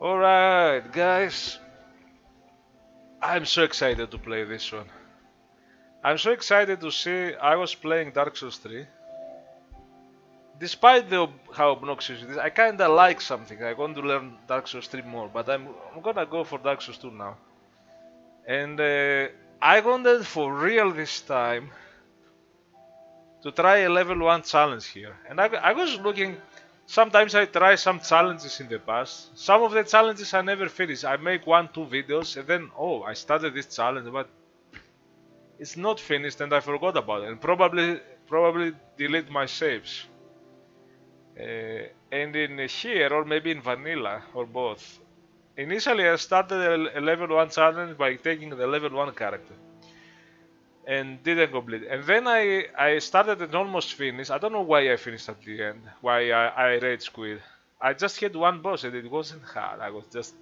Alright, guys. I'm so excited to play this one. I'm so excited to see. I was playing Dark Souls 3. Despite how obnoxious it is, I kinda like something. I want to learn Dark Souls 3 more, but I'm gonna go for Dark Souls 2 now. And I wanted for real this time to try a level 1 challenge here. And I was looking. Sometimes I try some challenges in the past. Some of the challenges I never finish. I make 1-2 videos and then, oh, I started this challenge, but it's not finished and I forgot about it. And probably delete my saves. And in here, or maybe in vanilla, or both. Initially, I started a level 1 challenge by taking the level 1 character. And didn't complete. And then I started and almost finished. I don't know why I finished at the end. Why I rage quit. I just had one boss and it wasn't hard. I was just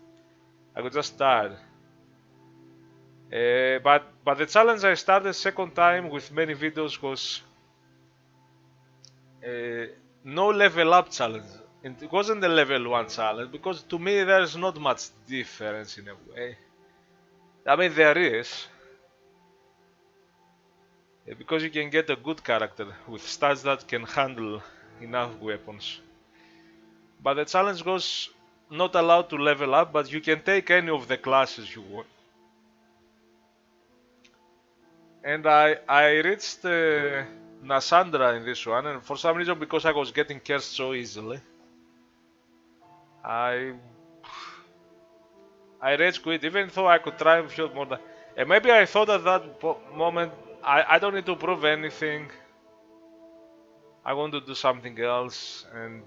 tired. But the challenge I started second time with many videos was no level up challenge. It wasn't a level 1 challenge because to me there's not much difference in a way. I mean there is. Because you can get a good character with stats that can handle enough weapons. But the challenge was not allowed to level up, but you can take any of the classes you want. And I reached Nasandra in this one, and for some reason, because I was getting cursed so easily, I rage quit, even though I could try a few more times. And maybe I thought at that moment, I don't need to prove anything. I want to do something else, and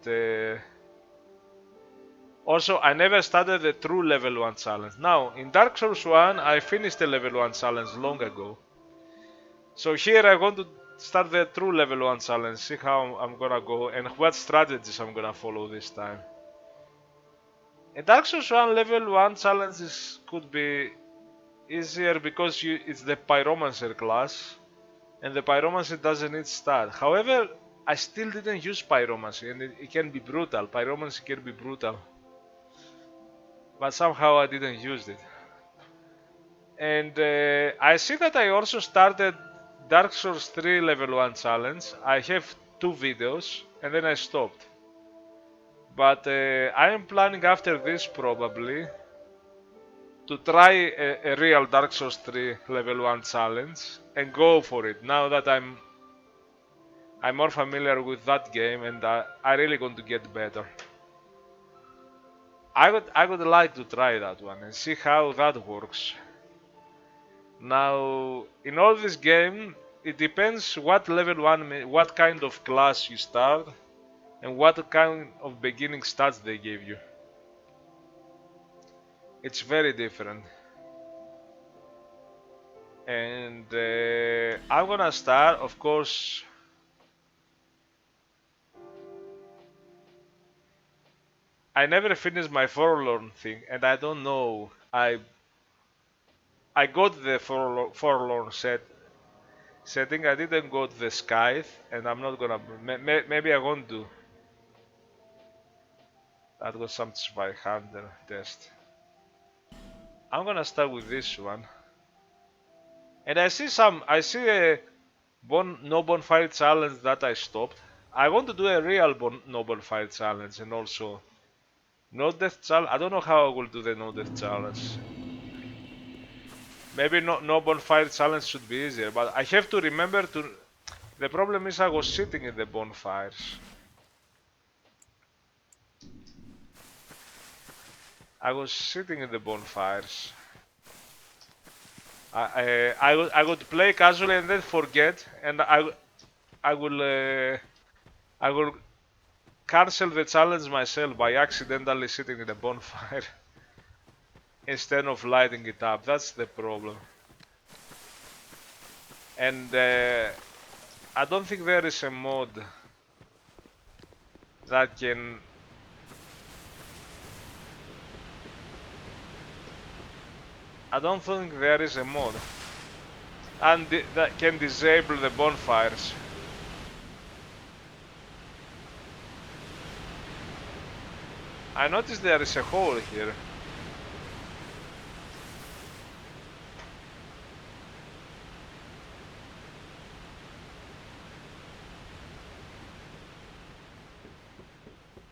also I never started the true level 1 challenge. Now, in Dark Souls 1, I finished the level 1 challenge long ago. So here I want to start the true level 1 challenge, see how I'm gonna go and what strategies I'm gonna follow this time. In Dark Souls 1, level 1 challenges could be easier because it's the Pyromancer class, and the Pyromancer doesn't need stat. However, I still didn't use Pyromancy, and it can be brutal. Pyromancy can be brutal. But somehow I didn't use it. And I see that I also started Dark Souls 3 level 1 challenge. I have 2 videos and then I stopped. But I am planning after this probably to try a real Dark Souls 3 level 1 challenge and go for it now that I'm more familiar with that game and I really want to get better. I would like to try that one and see how that works. Now, in all this game, it depends what level 1, what kind of class you start, and what kind of beginning stats they give you. It's very different. And I'm gonna start, of course. I never finished my Forlorn thing, and I don't know. I got the Forlorn setting. I didn't got the Scythe, and I'm not gonna. Maybe I won't do. That was some spy hunter test. I'm gonna start with this one. And I see a no bonfire challenge that I stopped. I want to do a real no bonfire challenge and also no death challenge. I don't know how I will do the no death challenge. Maybe no bonfire challenge should be easier, but I have to remember to. The problem is I was sitting in the bonfires. I was sitting in the bonfires. I would play casually and then forget, and I will cancel the challenge myself by accidentally sitting in a bonfire instead of lighting it up. That's the problem. And I don't think there is a mod that can. I don't think there is a mod and that can disable the bonfires. I noticed there is a hole here.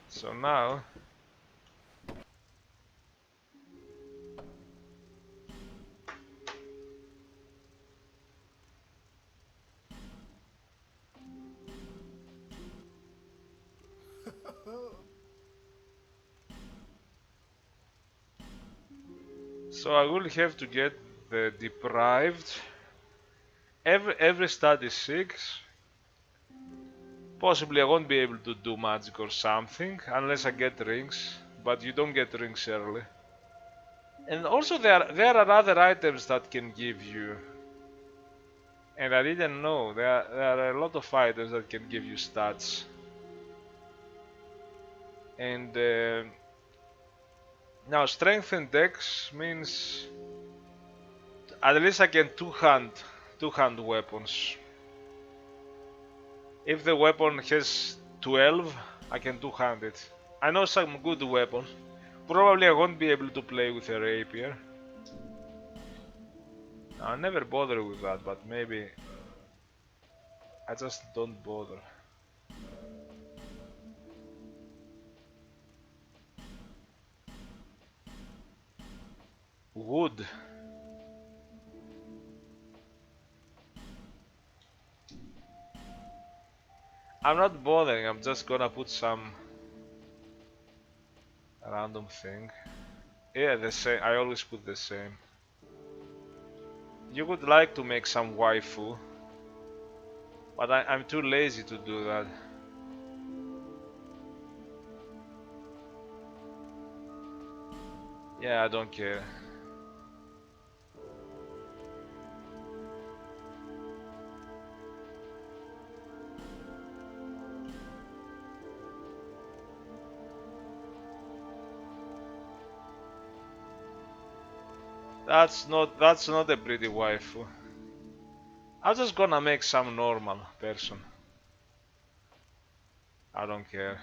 So now so I will have to get the deprived. Every stat is 6. Possibly I won't be able to do magic or something unless I get rings, but you don't get rings early. And also there are other items that can give you, and I didn't know, there are a lot of items that can give you stats. And now strength and dex means at least I can two-hand weapons. If the weapon has 12, I can two-hand it. I know some good weapons. Probably I won't be able to play with a rapier. I never bother with that, but maybe I just don't bother. Wood. I'm not bothering, I'm just gonna put some random thing. Yeah, the same. I always put the same. You would like to make some waifu, but I'm too lazy to do that. Yeah, I don't care. That's not a pretty waifu. I'm just gonna make some normal person. I don't care.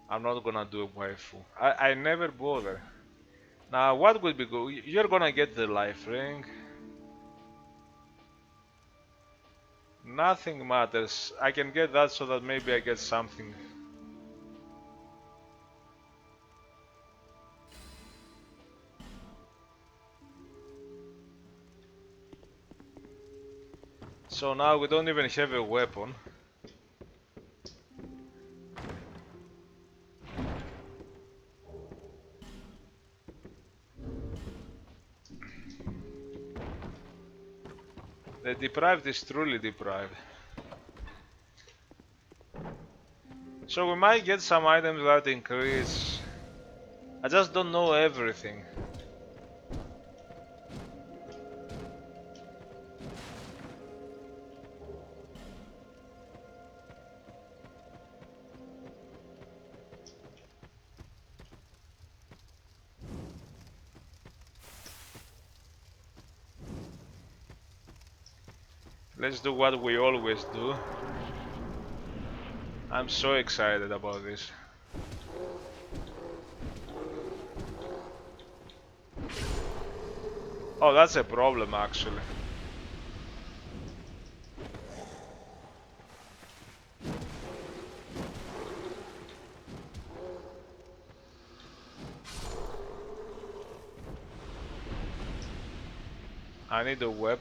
I'm not gonna do a waifu. I never bother. Now what would be good? You're gonna get the life ring. Nothing matters. I can get that so that maybe I get something. So now we don't even have a weapon. The deprived is truly deprived. So we might get some items that increase. I just don't know everything. Let's do what we always do. I'm so excited about this. Oh, that's a problem actually. I need a web.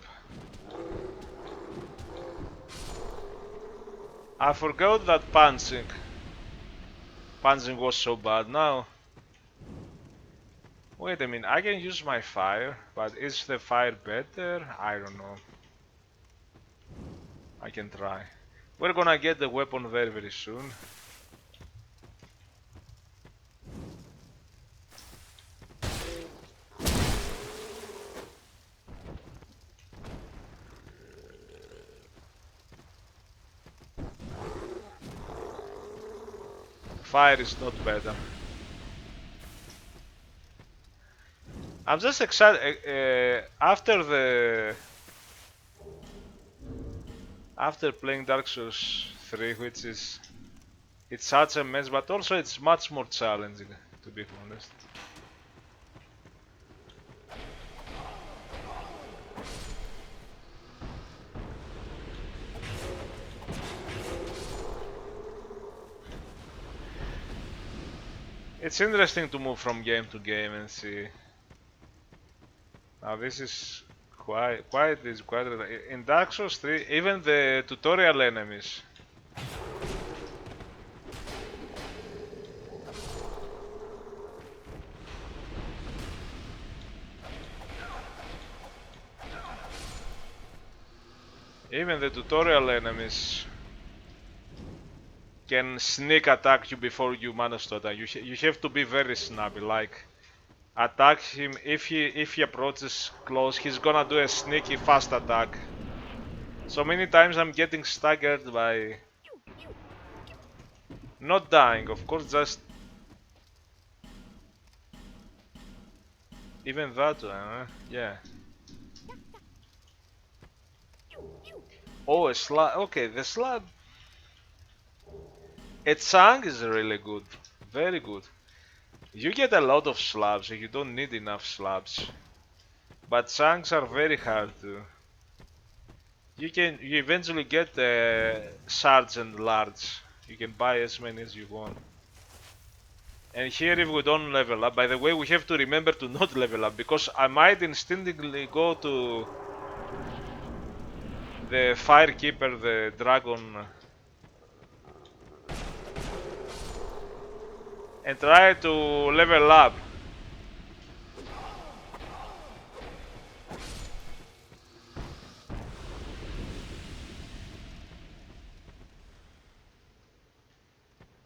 I forgot that punching was so bad. Now, wait a minute, I can use my fire, but is the fire better? I don't know. I can try. We're gonna get the weapon very soon. Fire is not better. I'm just excited after playing Dark Souls 3, which is it's such a mess, but also it's much more challenging, to be honest. It's interesting to move from game to game and see. Now this is quite in Dark Souls 3, even the tutorial enemies. Even the tutorial enemies can sneak attack you before you manage to attack. You have to be very snappy, like attack him if he approaches close, he's gonna do a sneaky fast attack. So many times I'm getting staggered by not dying, of course, just even that one, yeah. Oh, a slab. Okay, the slab. Its sang is really good, very good. You get a lot of slabs, so you don't need enough slabs. But sangs are very hard to. You eventually get shards and large. You can buy as many as you want. And here if we don't level up, by the way, we have to remember to not level up, because I might instinctively go to the Firekeeper, the dragon, and try to level up.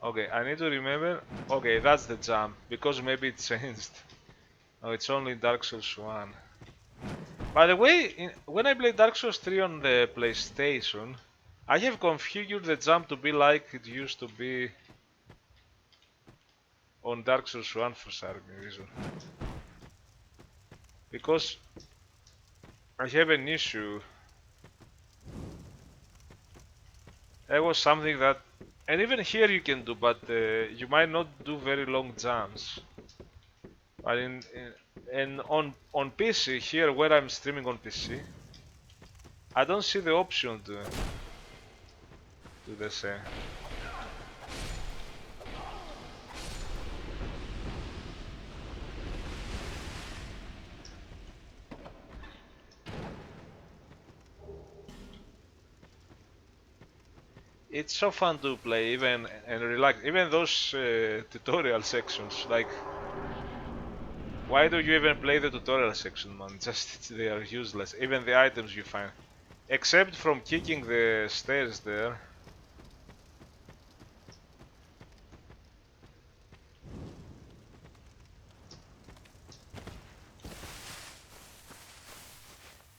Okay, I need to remember. Okay, that's the jump, because maybe it changed. Oh, it's only Dark Souls 1. By the way, when I played Dark Souls 3 on the PlayStation, I have configured the jump to be like it used to be on Dark Souls 1 for some reason. Because I have an issue. There was something that, and even here you can do, but you might not do very long jumps. But and on PC here, where I'm streaming on PC, I don't see the option to do the same. It's so fun to play, even and relax. Even those tutorial sections, like, why do you even play the tutorial section, man? Just they are useless. Even the items you find, except from kicking the stairs there.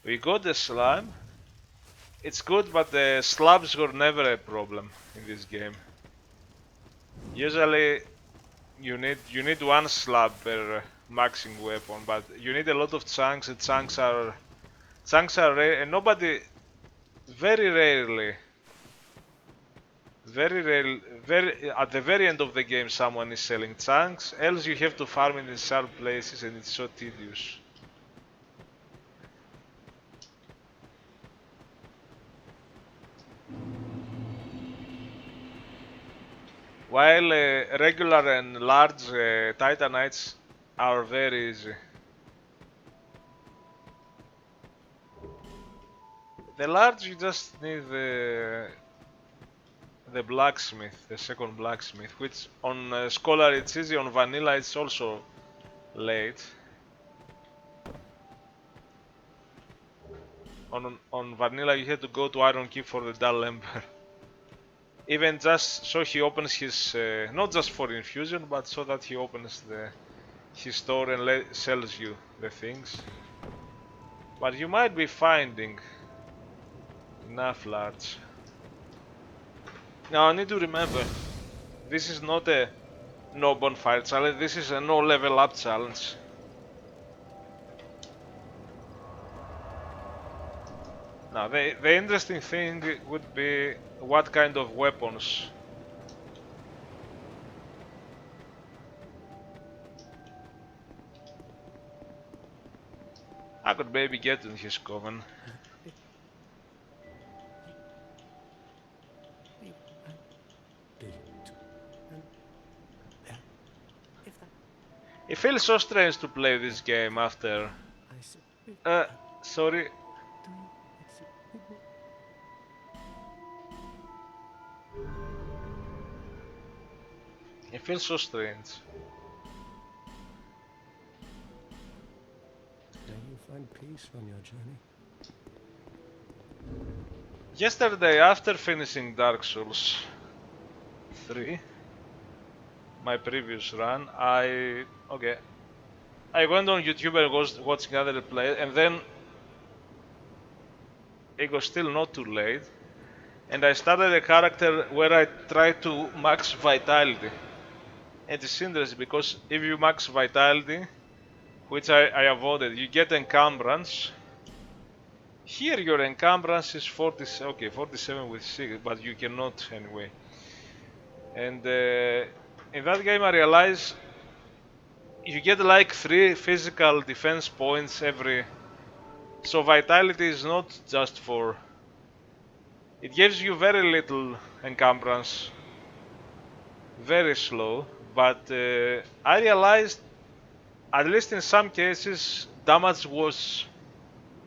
We got the slime. It's good, but the slabs were never a problem in this game. Usually, you need one slab per maxing weapon, but you need a lot of chunks. And chunks are rare, and nobody, very rarely, very at the very end of the game, someone is selling chunks. Else you have to farm it in sharp places, and it's so tedious. While regular and large Titanites are very easy. The large, you just need the blacksmith, the second blacksmith, which on Scholar it's easy, on Vanilla it's also late. On Vanilla you have to go to Iron Keep for the Dull Ember. Even just so he opens his, not just for infusion, but so that he opens his store and sells you the things. But you might be finding enough large. Now I need to remember, this is not a no bonfire challenge, this is a no level up challenge. Now the interesting thing would be what kind of weapons I could maybe get in his coven. It feels so strange to play this game after... sorry. It feels so strange. May you find peace on your journey. Yesterday, after finishing Dark Souls 3, my previous run, I went on YouTube and was watching other players, and then it was still not too late, and I started a character where I tried to max vitality. And it's interesting because if you max vitality, which I avoided, you get encumbrance. Here your encumbrance is 47 with 6, but you cannot anyway. And in that game I realized you get like 3 physical defense points every... So vitality is not just for... It gives you very little encumbrance, very slow, but I realized, at least in some cases, damage was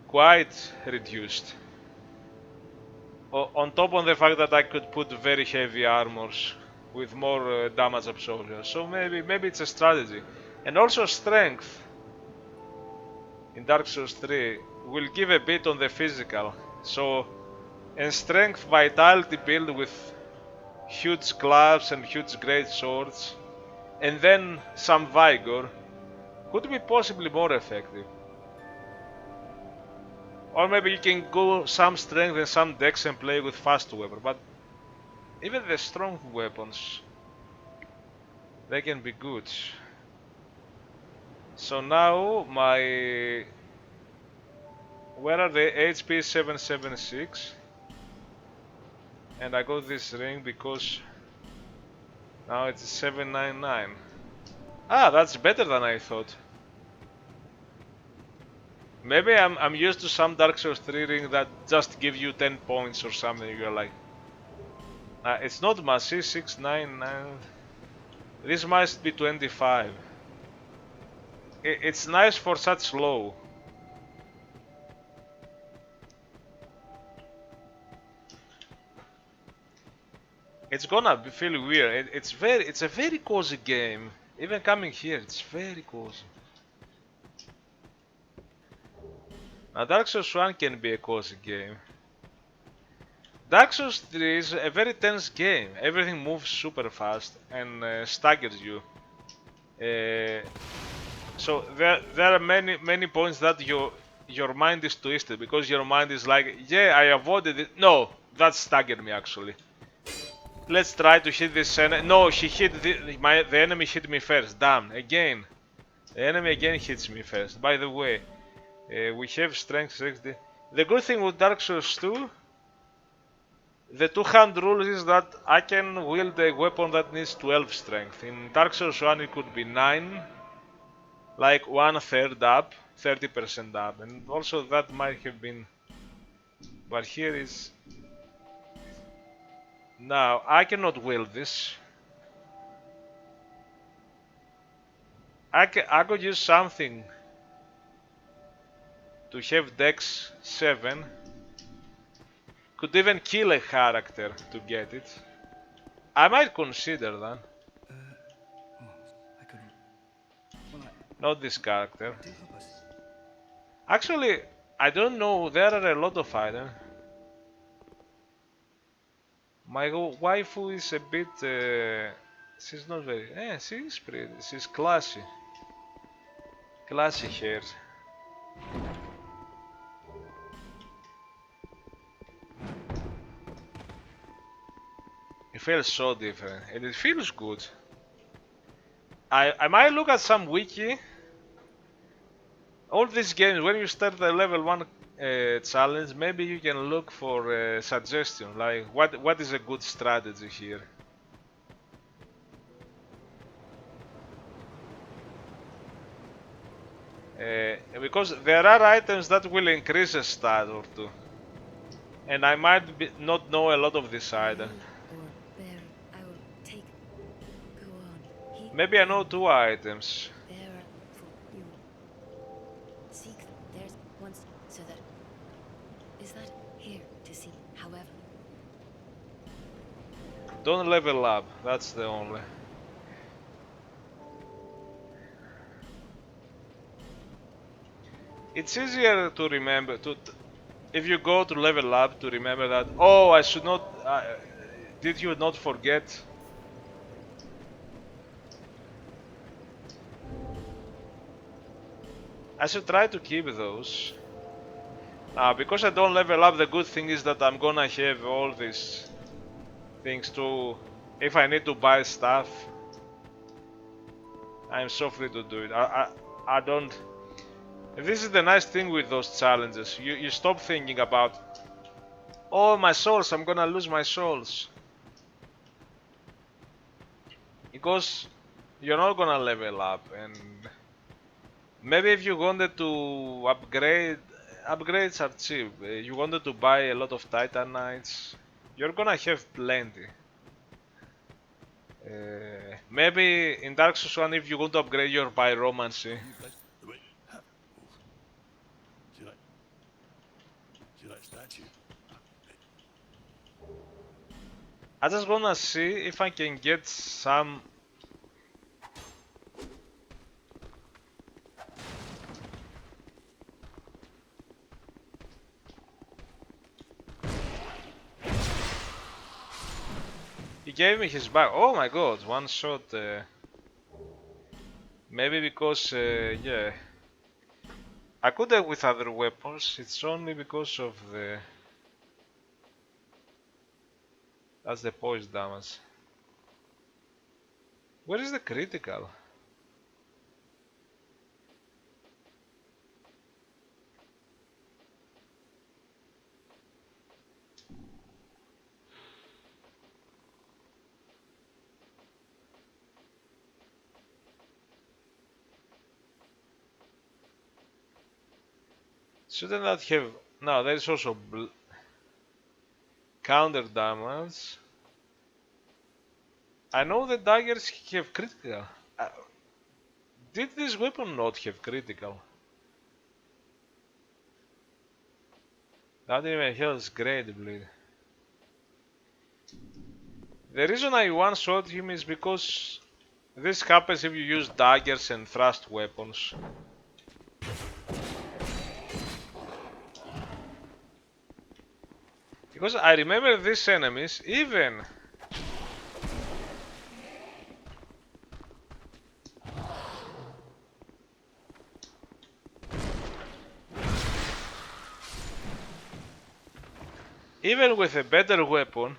quite reduced. On top of the fact that I could put very heavy armors with more damage absorption. So maybe it's a strategy. And also strength in Dark Souls 3 will give a bit on the physical. So and strength vitality build with huge clubs and huge great swords, and then some vigor could be possibly more effective. Or maybe you can go some strength and some dex and play with fast weapon, but even the strong weapons, they can be good. So now my... Where are the HP 776? And I got this ring because now it's 799. Ah, that's better than I thought. Maybe I'm used to some Dark Souls 3 ring that just give you 10 points or something. You're like, it's not much. 699. This must be 25. It's nice for such low. It's gonna feel weird. It's a very cozy game. Even coming here, it's very cozy. Now Dark Souls 1 can be a cozy game. Dark Souls 3 is a very tense game. Everything moves super fast and staggers you. So there are many points that your mind is twisted because your mind is like, yeah, I avoided it. No, that staggered me actually. Let's try to hit this enemy. No, the enemy hit me first. Damn, again. The enemy again hits me first. By the way, we have strength 60. The good thing with Dark Souls 2, the two-hand rule is that I can wield a weapon that needs 12 strength. In Dark Souls 1 it could be 9, like 1/3 up, 30% up, and also that might have been... But here is... Now, I cannot wield this. I could use something to have dex 7. Could even kill a character to get it. I might consider that. Not this character. Actually, I don't know, there are a lot of items. My waifu is a bit... she's not very... she is pretty. She's classy. Classy hair. It feels so different and it feels good. I might look at some wiki. All these games, when you start the level 1 challenge, maybe you can look for a suggestion, like what is a good strategy here. Because there are items that will increase a stat or two. And I might not know a lot of this item. Or bear, I will take. Go on. He Maybe I know 2 items. bear for you. Seek. There's once so that is that here to see. However, Don't level up, that's the only. It's easier to remember if you go to level up to remember that. Oh, I should not. Did you not forget? I should try to keep those. Because I don't level up, the good thing is that I'm gonna have all these things to. If I need to buy stuff, I'm so free to do it. I don't. This is the nice thing with those challenges. You stop thinking about, oh, my souls, I'm gonna lose my souls. Because you're not gonna level up, and maybe if you wanted to upgrade, upgrades are cheap. You wanted to buy a lot of Titanites, you're gonna have plenty. Maybe in Dark Souls 1, if you want to upgrade your pyromancy, Statue. I just wanna see if I can get some. He gave me his back. Oh my god, one shot. Maybe because, yeah. I could have with other weapons, it's only because of the. That's the poison damage. Where is the critical? Shouldn't that have. No, there is also counter damage. I know the daggers have critical. Did this weapon not have critical? That even heals great bleed. The reason I one-shot him is because this happens if you use daggers and thrust weapons. Because I remember these enemies, even with a better weapon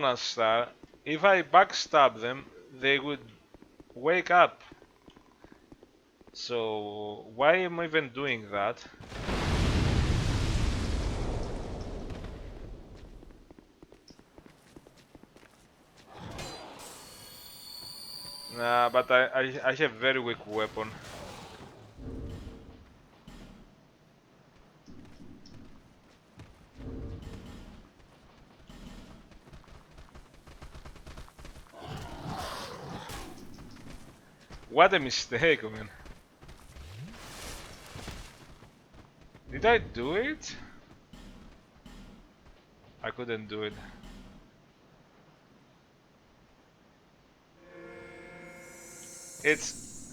as Star, if I backstab them, they would wake up. So why am I even doing that? Nah, but I have very weak weapon. What a mistake, man. Did I do it? I couldn't do it.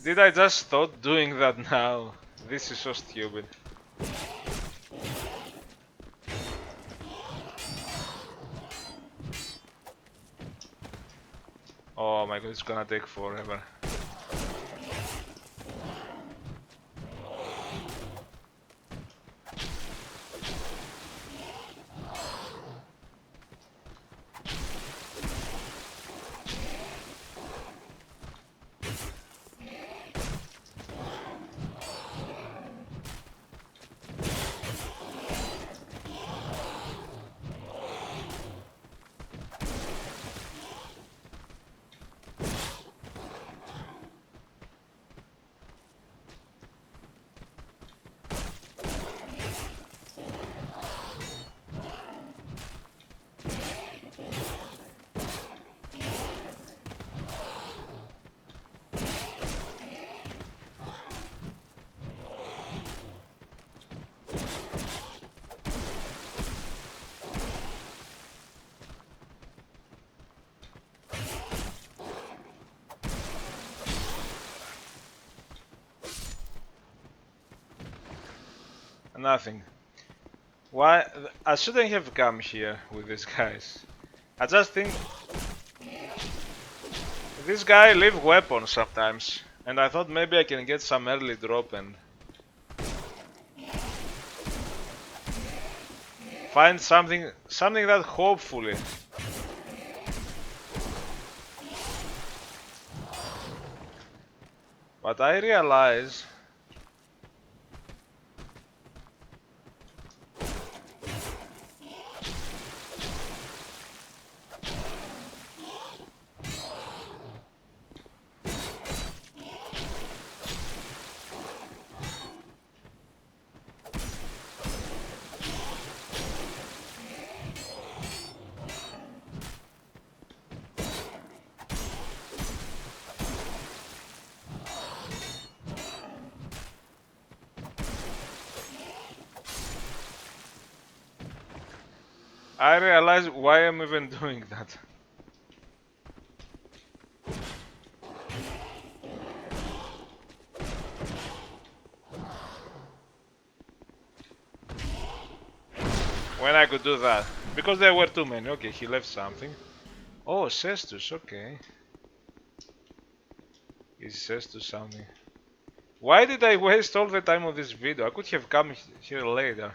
Did I just thought doing that now? This is so stupid. Oh my god, it's gonna take forever. Nothing. Why? I shouldn't have come here with these guys. I just think this guy leave weapons sometimes, and I thought maybe I can get some early drop and find something that hopefully. But I realize why I'm even doing that. When I could do that. Because there were too many. Okay, he left something. Oh, Cestus, okay. He says to something. Why did I waste all the time of this video? I could have come here later.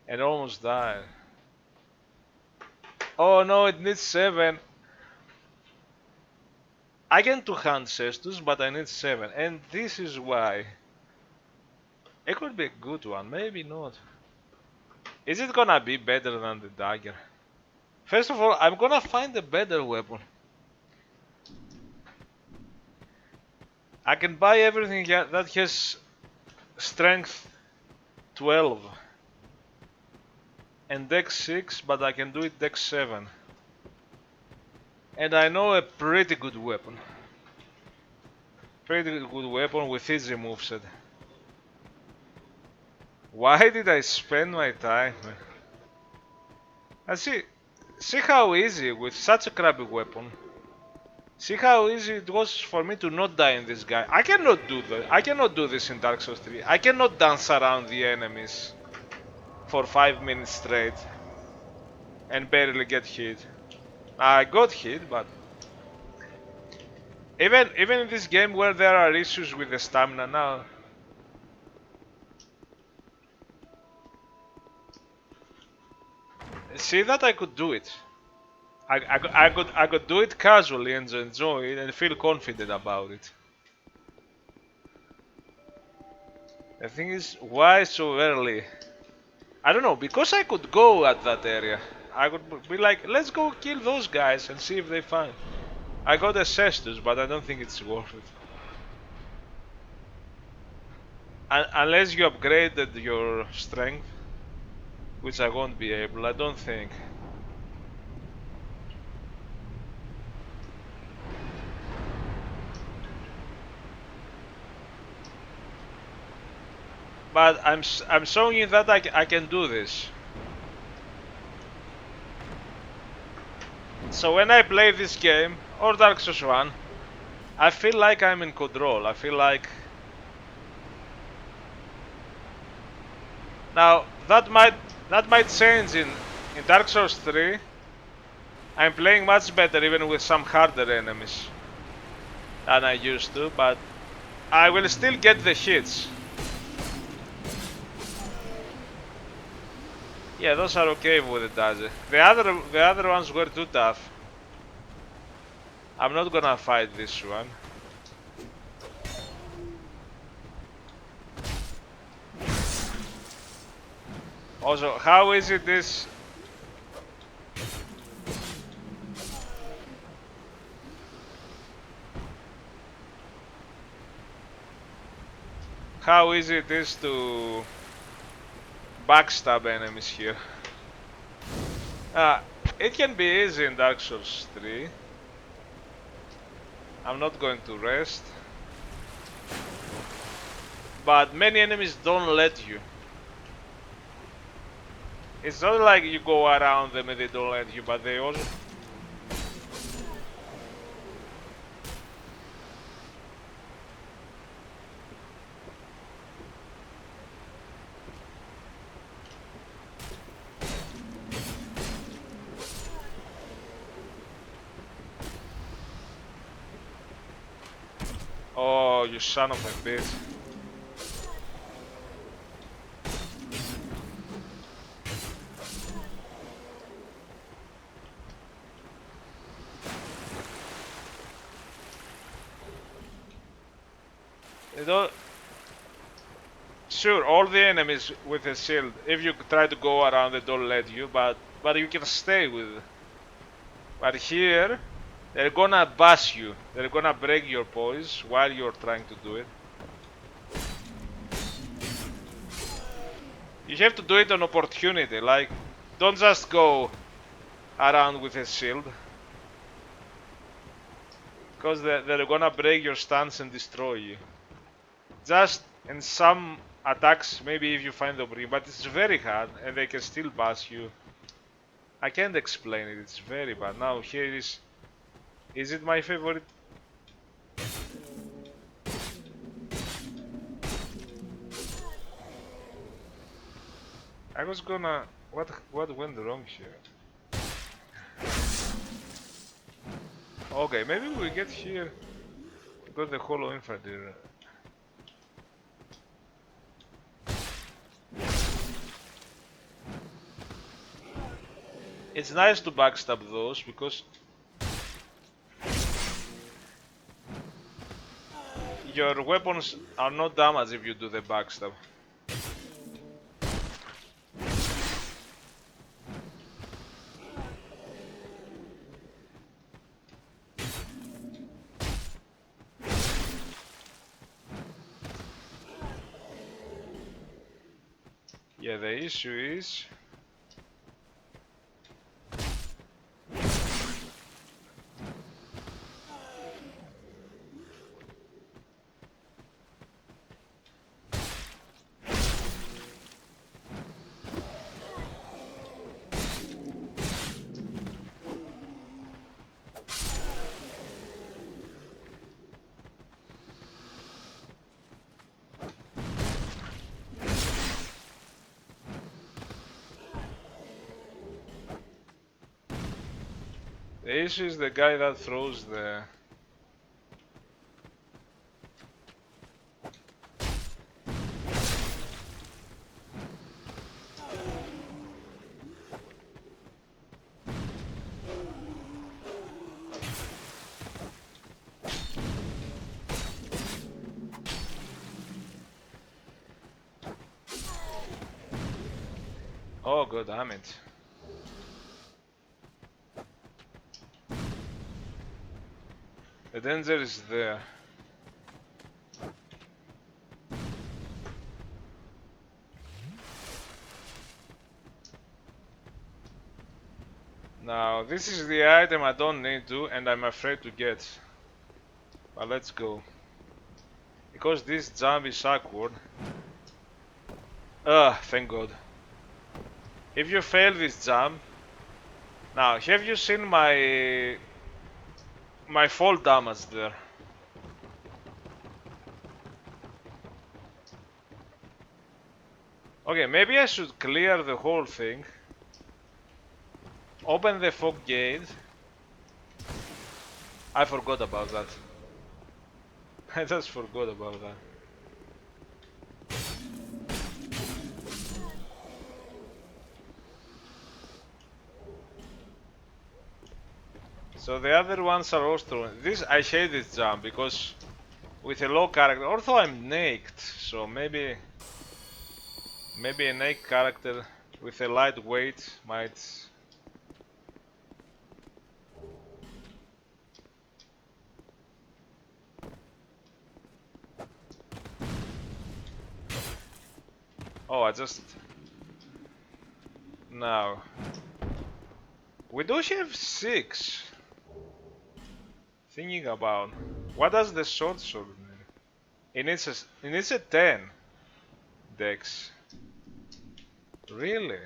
And almost died. Oh no, it needs 7. I can two-hand Cestus, but I need 7. And this is why. It could be a good one, maybe not. Is it gonna be better than the dagger? First of all, I'm gonna find a better weapon. I can buy everything that has strength 12 and dex 6, but I can do it dex 7. And I know a pretty good weapon. Pretty good weapon with easy moveset. Why did I spend my time? And see how easy with such a crappy weapon. See how easy it was for me to not die in this guy. I cannot do that. I cannot do this in Dark Souls 3. I cannot dance around the enemies for 5 minutes straight and barely get hit. I got hit, but even in this game where there are issues with the stamina now. See that I could do it. I could do it casually and enjoy it and feel confident about it. The thing is, why so early? I don't know, because I could go at that area. I could be like, let's go kill those guys and see if they find. I got a Cestus, but I don't think it's worth it. Unless you upgraded your strength, which I won't be able, I don't think. But I'm showing you that I can do this. So when I play this game or Dark Souls 1, I feel like I'm in control. I feel like now that might change in Dark Souls 3. I'm playing much better even with some harder enemies than I used to, but I will still get the hits. Yeah, those are okay with the dodge. The other ones were too tough. I'm not gonna fight this one. Also, how is it this? How easy it is to backstab enemies here. It can be easy in Dark Souls 3. I'm not going to rest. But many enemies don't let you. It's not like you go around them and they don't let you, but they also... Oh, you son of a bitch. You know, sure, all the enemies with a shield, if you try to go around, they don't let you, but you can stay with it. But here, they're gonna bash you. They're gonna break your poise while you're trying to do it. You have to do it on opportunity, like, don't just go around with a shield. Because they're gonna break your stance and destroy you. Just in some attacks, maybe if you find the opportunity, but it's very hard and they can still bash you. I can't explain it, it's very bad. Now here is it my favorite? I was gonna, what went wrong here? Okay, maybe we get here, got the hollow infantry. It's nice to backstab those because your weapons are not damaged if you do the backstab. Yeah, the issue is the guy that throws the... Oh, god damn it. The danger is there. Now, this is the item I don't need to, and I'm afraid to get. But let's go. Because this jump is awkward. Thank god. If you fail this jump... Now, have you seen my fall damage there? Okay, maybe I should clear the whole thing. Open the fog gate. I forgot about that. I just forgot about that. So the other ones are also... This, I hate this jump because with a low character, although I'm naked, so maybe a naked character with a light weight might... Oh, I just... Now... We do have 6. Thinking about... What does the sword mean? It needs a 10 dex. Really?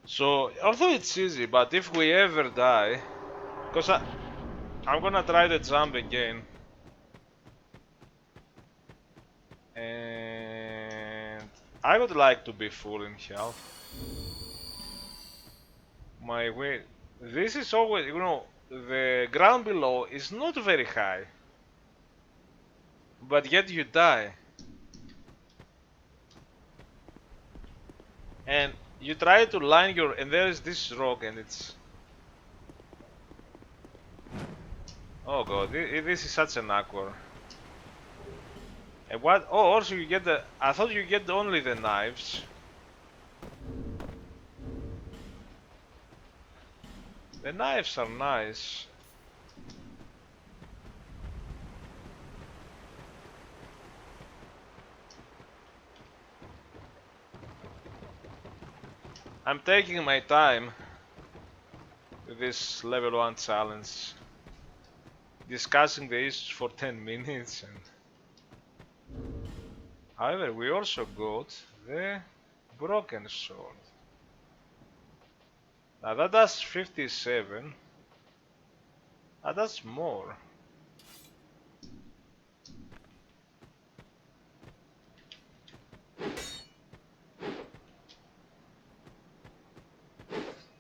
So, although it's easy, but if we ever die... Because I'm gonna try the jump again. And I would like to be full in health. My way. This is always, you know, the ground below is not very high. But yet you die. And you try to line your, and there is this rock and it's, oh god, this is such an awkward. And what, oh, also you get the, I thought you get only the knives. The knives are nice. I'm taking my time with this level 1 challenge, discussing the issues for 10 minutes. And however, we also got the broken sword. Now that does 57. That's more.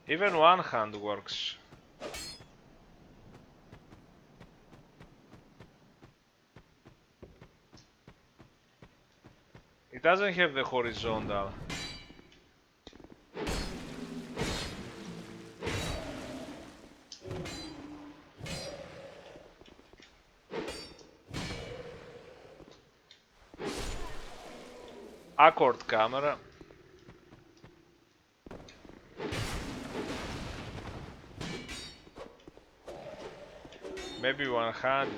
Even one hand works. It doesn't have the horizontal. Accord camera. Maybe one hand.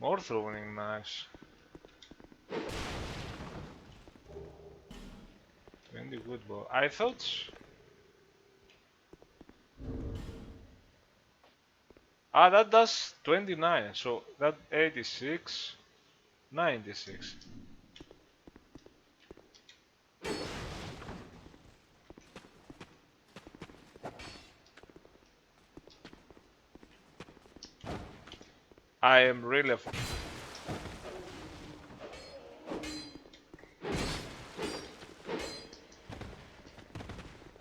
More throwing knives. 20 good bow. I thought. Ah, that does 29. So that 86, 96. I am really.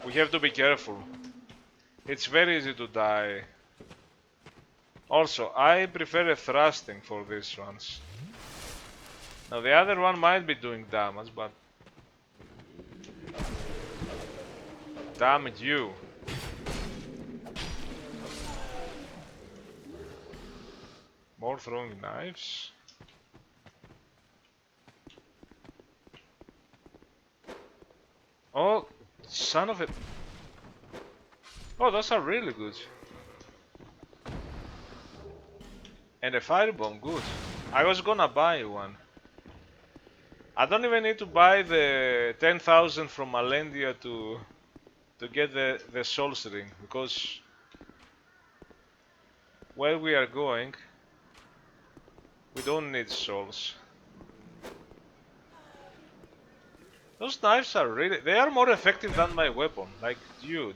We have to be careful. It's very easy to die. Also, I prefer a thrusting for these ones. Now the other one might be doing damage, but damn it, you. More throwing knives. Oh, son of a... Oh, those are really good. And a firebomb, good. I was gonna buy one. I don't even need to buy the 10,000 from Alendia to get the Souls Ring, because where we are going, we don't need souls. Those knives are really, they are more effective than my weapon, like, dude.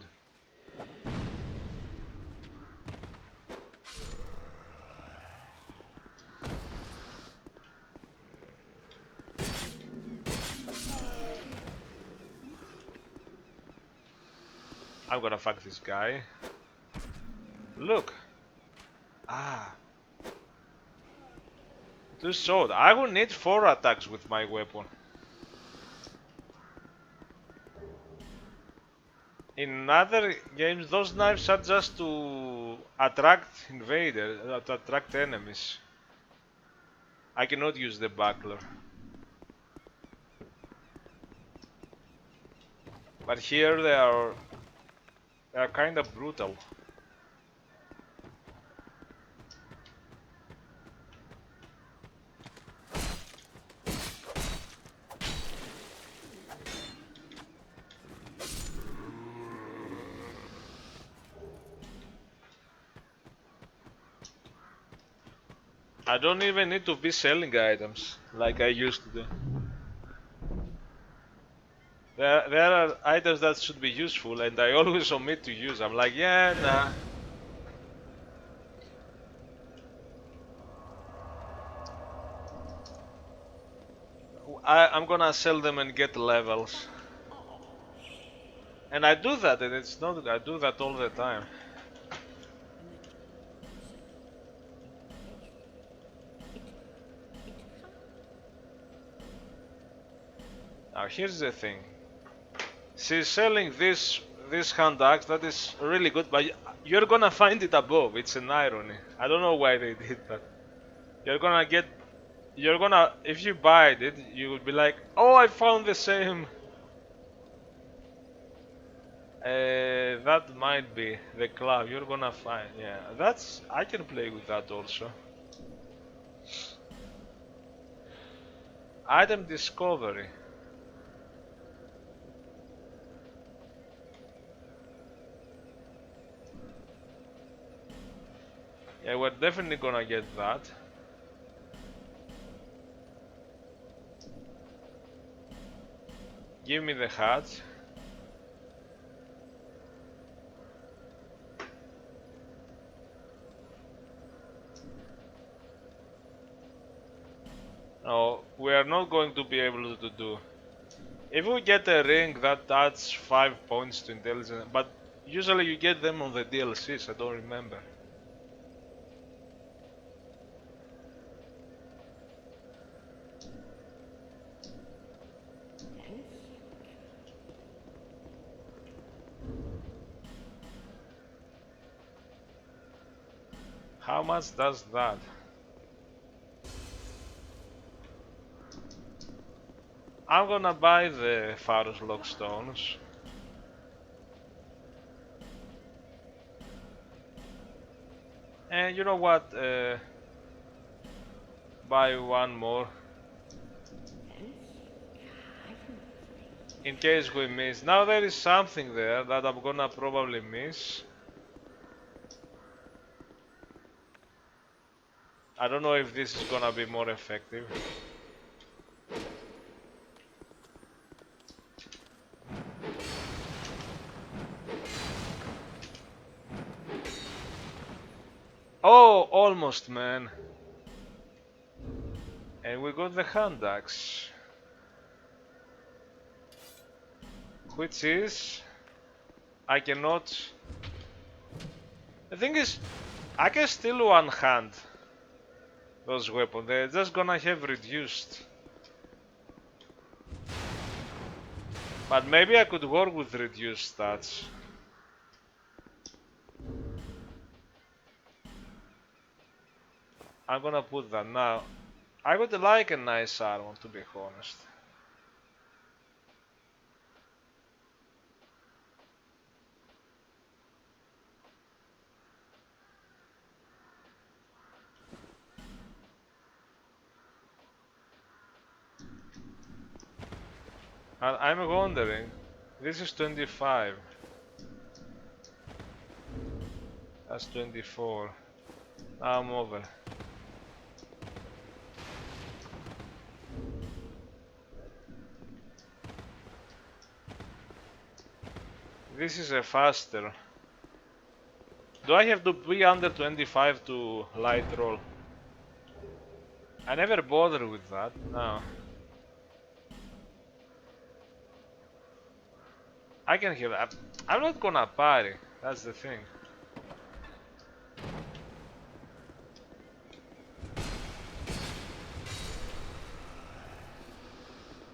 I'm gonna fuck this guy. Look. Ah. Two sword. I will need 4 attacks with my weapon. In other games, those knives are just to attract invaders, to attract enemies. I cannot use the buckler. But here they are kind of brutal. I don't even need to be selling items like I used to do. There are items that should be useful and I always omit to use. I'm like, yeah, nah. I'm gonna sell them and get levels. And I do that, and it's not, I do that all the time. Now here's the thing. She's selling this hand axe that is really good, but you're gonna find it above. It's an irony. I don't know why they did that. You're gonna, if you buy it, you will be like, oh, I found the same. That might be the club. You're gonna find, yeah. I can play with that also. Item discovery. Yeah, we're definitely gonna get that. Give me the hat. No, we are not going to be able to do. If we get a ring, that adds 5 points to intelligence, but usually you get them on the DLCs, I don't remember. How much does that? I'm gonna buy the Pharaoh's Lockstones. And you know what? Buy one more. In case we miss. Now there is something there that I'm gonna probably miss. I don't know if this is gonna be more effective. Oh, almost, man. And we got the hand axe. Which is... I cannot... The thing is, I can still one hand those weapons. They're just gonna have reduced. But maybe I could work with reduced stats. I'm gonna put that now. I would like a nice armor, to be honest. And I'm wondering, this is 25. That's 24. Now I'm over. This is a faster. Do I have to be under 25 to light roll? I never bother with that, no. I can heal up. I'm not gonna parry, that's the thing.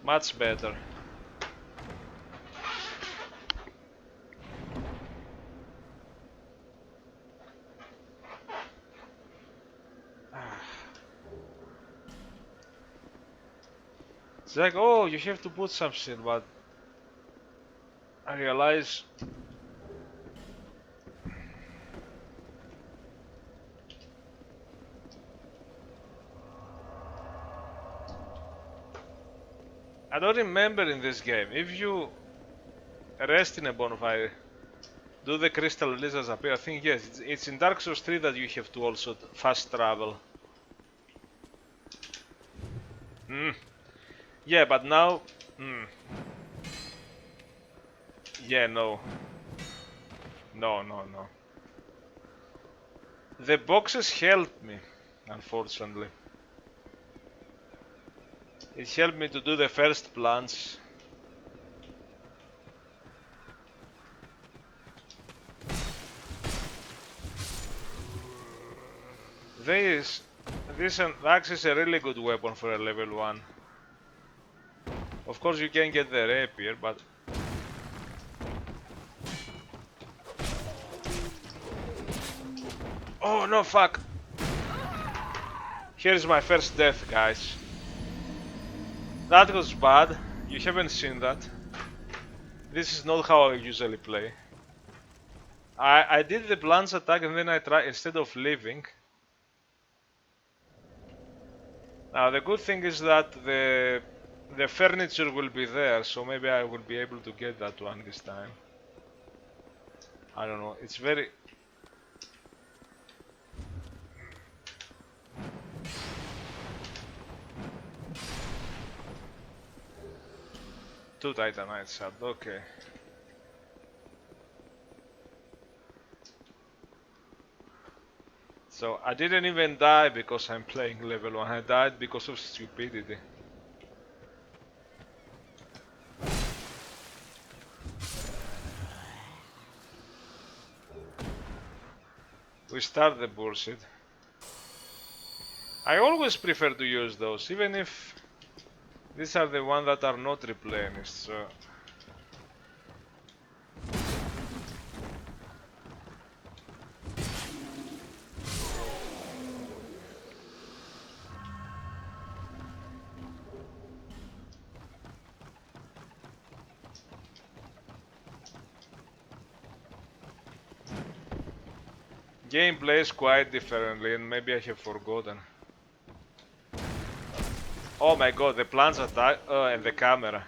Much better. It's like, oh, you have to put some shit, but I realize I don't remember in this game. If you rest in a bonfire, do the crystal lizards appear? I think yes. It's in Dark Souls 3 that you have to also fast travel. Yeah, but now... Yeah, no. No, no, no. The boxes helped me, unfortunately. It helped me to do the first plunge. This axe is a really good weapon for a level 1. Of course you can get the rapier, but... Oh no, fuck! Here's my first death, guys. That was bad. You haven't seen that. This is not how I usually play. I did the plunge attack and then I tried, instead of leaving. Now the good thing is that the furniture will be there, so maybe I will be able to get that one this time. I don't know, it's very... Two Titanite shot, okay. So I didn't even die because I'm playing level 1, I died because of stupidity. We start the bullshit. I always prefer to use those, even if these are the ones that are not replenished, so... Game plays quite differently and maybe I have forgotten. Oh my god, the plants attack and the camera.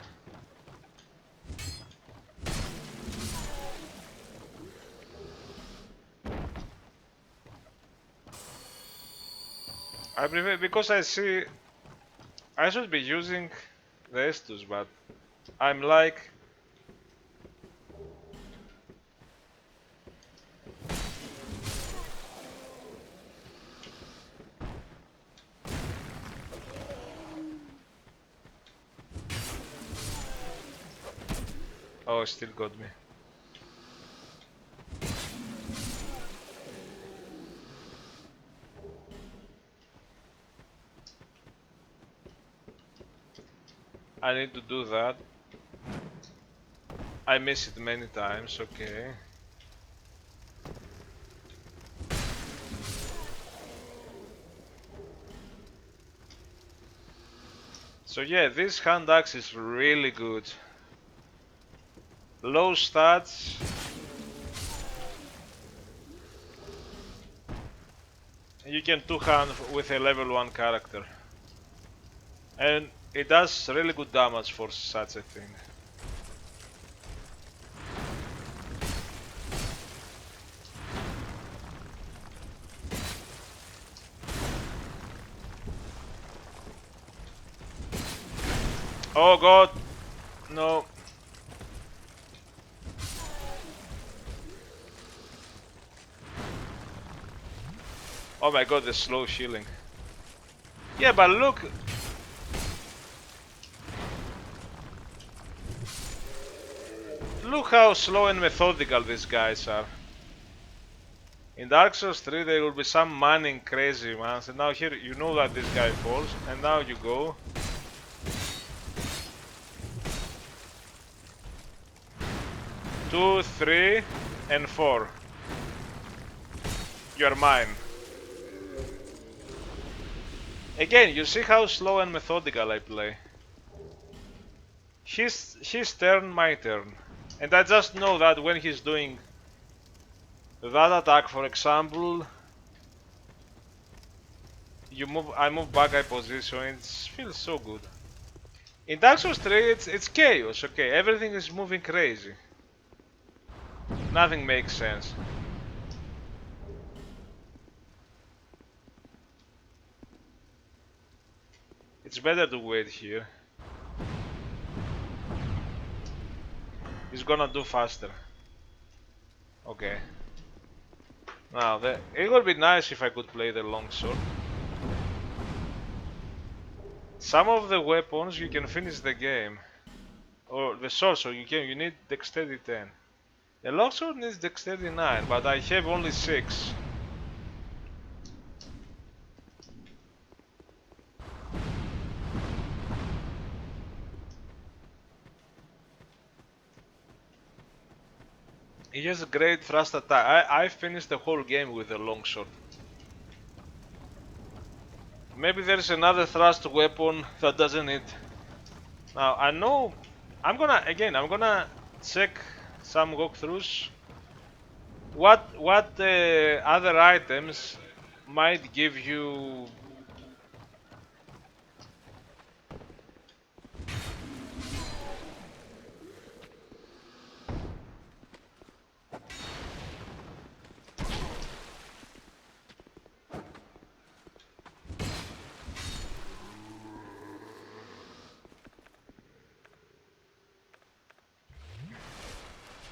I prefer, because I see I should be using the Estus, but I'm like... Oh, still got me. I need to do that. I miss it many times, okay. So yeah, this hand axe is really good. Low stats. You can two-hand with a level 1 character. And it does really good damage for such a thing. Oh god! No. Oh my god, the slow healing. Yeah, but look! Look how slow and methodical these guys are. In Dark Souls 3 there will be some manning crazy ones, and now here you know that this guy falls, and now you go. Two, three, and 4. You're mine. Again, you see how slow and methodical I play. His turn, my turn. And I just know that when he's doing that attack, for example, I move back, I position, it feels so good. In Dark Souls 3 it's chaos, okay, everything is moving crazy. Nothing makes sense. It's better to wait here. He's gonna do faster. Okay. Now, it would be nice if I could play the longsword. Some of the weapons you can finish the game. Or the sword, so you need dexterity 10. The longsword needs dexterity 9, but I have only 6. He has a great thrust attack. I finished the whole game with the longsword. Maybe there's another thrust weapon that doesn't need. Now I know I'm gonna check some walkthroughs. What other items might give you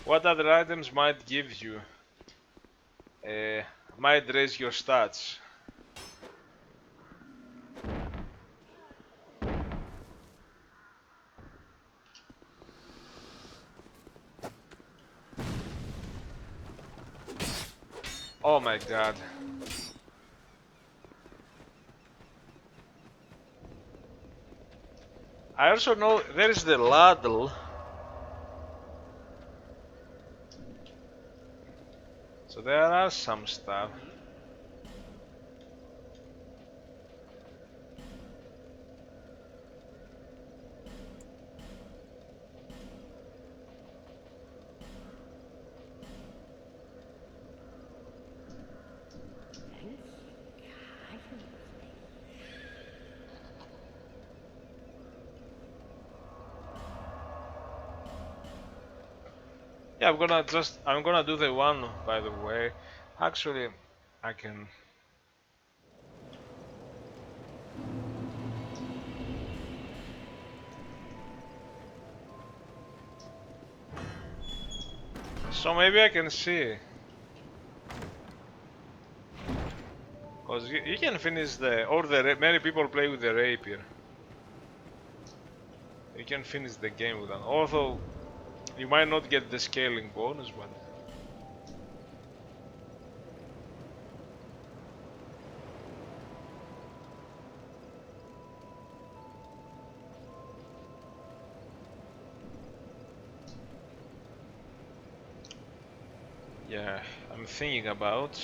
what other items might give you might raise your stats. Oh my god. I also know there is the ladle. So there are some stuff. Yeah, I'm gonna do the one, by the way. Actually, I can. So maybe I can see. Cause you can finish many people play with the rapier. You can finish the game with that. Although, you might not get the scaling bonus, but. Yeah, I'm thinking about.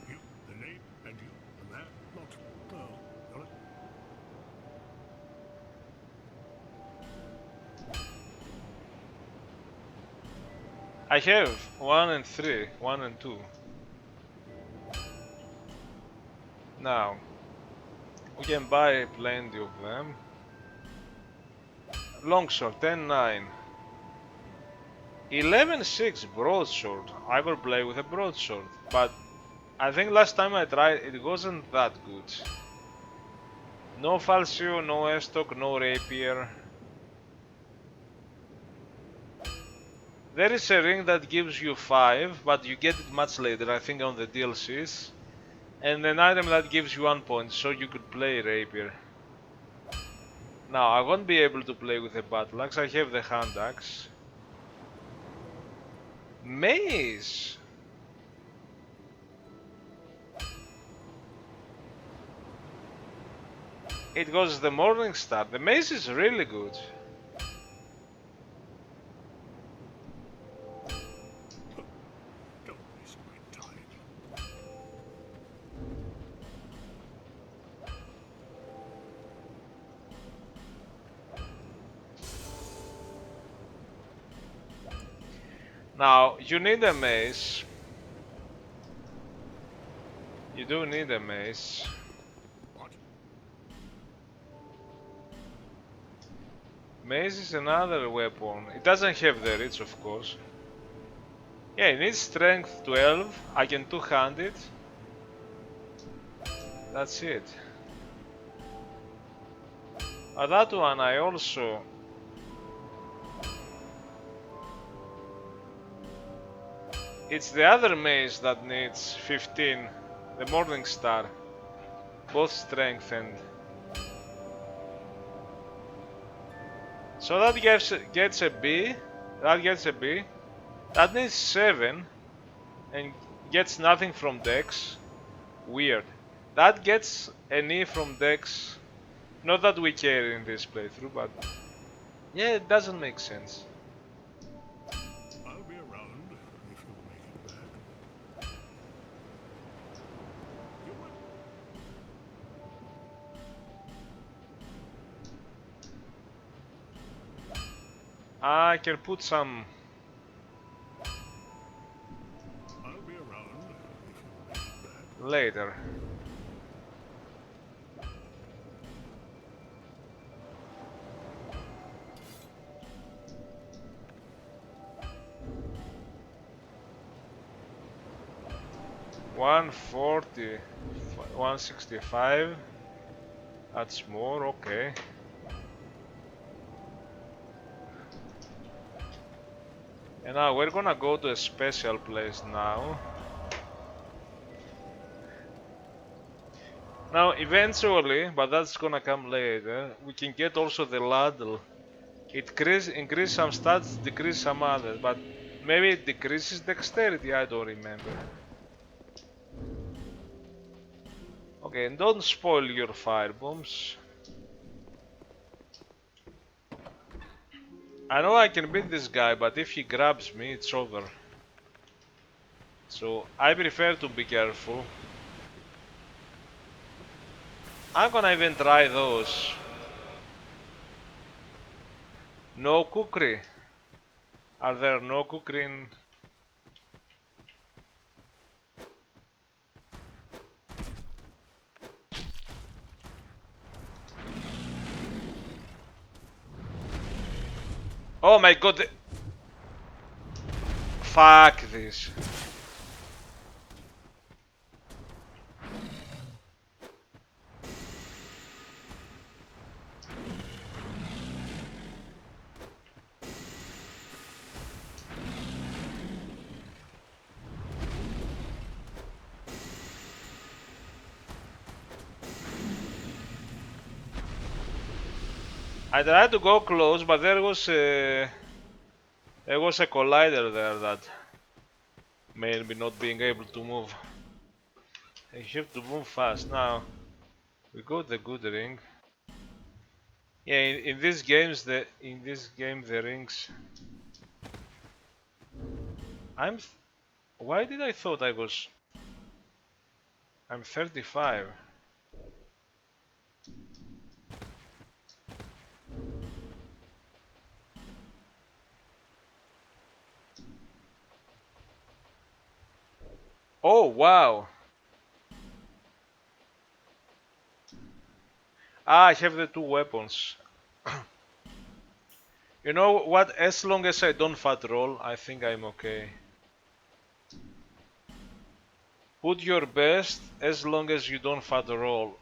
You, the name, and you, and that, not. Oh, got it. I have 1 and 3, 1 and 2. Now, we can buy plenty of them. Longsword 10-9. 11-6 broadsword. I will play with a broadsword, but I think last time I tried it wasn't that good. No falcio, no estoc, no rapier. There is a ring that gives you 5, but you get it much later, I think on the DLCs. And an item that gives you 1 point, so you could play rapier. Now, I won't be able to play with a battle axe, I have the hand axe. Mace! It goes the morning star. The mace is really good. Don't waste my time. Now, you need a mace. You do need a mace. What? Mace is another weapon. It doesn't have the reach, of course. Yeah, it needs strength 12. I can two-hand it. That's it. That one I also... It's the other mace that needs 15. The Morning Star. Both strength and... So that gets a B. That gets a B. That needs 7. And gets nothing from Dex. Weird. That gets an E from Dex. Not that we care in this playthrough, but... Yeah, it doesn't make sense. I'll be around if you'll make it back. You will. I can put some... I'll be around if you'll make it back. later. $140, $165. That's more, okay. And now we're gonna go to a special place now. Now eventually, but that's gonna come later, we can get also the ladle. It increase some stats, decrease some others, but maybe it decreases dexterity, I don't remember. Okay, and don't spoil your fire bombs. I know I can beat this guy, but if he grabs me, it's over. So I prefer to be careful. I'm gonna even try those. No kukri. Are there no kukri in... Oh my god! Fuck this. I tried to go close, but there was a collider there that made me not being able to move. I have to move fast now. We got the good ring. Yeah, in these games, the rings. Why did I thought I was? I'm 35. Oh wow! Ah, I have the two weapons. You know what? As long as I don't fat roll, I think I'm okay. Put your best as long as you don't fat roll.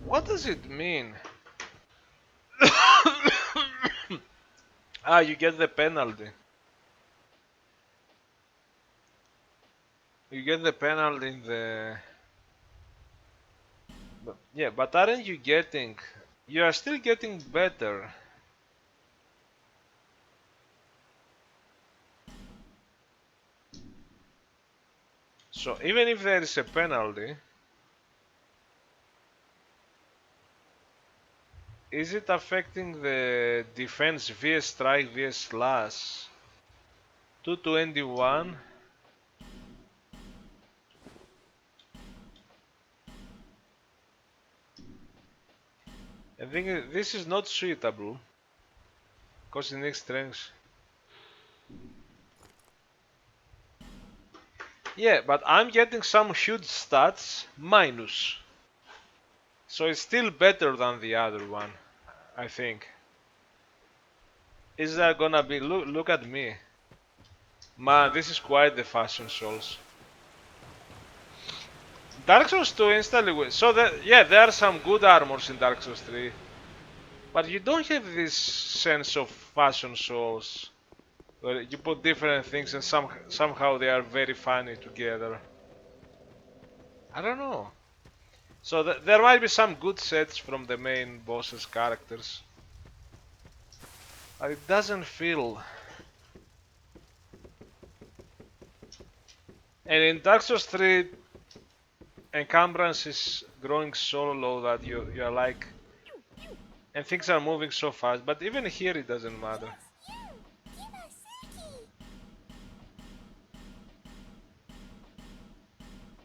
What does it mean? Ah, you get the penalty. You get the penalty in the... Yeah, but aren't you getting... You are still getting better. So even if there is a penalty, is it affecting the defense vs strike vs slash? 221. I think this is not suitable because it needs strength. Yeah, but I'm getting some huge stats minus. So it's still better than the other one, I think. Is that gonna be? Look at me. Man, this is quite the fashion shows. Dark Souls 2 instantly wins. So yeah, there are some good armors in Dark Souls 3. But you don't have this sense of fashion shows where you put different things and somehow they are very funny together. I don't know. So there might be some good sets from the main boss's characters. But it doesn't feel... And in Dark Souls 3, encumbrance is growing so low that you're like... And things are moving so fast, but even here it doesn't matter.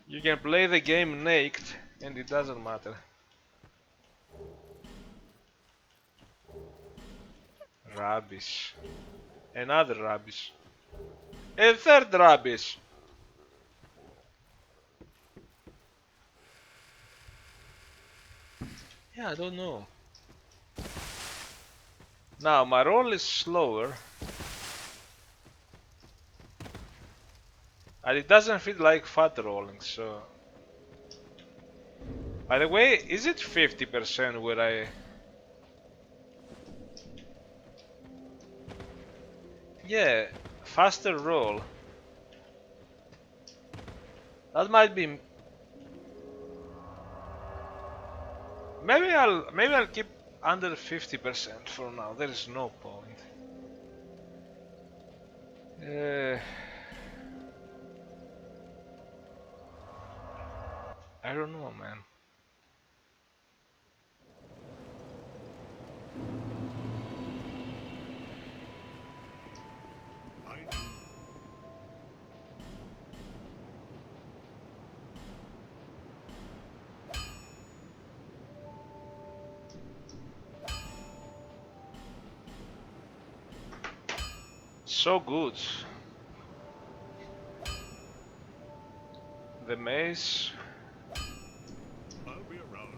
You can play the game naked and it doesn't matter. Rubbish. Another rubbish. A third rubbish. Yeah, I don't know. Now my roll is slower. And it doesn't feel like fat rolling, so... By the way, is it 50% where I... Yeah, faster roll. That might be... Maybe I'll keep under 50% for now. There is no point. I don't know, man. So good. The maze. I'll be around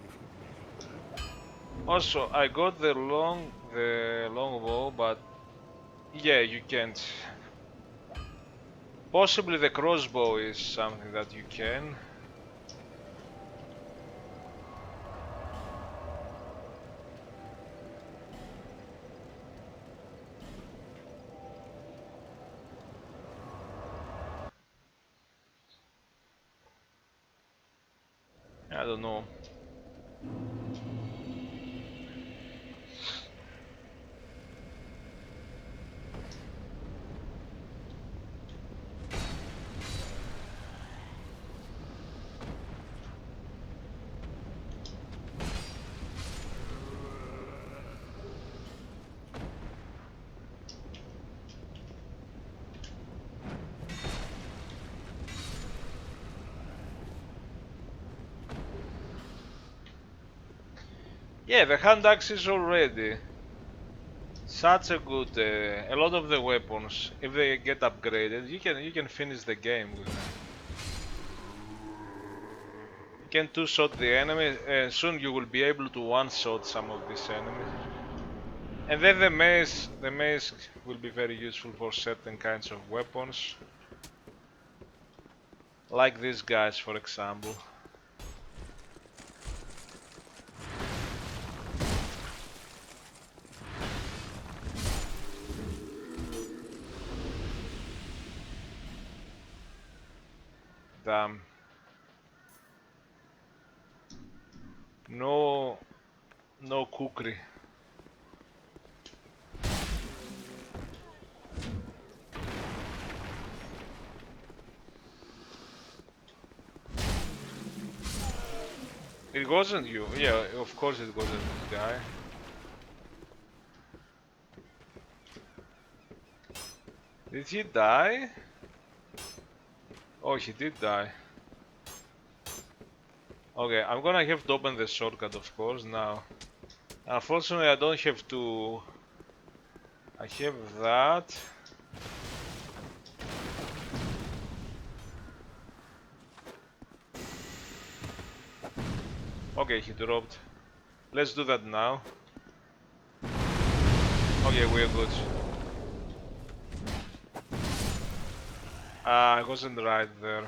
if you need it. Also, I got the long bow, but yeah, you can't. Possibly the crossbow is something that you can. I don't know. Yeah, the hand axe is already such a good. A lot of the weapons, if they get upgraded, you can finish the game with them. You can two-shot the enemy. Soon you will be able to one-shot some of these enemies. And then the mace will be very useful for certain kinds of weapons. Like these guys, for example. Damn. No kukri. It wasn't you. Yeah, of course it wasn't this guy. Did he die? Oh, he did die. Okay, I'm gonna have to open the shortcut, of course, now. Unfortunately, I don't have to... I have that. Okay, he dropped. Let's do that now. Okay, we're good. I wasn't right there.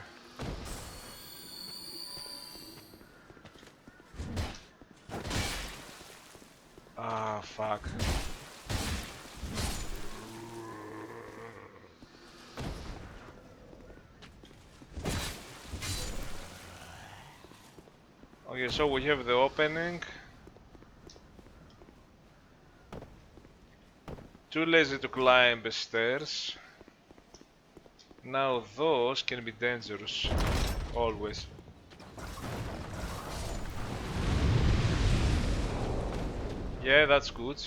Ah, fuck. Okay, so we have the opening. Too lazy to climb the stairs. Now those can be dangerous. Always. Yeah, that's good.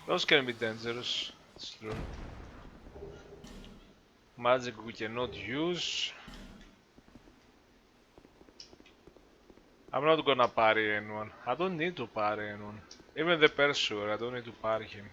Those can be dangerous. It's true. Magic we cannot use. I'm not gonna parry anyone. I don't need to parry anyone. Even the Pursuer, I don't need to parry him.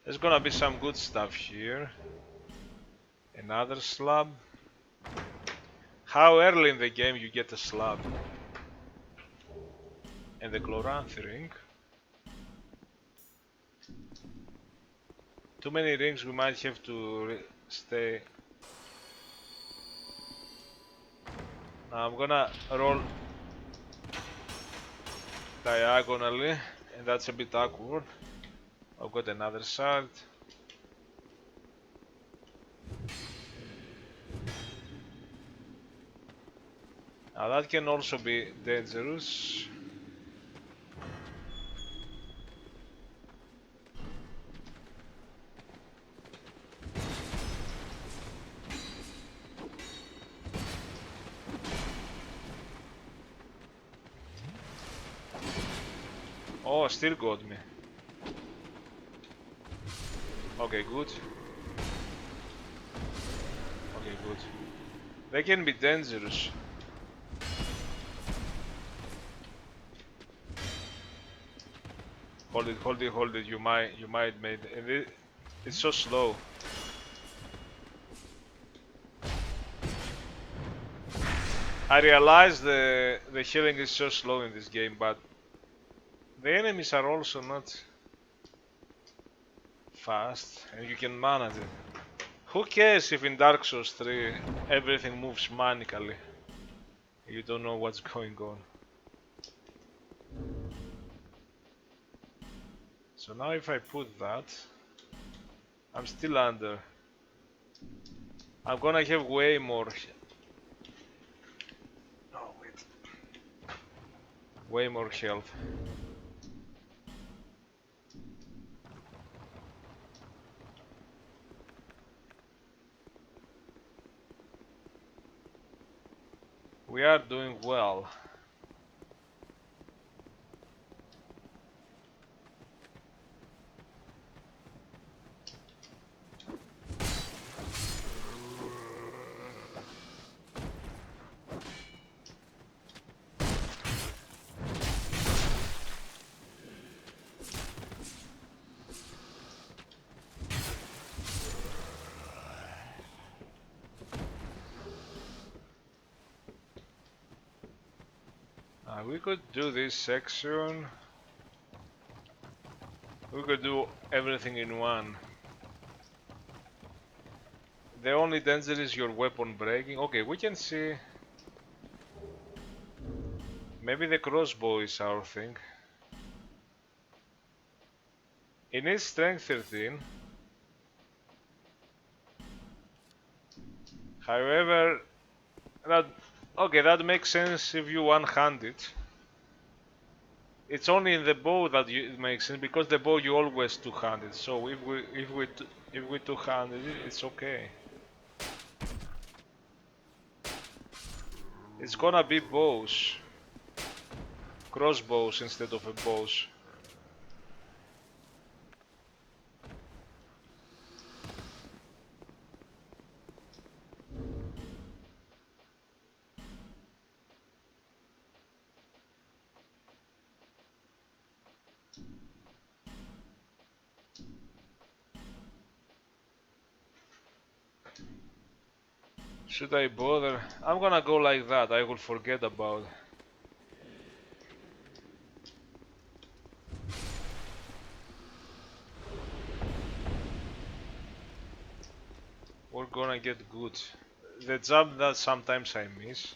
There's gonna be some good stuff here. Another slab. How early in the game you get a slab? And the Chloranthy ring. Too many rings, we might have to stay. Now I'm gonna roll diagonally, and that's a bit awkward. I've got another shard. Now that can also be dangerous. Oh, still got me. Okay, good. Okay, good. They can be dangerous. Hold it, hold it, hold it. You might make it. It's so slow. I realize the healing is so slow in this game, but the enemies are also not fast, and you can manage it. Who cares if in Dark Souls 3 everything moves manically? You don't know what's going on. So now if I put that, I'm still under. I'm gonna have way more. Oh wait. Way more health. We are doing well. We could do this section. We could do everything in one. The only danger is your weapon breaking. Okay, we can see. Maybe the crossbow is our thing. It needs strength 13. However, that makes sense if you one-hand it. It's only in the bow that it makes sense, because the bow you always two-handed. So if we two-handed it, it's okay. It's gonna be bows. Crossbows instead of a bows. Should I bother? I'm gonna go like that, I will forget about. We're gonna get good. The jump that sometimes I miss.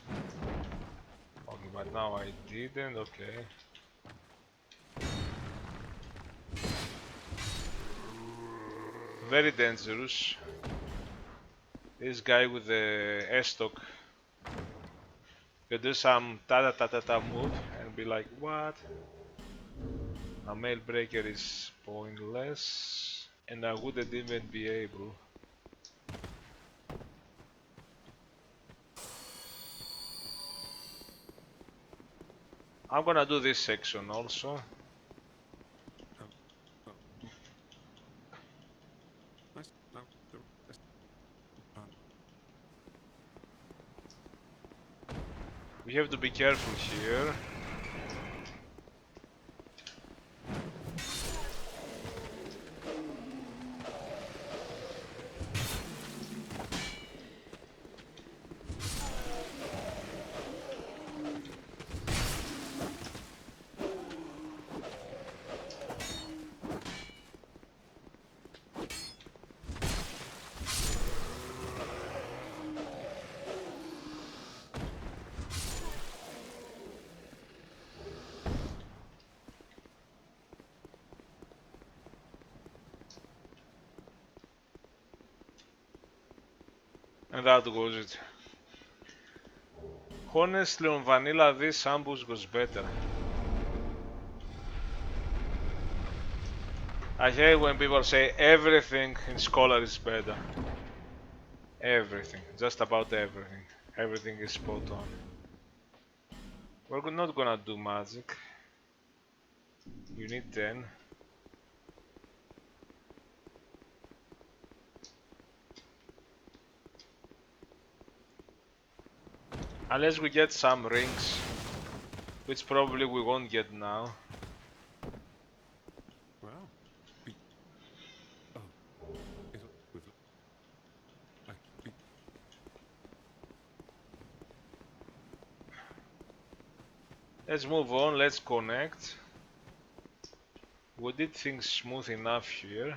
Okay, but now I didn't, okay. Very dangerous. This guy with the S-stock could do some ta-ta-ta-ta-ta move and be like, what? A mail breaker is pointless, and I wouldn't even be able. I'm gonna do this section also. We have to be careful here. And that was it. Honestly, on vanilla, this ambush was better. I hate when people say everything in Scholar is better. Everything, just about everything. Everything is spot on. We're not gonna do magic. You need 10. Unless we get some rings, which probably we won't get now. Well, Let's move on, let's connect. We did things smooth enough here.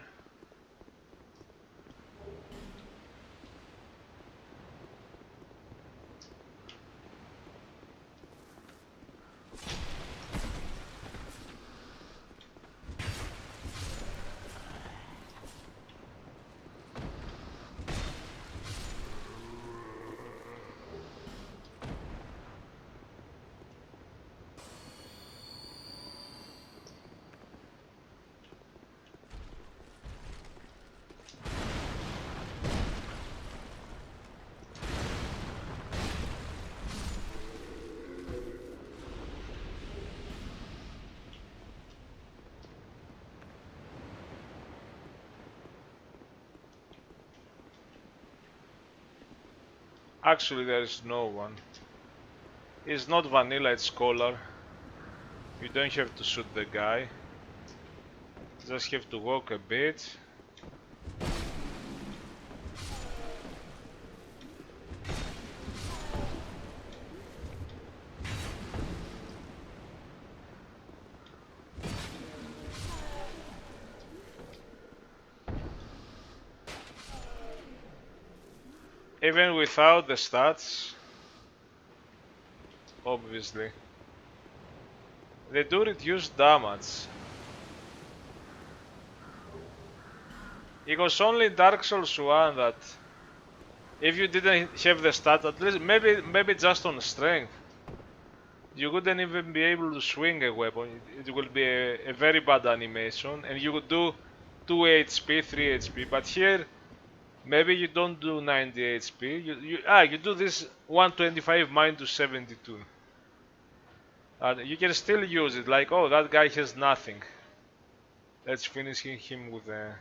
Actually, there is no one. It's not vanilla, it's Scholar. You don't have to shoot the guy. Just have to walk a bit. Even without the stats, obviously, they do reduce damage. It was only Dark Souls 1 that if you didn't have the stat, at least maybe just on strength, you wouldn't even be able to swing a weapon. It will be a very bad animation, and you would do 2 HP, 3 HP. But here, Maybe you don't do 90 HP. You do this 125 mine to 72. You can still use it. Like, oh, that guy has nothing. Let's finish him with a.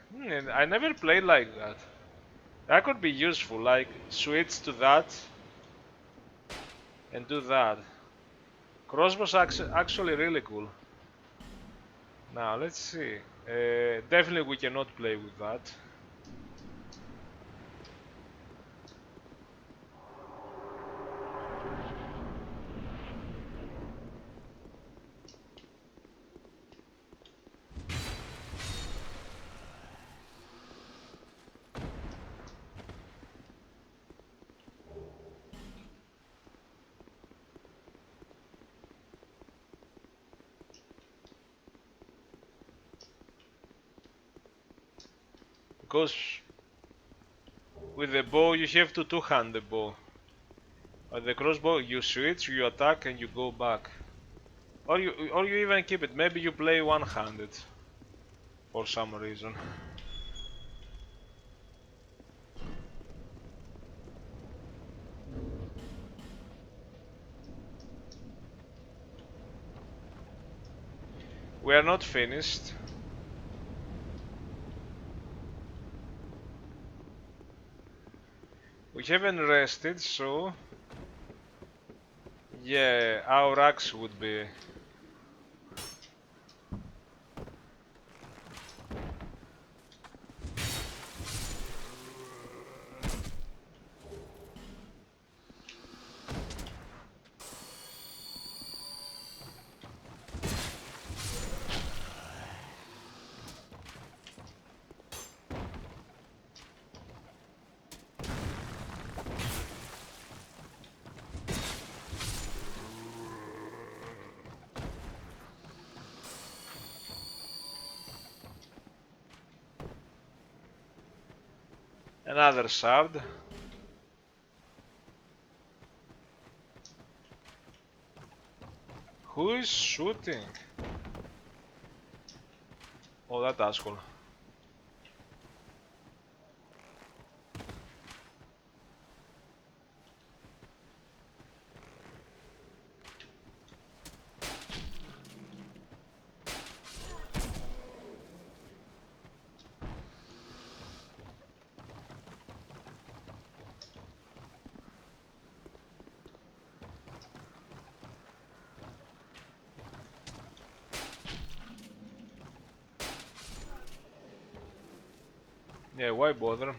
I never played like that. That could be useful. Like, switch to that and do that. Crossbow's actually really cool. Now let's see. Definitely we cannot play with that. Because with the bow you have to two-hand the bow. But the crossbow you switch, you attack and you go back. Or you even keep it. Maybe you play one-handed for some reason. We are not finished. We haven't rested, so yeah, our axe would be. Another shard. Who is shooting? Oh, that asshole. Yeah, why bother?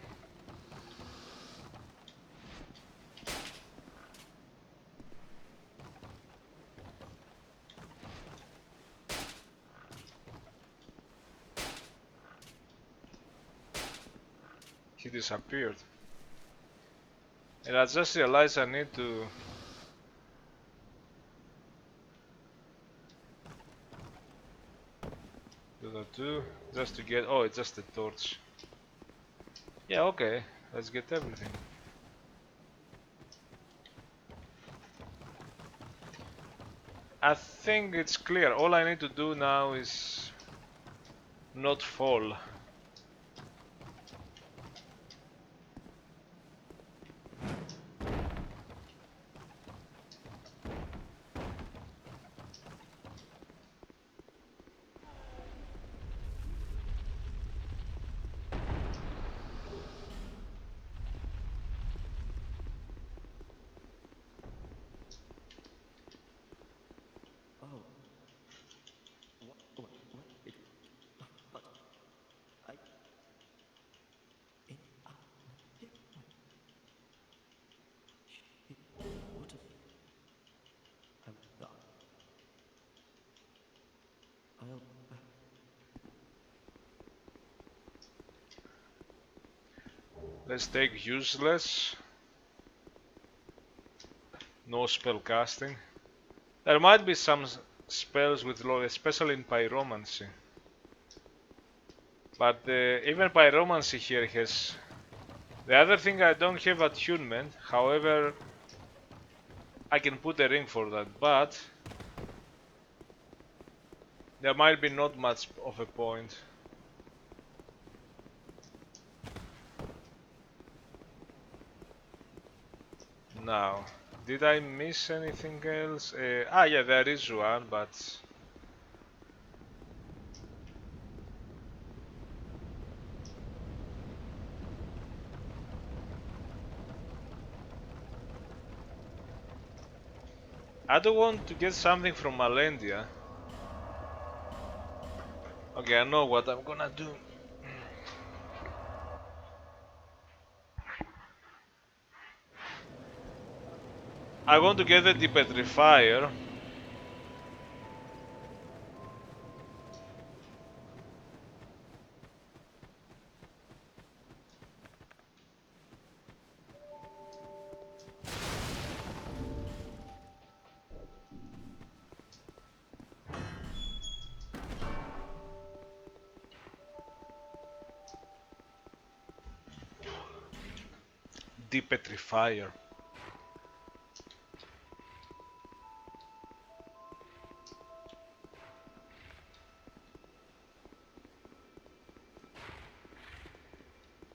He disappeared. And I just realized I need to. Do that too, just to get. Oh, it's just a torch. Yeah, okay, let's get everything. I think it's clear. All I need to do now is not fall. Let's take useless. No spell casting. There might be some spells with low, especially in pyromancy. But even pyromancy here has. The other thing, I don't have attunement. However, I can put a ring for that. But there might be not much of a point. Now, did I miss anything else? Yeah, there is one, but I don't want to get something from Malendia. Okay, I know what I'm gonna do. I want to get the depetrifier. Depetrifier.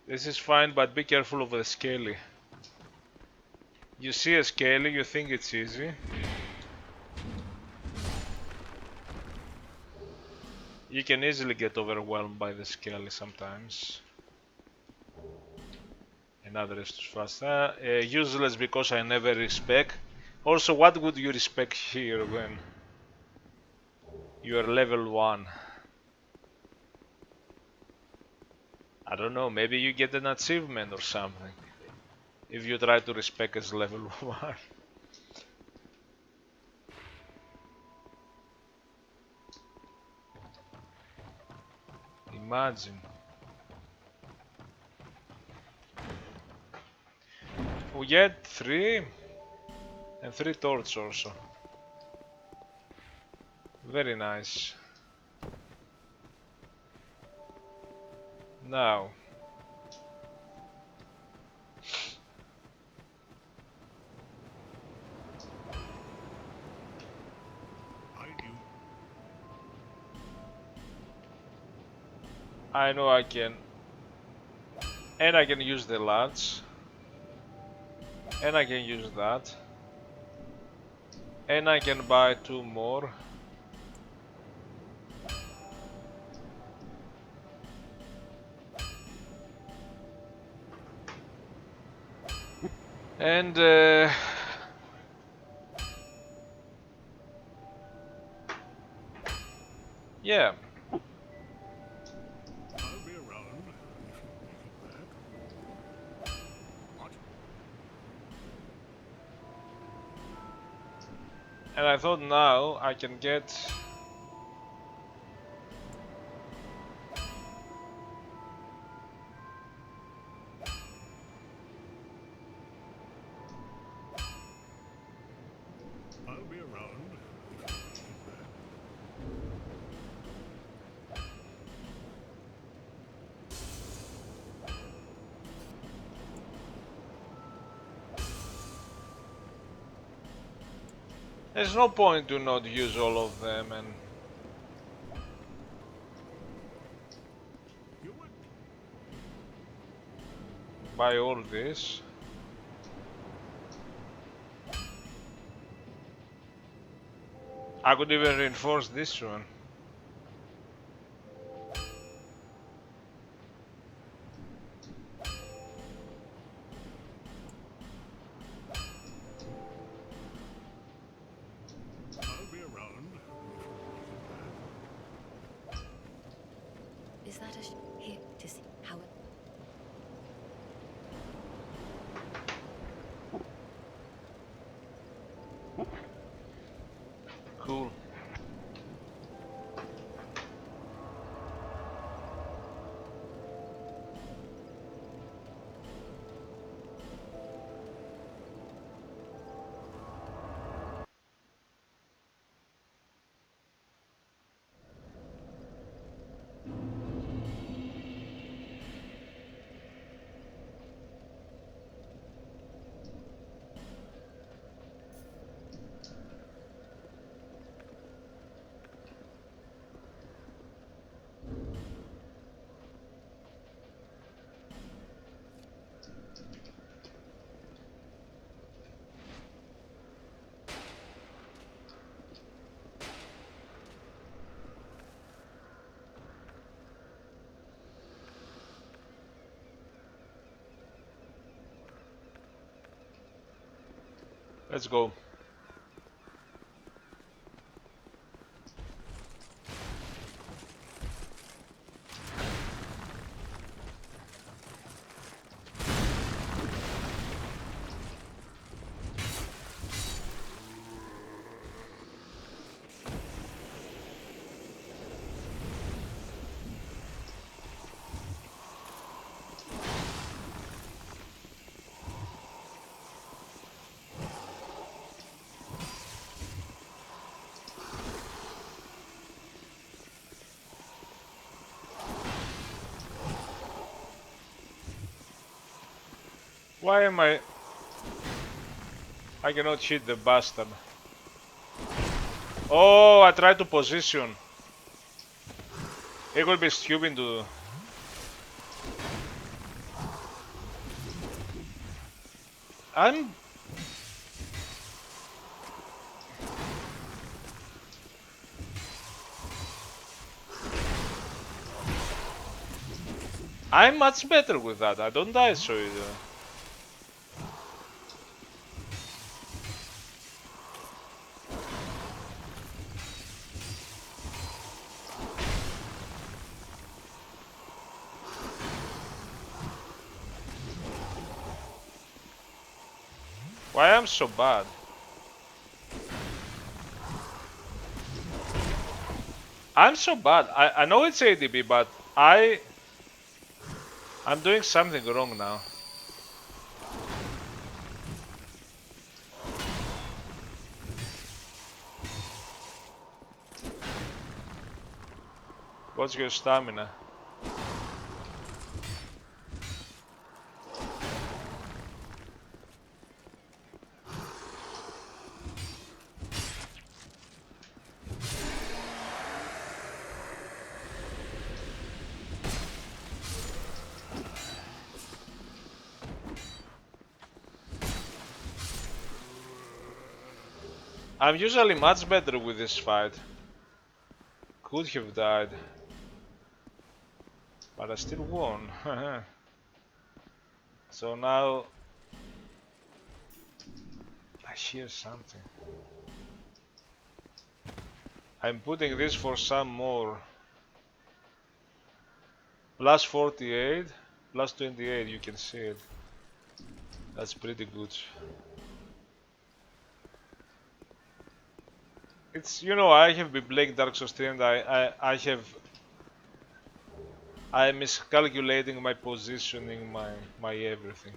This is fine, but be careful of the scaly. You see a scaly, you think it's easy. You can easily get overwhelmed by the scaly sometimes. Another is too fast. Useless because I never respec. Also, what would you respec here when you are level 1? I don't know, maybe you get an achievement or something if you try to respec as level 1. Imagine. We get 3 and 3 torch also. Very nice. Now. I know I can. And I can use the lance. And I can use that. And I can buy 2 more. And yeah. I'll be around if you make it back. What? And I thought now I can get I'll be around if you make it back. there's no point to not use all of them and You would. buy all this. I could even reinforce this one. I'll be around if you make it back. Is that a here to see how it? Cool. Let's go. Why am I cannot hit the bastard. Oh, I tried to position. It will be stupid to... I'm much better with that. I don't die so easily. Why am I so bad? I'm so bad. I know it's ADB, but I'm doing something wrong now. What's your stamina? I'm usually much better with this fight. Could have died. But I still won. So now... I hear something. I'm putting this for some more. Plus 48, plus 28, you can see it. That's pretty good. It's, you know, I have been playing Dark Souls 3 and I'm miscalculating my positioning, my everything.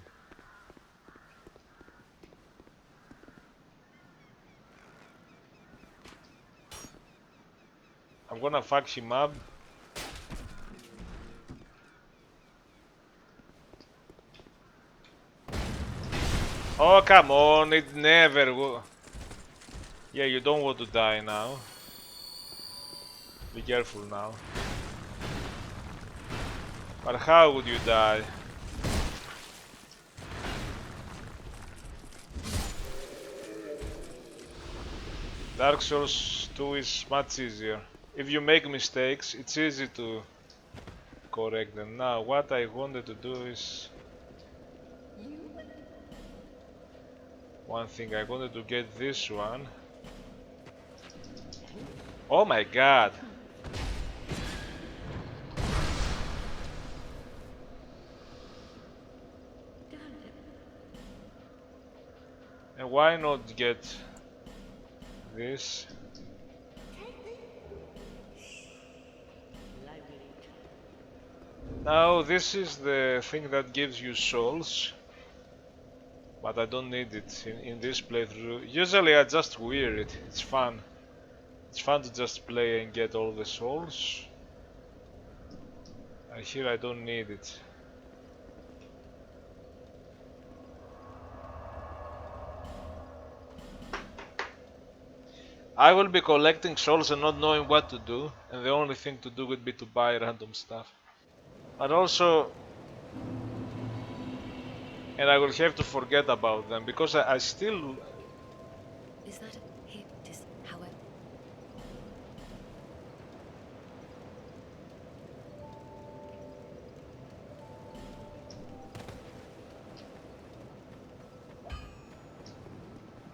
I'm gonna fuck him up. Oh, come on, it never will. Yeah, you don't want to die now. Be careful now. But how would you die? Dark Souls 2 is much easier. If you make mistakes, it's easy to correct them. Now, what I wanted to do is... One thing, I wanted to get this one. Oh my god! And why not get this? Now this is the thing that gives you souls, but I don't need it in this playthrough. Usually I just wear it, it's fun. It's fun to just play and get all the souls. And here I don't need it. I will be collecting souls and not knowing what to do, and the only thing to do would be to buy random stuff. But also, and I will have to forget about them because I still... Is that here? However.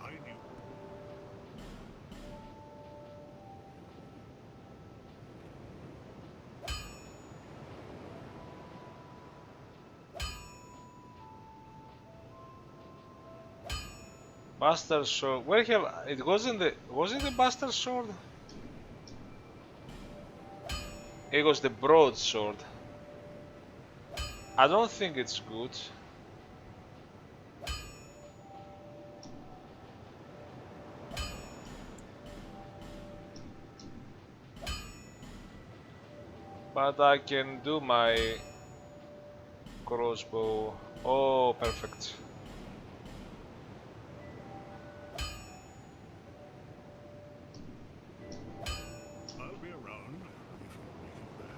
I Bastard sword. Where have it wasn't the bastard sword? It was the broadsword. I don't think it's good. But I can do my crossbow. Oh, perfect. I'll be around if you make it back.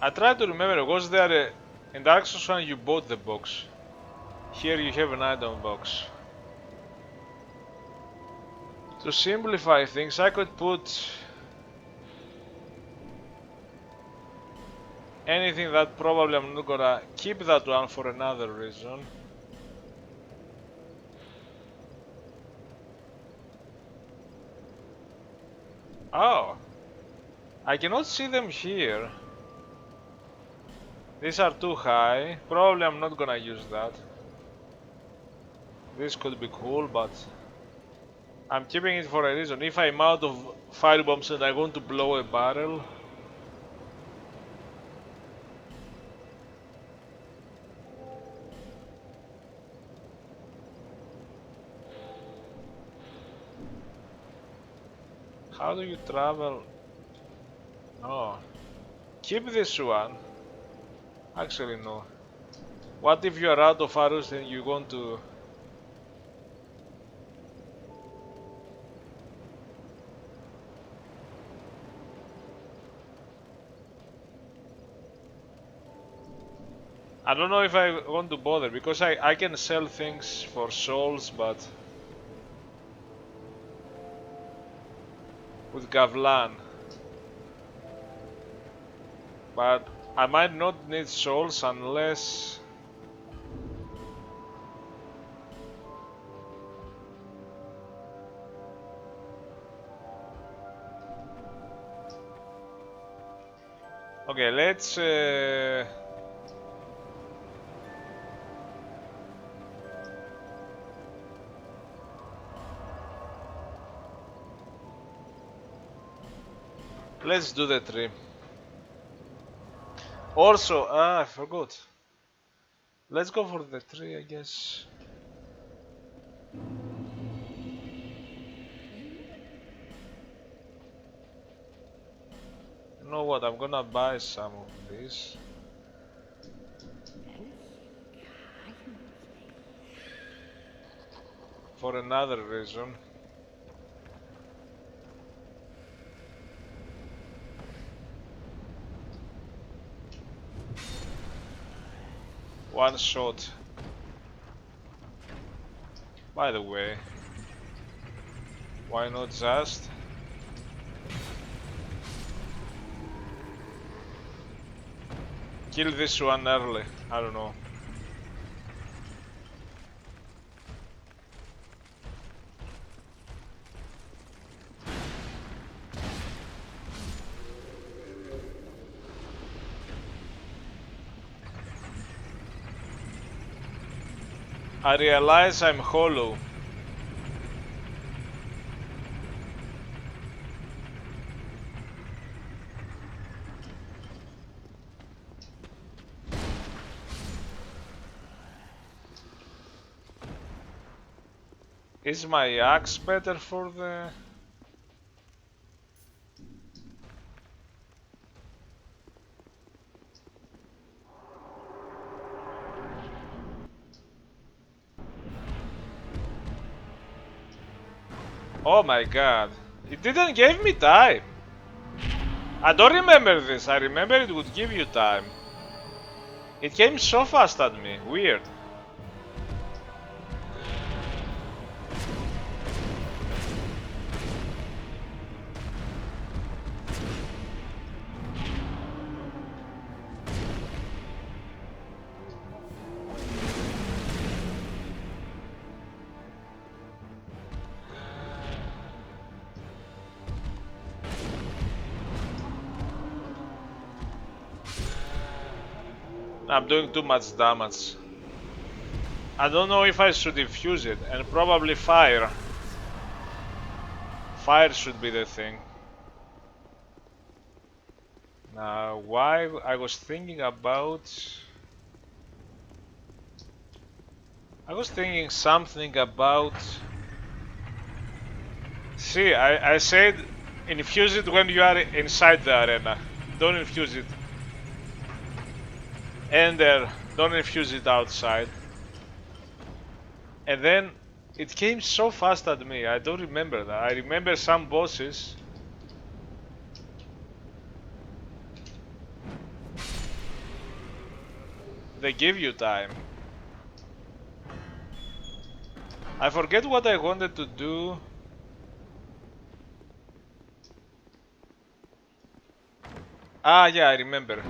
I try to remember, was there in Dark Souls 1 you bought the box? Here you have an item box. To simplify things, I could put anything that probably I'm not gonna keep that one for another reason. Oh, I cannot see them here. These are too high. Probably I'm not gonna use that. This could be cool, but I'm keeping it for a reason. If I'm out of fire bombs and I want to blow a barrel, how do you travel? Oh, keep this one. Actually, no. What if you are out of arrows and you want to... I don't know if I want to bother, because I can sell things for souls, but... with Gavlan. But I might not need souls unless... Okay, let's... let's do the tree. Also, I forgot. Let's go for the tree, I guess. You know what? I'm gonna buy some of these. For another reason. One shot. By the way, why not just kill this one early? I don't know. I realize I'm hollow. Is my axe better for the... Oh my god, it didn't give me time. I don't remember this, I remember it would give you time. It came so fast at me, weird. I'm doing too much damage. I don't know if I should infuse it, and probably fire. Fire should be the thing. Now, why I was thinking about... I was thinking something about... See, I said infuse it when you are inside the arena. Don't infuse it. And there, don't infuse it outside. And then it came so fast at me. I don't remember that. I remember some bosses. They give you time. I forget what I wanted to do. Ah, yeah, I remember.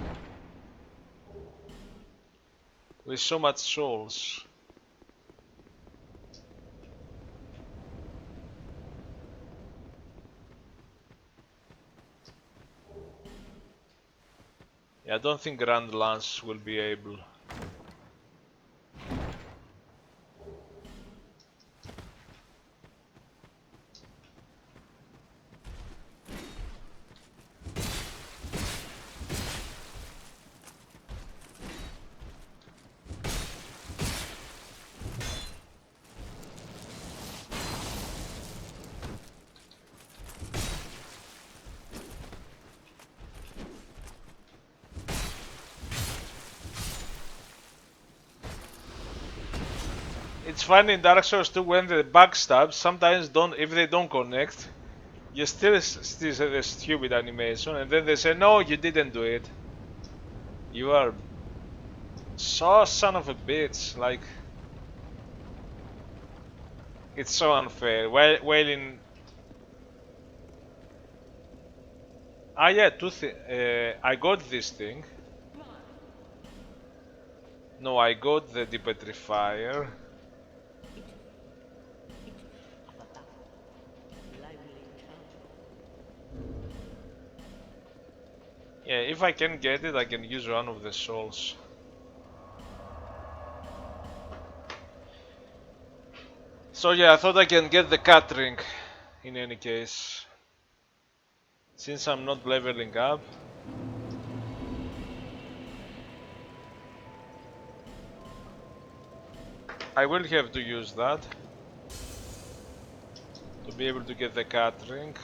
With so much souls. Yeah, I don't think Grand Lance will be able. It's funny in Dark Souls 2 when the backstabs sometimes don't, if they don't connect, you still see the stupid animation, and then they say, no, you didn't do it. You are so son of a bitch, like, it's so unfair. Well in... Ah yeah, I got this thing. No, I got the depetrifier. Yeah, if I can get it, I can use one of the souls. So yeah, I thought I can get the cat ring in any case. Since I'm not leveling up. I will have to use that to be able to get the cat ring.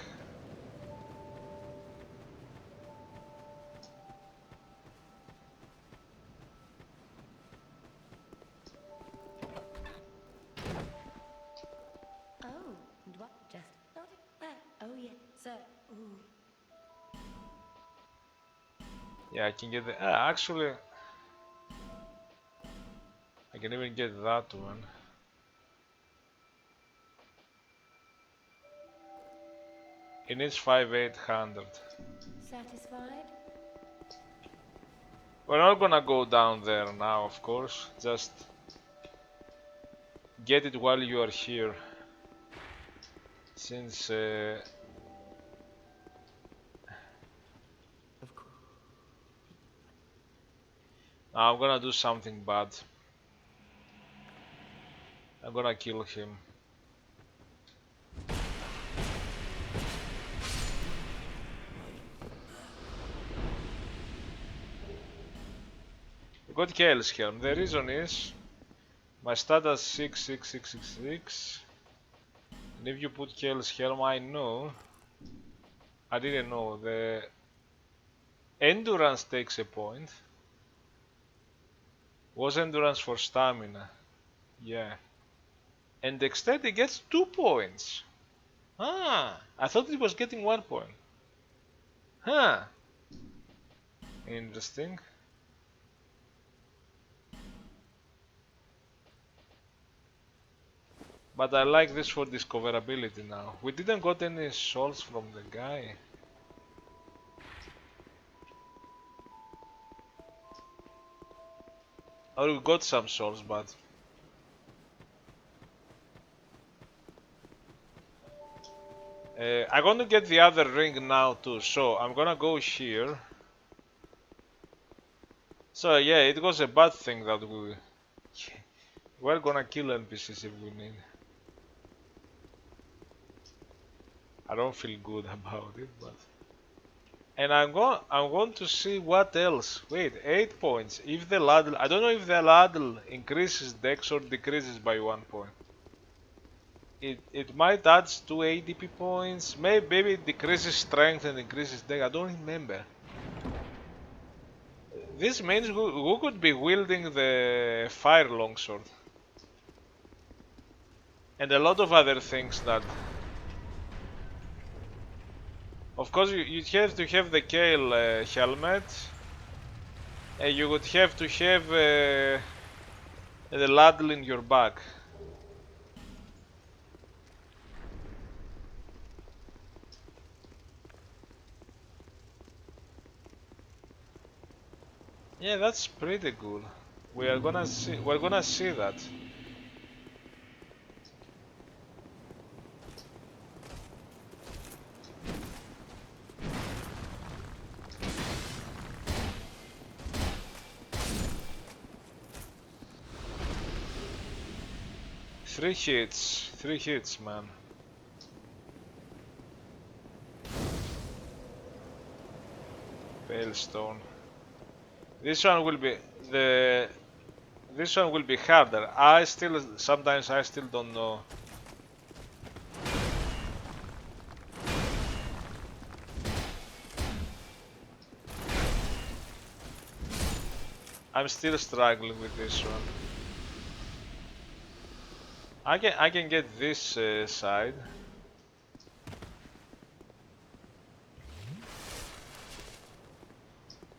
Oh, and what? Just not oh yeah, sir. Ooh. Yeah, I can get the... actually... I can even get that one. It needs 5800. Satisfied? We're not gonna go down there now, of course. Just get it while you are here. Since Of course. I'm gonna do something bad. I'm gonna kill him. Got Kale's Helm. The reason is my stat is 66666. And if you put Kale's Helm, I didn't know, the endurance takes a point. Was endurance for stamina? Yeah. And dexterity gets 2 points. Ah, I thought it was getting 1 point. Huh. Interesting. But I like this for discoverability now. We didn't got any souls from the guy. Or we got some souls, but... I'm gonna get the other ring now too, so I'm gonna go here. So yeah, it was a bad thing that We're gonna kill NPCs if we need. I don't feel good about it, but. And I'm going to see what else. Wait, 8 points. If the ladle, I don't know if the ladle increases dex or decreases by 1 point. It might add 2 ADP points. Maybe it decreases strength and increases dex. I don't remember. This means who could be wielding the fire longsword. And a lot of other things that. Of course, you have to have the Kale helmet. And you would have to have the ladle in your back. Yeah, that's pretty good. We're gonna see that. Three hits, man. Palestone. This one will be the. This one will be harder. Sometimes I still don't know. I'm still struggling with this one. I can get this side.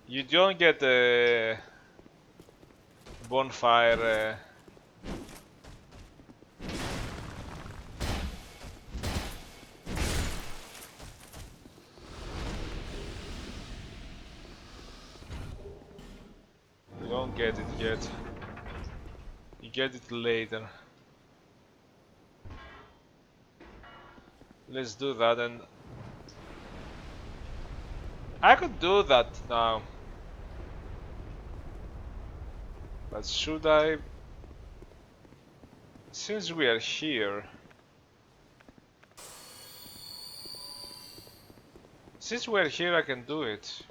You don't get a bonfire. You don't get it yet. You get it later. Let's do that, and I could do that now. But should I? Since we are here. Since we're here, I can do it.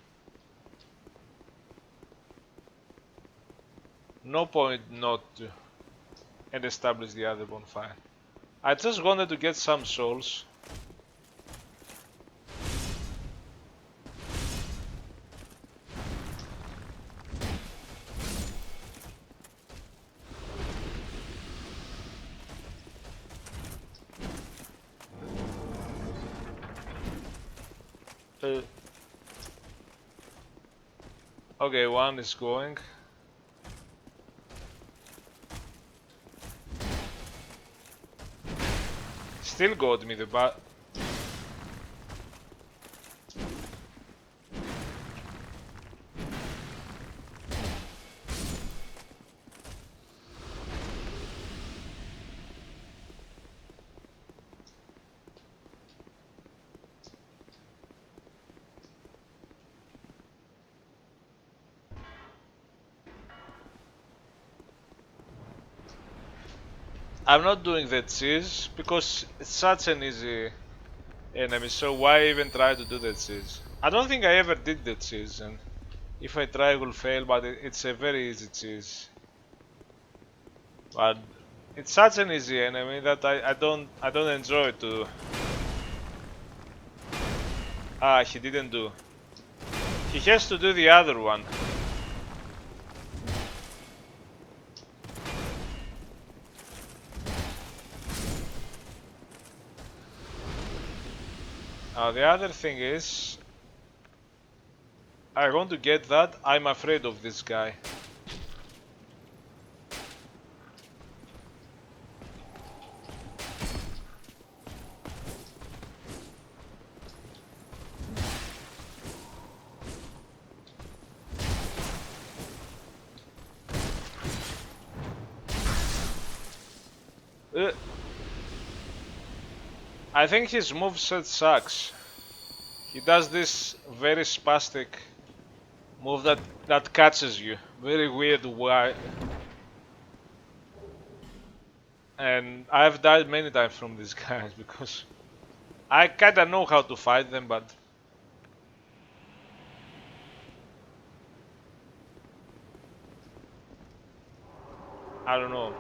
No point not to. And establish the other bonfire. I just wanted to get some souls. Okay, one is going. Still got me the bat. I'm not doing the cheese because it's such an easy enemy, so why even try to do the cheese? I don't think I ever did the cheese, and if I try I will fail, but it's a very easy cheese. But it's such an easy enemy that I don't enjoy to. Ah, he didn't do. He has to do the other one. Now the other thing is, I want to get that. I'm afraid of this guy. I think his moveset sucks. He does this very spastic move that catches you. Very weird. Why? And I've died many times from these guys because I kinda know how to fight them, but I don't know.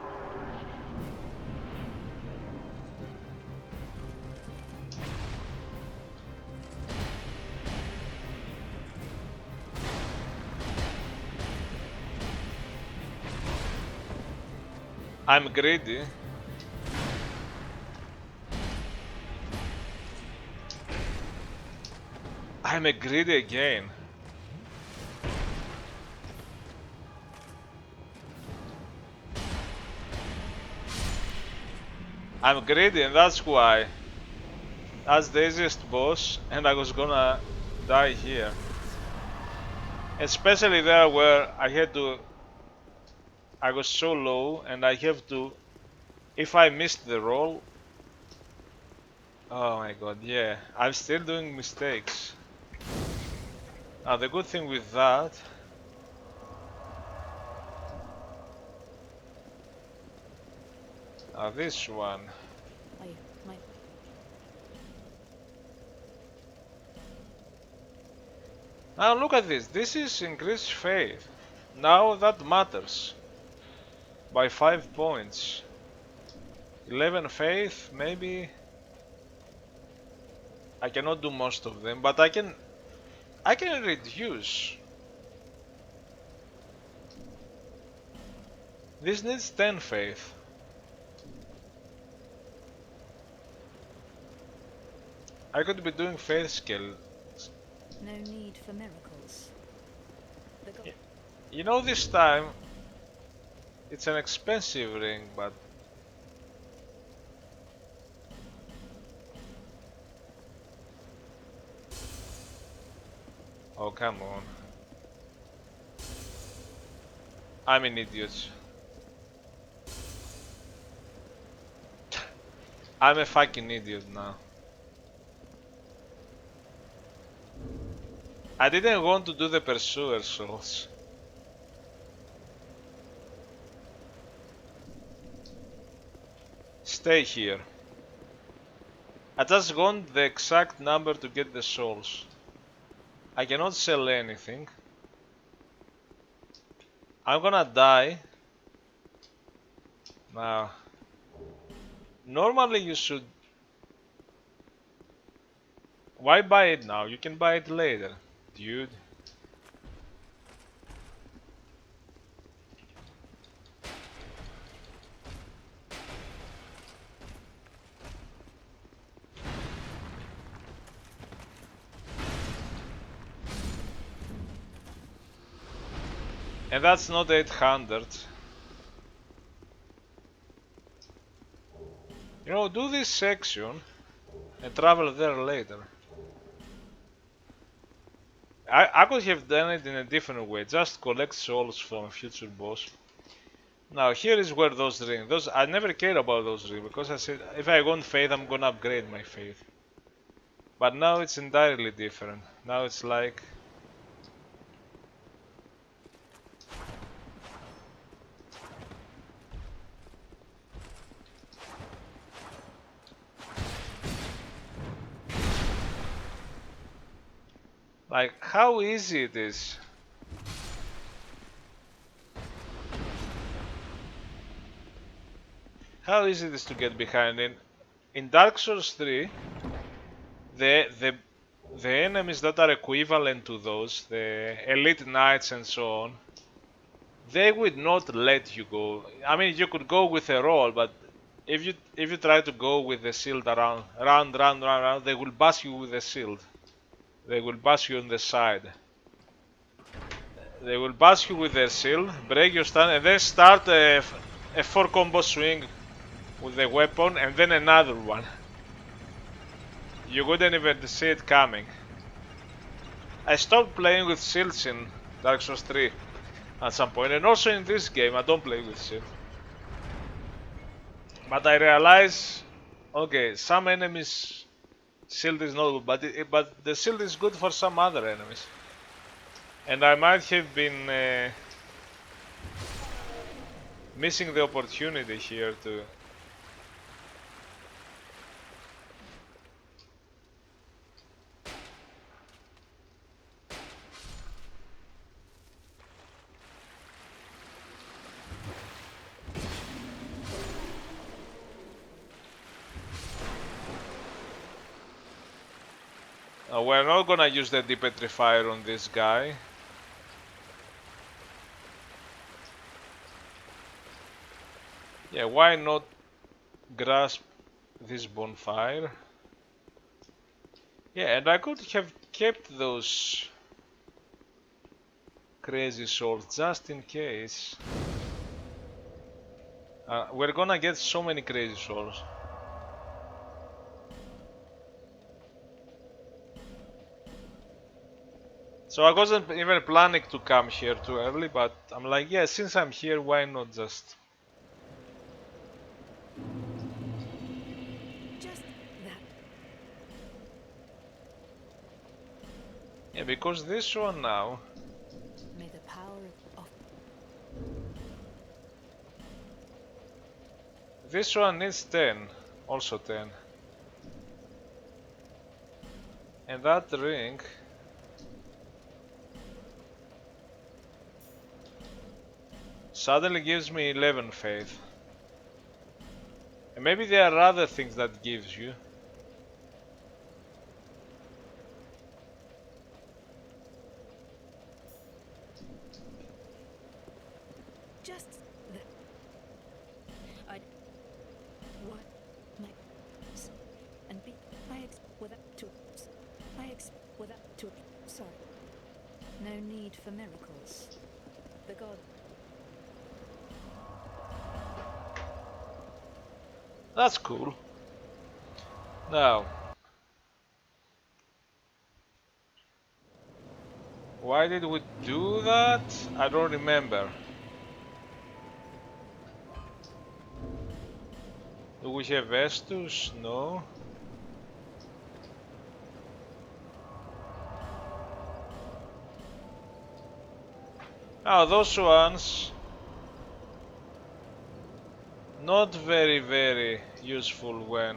I'm greedy. I'm a greedy again. I'm greedy, and that's why. That's the easiest boss, and I was gonna die here. Especially there where I was so low, and I have to, if I missed the roll, oh my god, yeah, I'm still doing mistakes. Now the good thing with that, this one. My Now look at this, this is increased faith. Now that matters. By 5 points. 11 faith, maybe. I cannot do most of them, but I can reduce. This needs 10 faith. I could be doing faith skill. no need for miracles. The go- You know, this time it's an expensive ring, but oh, come on. I'm an idiot. I'm a fucking idiot now. I didn't want to do the pursuer souls. Stay here. I just want the exact number to get the souls. I cannot sell anything. I'm gonna die. Now, normally you should... Why buy it now? You can buy it later, dude. And that's not 800. You know, do this section and travel there later. I could have done it in a different way, just collect souls from future boss. Now here is where those rings, I never cared about those rings because I said if I want faith I'm gonna upgrade my faith. But now it's entirely different. Now it's like how easy it is. How easy it is to get behind. In Dark Souls 3, the enemies that are equivalent to those, the elite knights and so on, they would not let you go. I mean, you could go with a roll, but if you try to go with the shield around, they will bash you with the shield. They will bash you on the side. They will bash you with their shield, break your stun, and then start a 4 combo swing with the weapon, and then another one. You wouldn't even see it coming. I stopped playing with shields in Dark Souls 3 at some point, and also in this game I don't play with shield. But I realize, okay, some enemies shield is not good, but the shield is good for some other enemies. And I might have been missing the opportunity here to We're not gonna use the depetrifier on this guy. Yeah, why not grasp this bonfire? Yeah, and I could have kept those crazy swords just in case. We're gonna get so many crazy swords. So I wasn't even planning to come here too early, but I'm like, yeah, since I'm here, why not just... Just that. Yeah, because this one now... May the power of This one is 10, also 10. And that ring... suddenly gives me 11 faith. And maybe there are other things that gives you. just that. I what my and be I ex without to I ex without to sorry. No need for miracles. The god. That's cool. Now, why did we do that? I don't remember. Do we have Estus? No. Oh, those ones. Not very useful when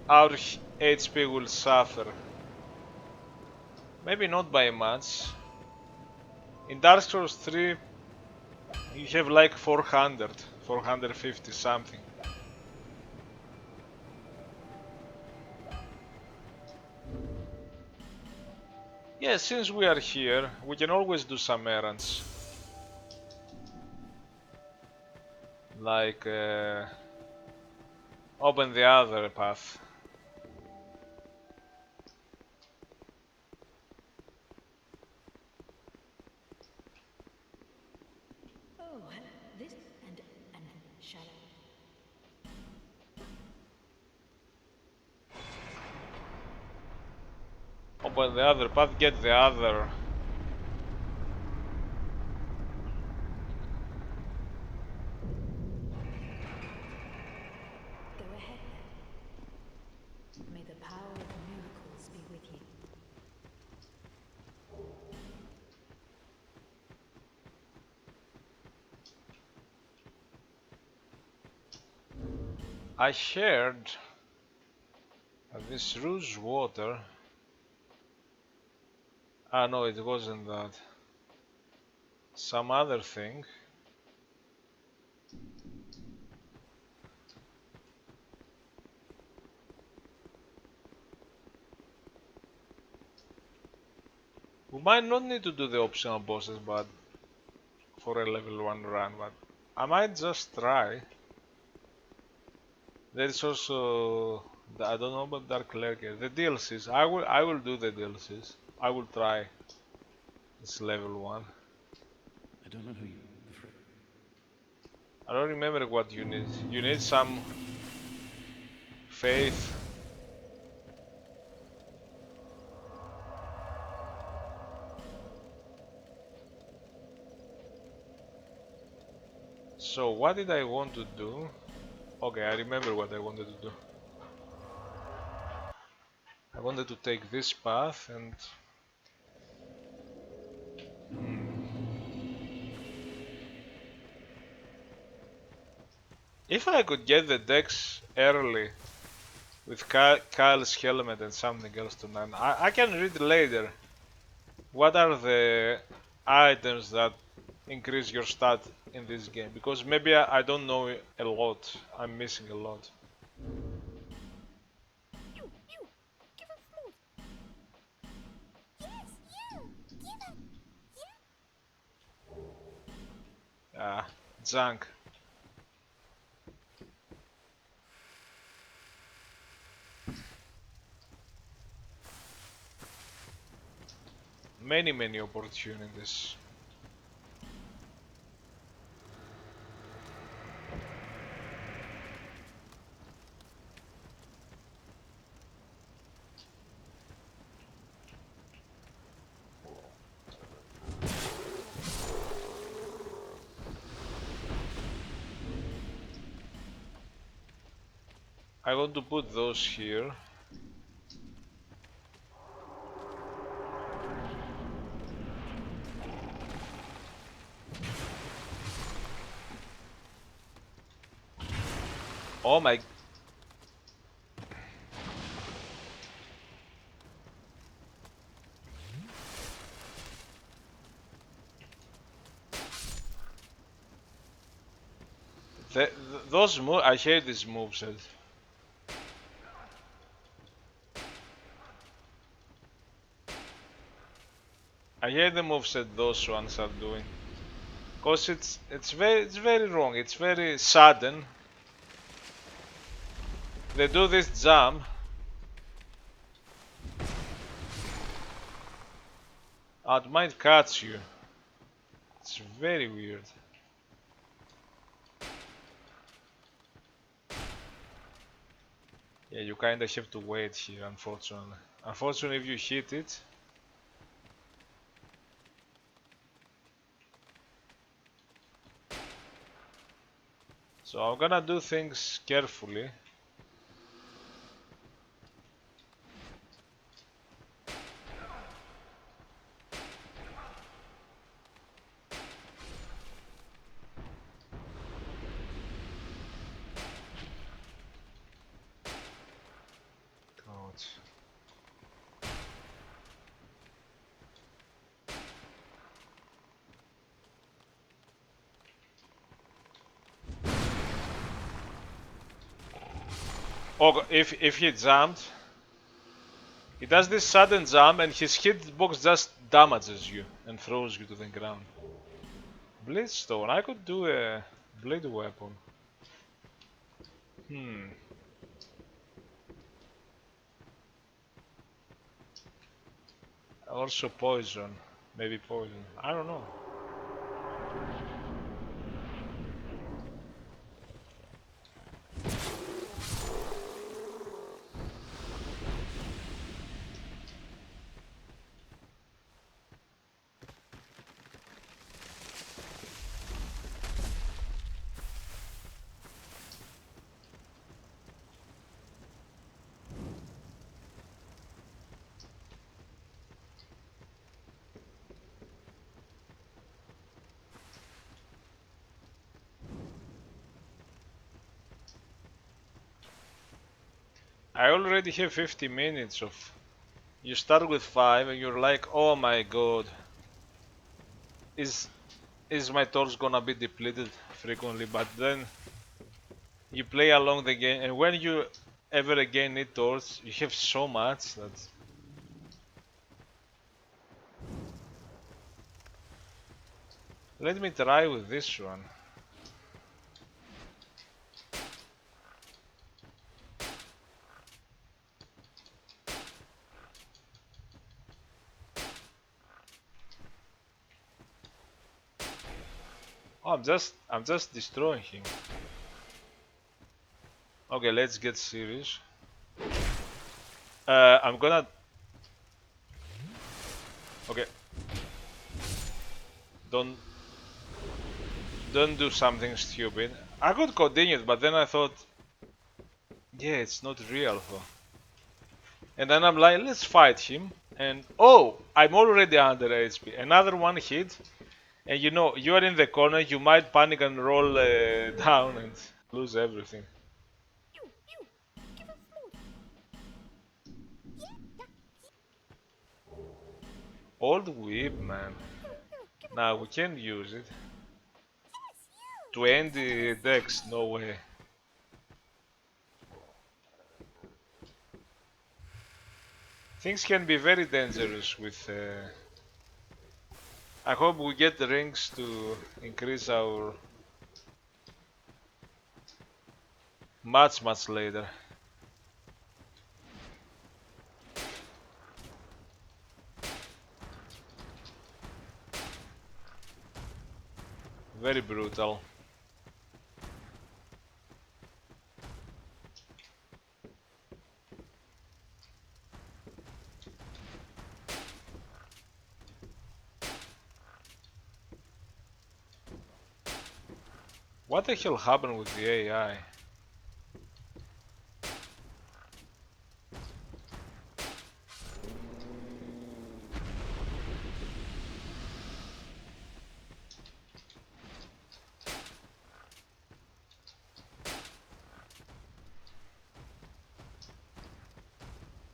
our HP will suffer. Maybe not by much. In Dark Souls 3 you have like 400, 450 something. Yeah, since we are here, we can always do some errands. Like open the other path. Oh, this and shadow. Open the other path, get the other. Go ahead then. May the power of miracles be with you. I heard this rose water. Ah no, it wasn't that. Some other thing. We might not need to do the optional bosses, but for a level 1 run, but I might just try. There is also I don't know about Dark Lurker. The DLCs. I will do the DLCs. I will try. It's level 1. I don't know who you. I don't remember what you need. You need some faith. So what did I want to do? Okay, I remember what I wanted to do. I wanted to take this path and... If I could get the decks early with Kyle's helmet and something else tonight, I can read later what are the items that increase your stat in this game, because maybe I don't know a lot, I'm missing a lot. junk. Many opportunities. I want to put those here. Oh my. Those moves, I hate this moveset. I hate the moveset those ones are doing. Cause it's very wrong. It's very sudden. They do this jump. It might catch you. It's very weird. Yeah, you kinda have to wait here, unfortunately. Unfortunately, if you hit it. So I'm gonna do things carefully. God. Oh, if he jumped, he does this sudden jump and his hitbox just damages you and throws you to the ground. Blitstone, I could do a blade weapon. Also poison. Maybe poison. I don't know. I already have 50 minutes of. You start with 5 and you're like, oh my god. Is my torch gonna be depleted frequently? But then you play along the game, and when you ever again need torch, you have so much that. Let me try with this one. Oh, I'm just destroying him. Okay, let's get serious. I'm gonna. Okay. Don't do something stupid. I could continue it, but then I thought, yeah, it's not real though. And then I'm like, let's fight him. And oh, I'm already under HP. Another one hit, and you know, you are in the corner. You might panic and roll down and lose everything. Old whip, man. Nah, we can't use it. 20 decks, no way. Things can be very dangerous with I hope we get the rings to increase our much later. Very brutal. What the hell happened with the AI?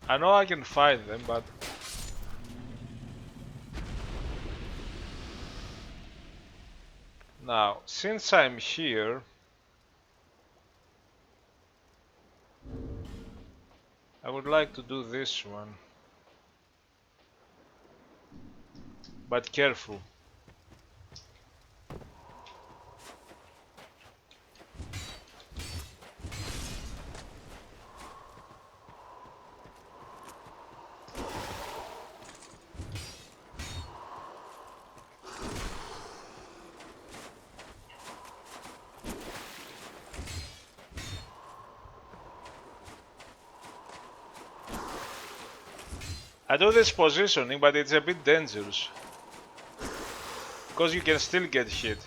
I know I can fight them, but now, since I'm here, I would like to do this one. But careful. I do this positioning, but it's a bit dangerous. Because you can still get hit.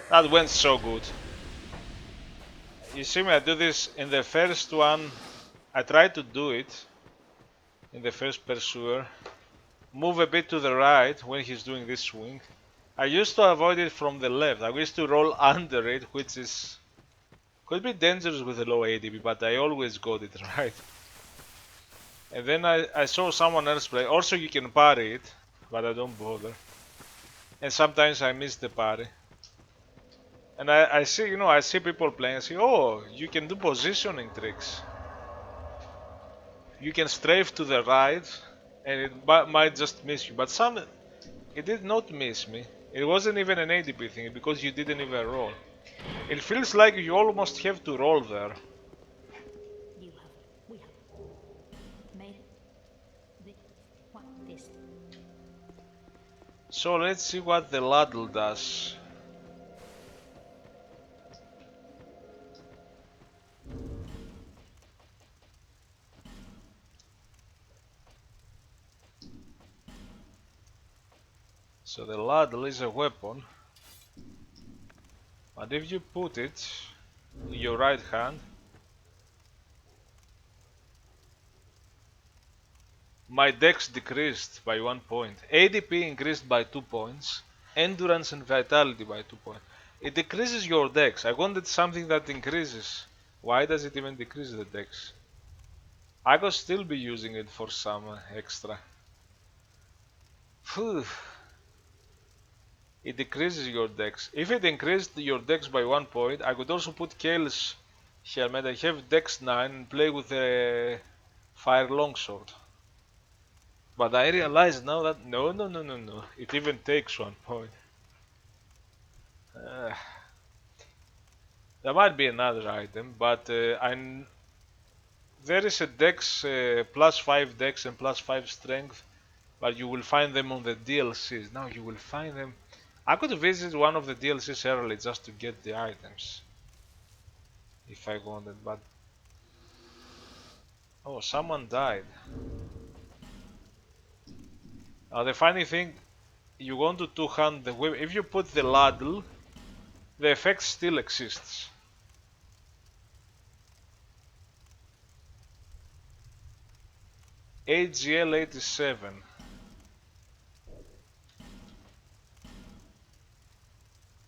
That went so good. You see me, I do this in the first one. I try to do it in the first pursuer. Move a bit to the right when he's doing this swing. I used to avoid it from the left. I used to roll under it, which is could be dangerous with a low ADB, but I always got it right. And then I saw someone else play. Also, you can parry it, but I don't bother. And sometimes I miss the parry. And I see, you know, I see people playing. I see, oh, you can do positioning tricks. You can strafe to the right, and it might just miss you. But it did not miss me. It wasn't even an ADP thing because you didn't even roll. It feels like you almost have to roll there. We have made this. So let's see what the ladle does. So the ladle is a weapon, but if you put it in your right hand, my dex decreased by 1 point, ADP increased by 2 points, endurance and vitality by 2 points. It decreases your dex. I wanted something that increases. Why does it even decrease the dex? I could still be using it for some extra. Phew. It decreases your dex. If it increased your dex by 1 point, I could also put Kale's helmet. I have dex 9 and play with a fire longsword. But I realize now that no. It even takes 1 point. Uh, there might be another item, but there is a dex plus 5 dex and plus 5 strength, but you will find them on the DLCs. Now you will find them. I could visit one of the DLCs early just to get the items if I wanted, but oh, someone died. Now the funny thing, you want to two-hand the weapon. If you put the ladle, the effect still exists. AGL 87.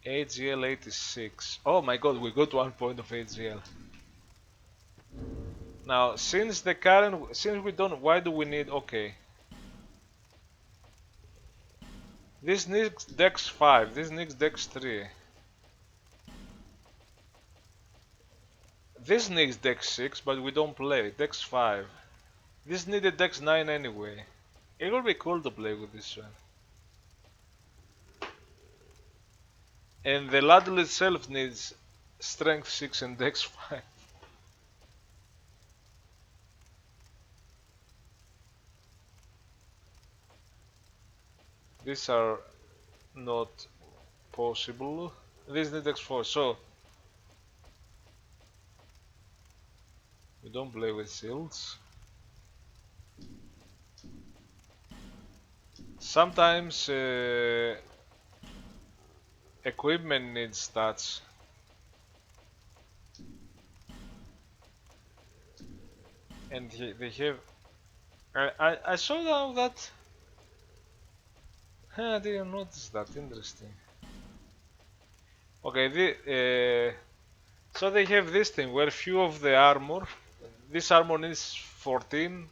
AGL 86. Oh my god, we got 1 point of AGL. Now, since we don't, why do we need, okay. This needs Dex 5, this needs Dex 3. This needs Dex 6, but we don't play. Dex 5. This needed Dex 9 anyway. It would be cool to play with this one. And the ladle itself needs Strength 6 and Dex 5. These are not possible. This needs Dex 4, so we don't play with shields. Sometimes equipment needs stats. And they have... I saw now that... I didn't notice that, interesting. Okay, so they have this thing where few of the armor, this armor needs 14,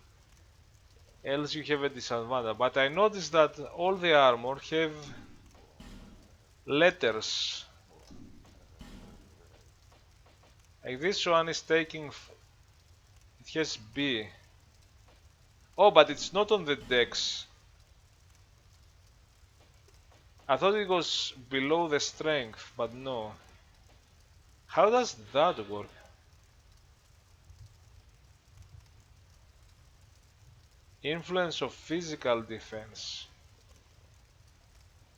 else you have a disadvantage. But I noticed that all the armor have letters. Like this one is taking, it has B. Oh, but it's not on the dex. I thought it was below the strength, but no. How does that work? Influence of physical defense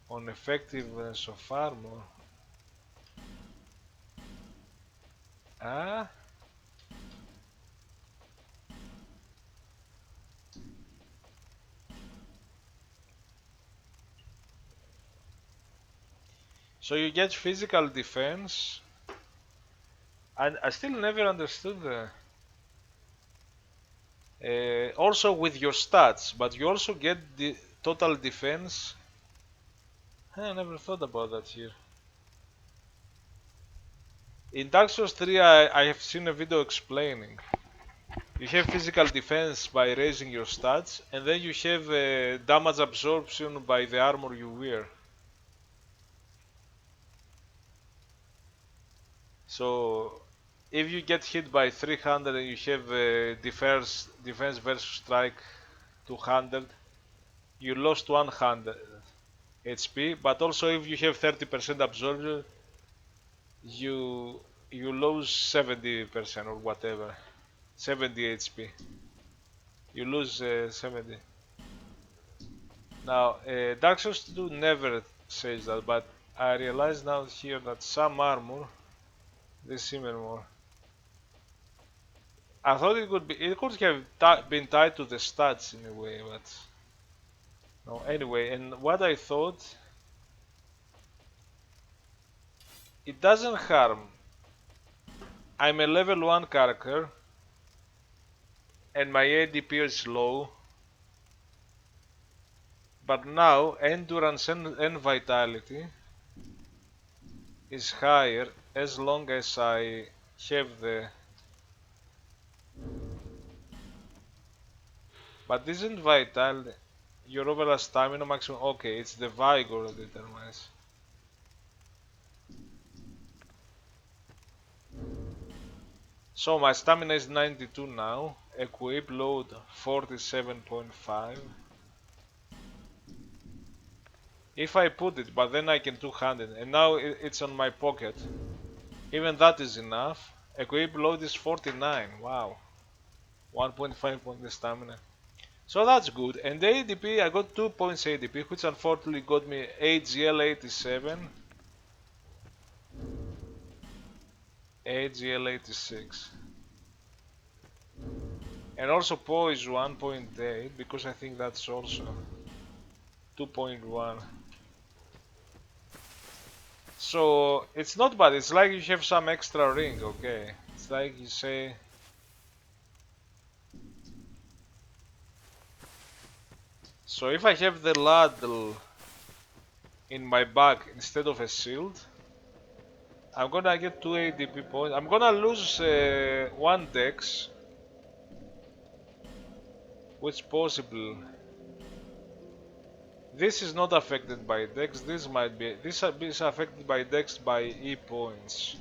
on effectiveness of armor. Ah? So you get physical defense, and I still never understood the... also with your stats, but you also get the total defense. I never thought about that here. In Dark Souls 3 I have seen a video explaining. You have physical defense by raising your stats, and then you have damage absorption by the armor you wear. So if you get hit by 300 and you have defense versus strike 200, you lost 100 HP. But also if you have 30% absorption, you lose 70% or whatever, 70 HP. You lose 70. Now Dark Souls 2 never says that, but I realize now here that some armor, this simmer more. I thought it could have been tied to the stats in a way, but no. Anyway, and what I thought, it doesn't harm. I'm a level 1 character, and my ADP is low, but now endurance and vitality is higher as long as I have the... But isn't vitality your overall stamina maximum? Okay, it's the vigor that determines. So my stamina is 92 now, equip load 47.5. If I put it, but then I can 200, and now it's on my pocket. Even that is enough. Equip load is 49, wow. 1.5 point the stamina. So that's good. And the ADP, I got 2 points ADP, which unfortunately got me AGL 87. AGL 86. And also PO is 1.8, because I think that's also 2.1. So it's not bad, it's like you have some extra ring, okay? It's like you say... So if I have the ladle in my bag instead of a shield, I'm gonna get 2 ADP points. I'm gonna lose 1 dex, which possible. This is not affected by dex. This might be. This is affected by dex by E points.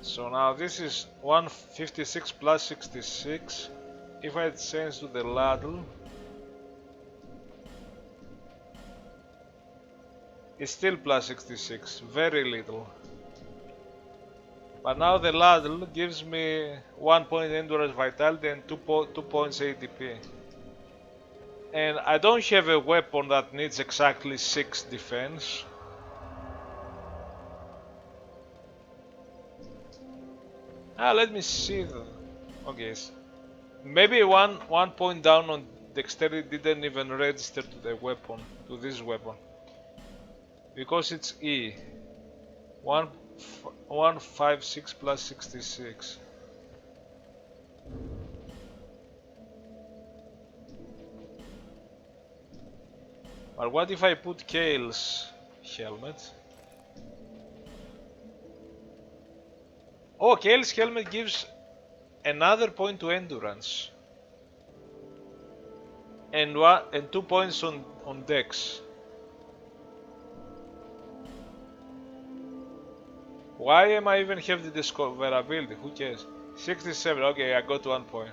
So now this is 156 plus 66. If I change to the ladle, it's still plus 66, very little. But now the ladle gives me 1 point endurance vitality and 2 points ATP. And I don't have a weapon that needs exactly 6 defense. Let me see. Okay, maybe one point down on dexterity didn't even register to the weapon, to this weapon, because it's E. 156 plus 66. But what if I put Kale's helmet? Oh, Kale's helmet gives another point to endurance. And 2 points on dex. Why am I even have the discoverability? Who cares? 67, okay, I got 1 point.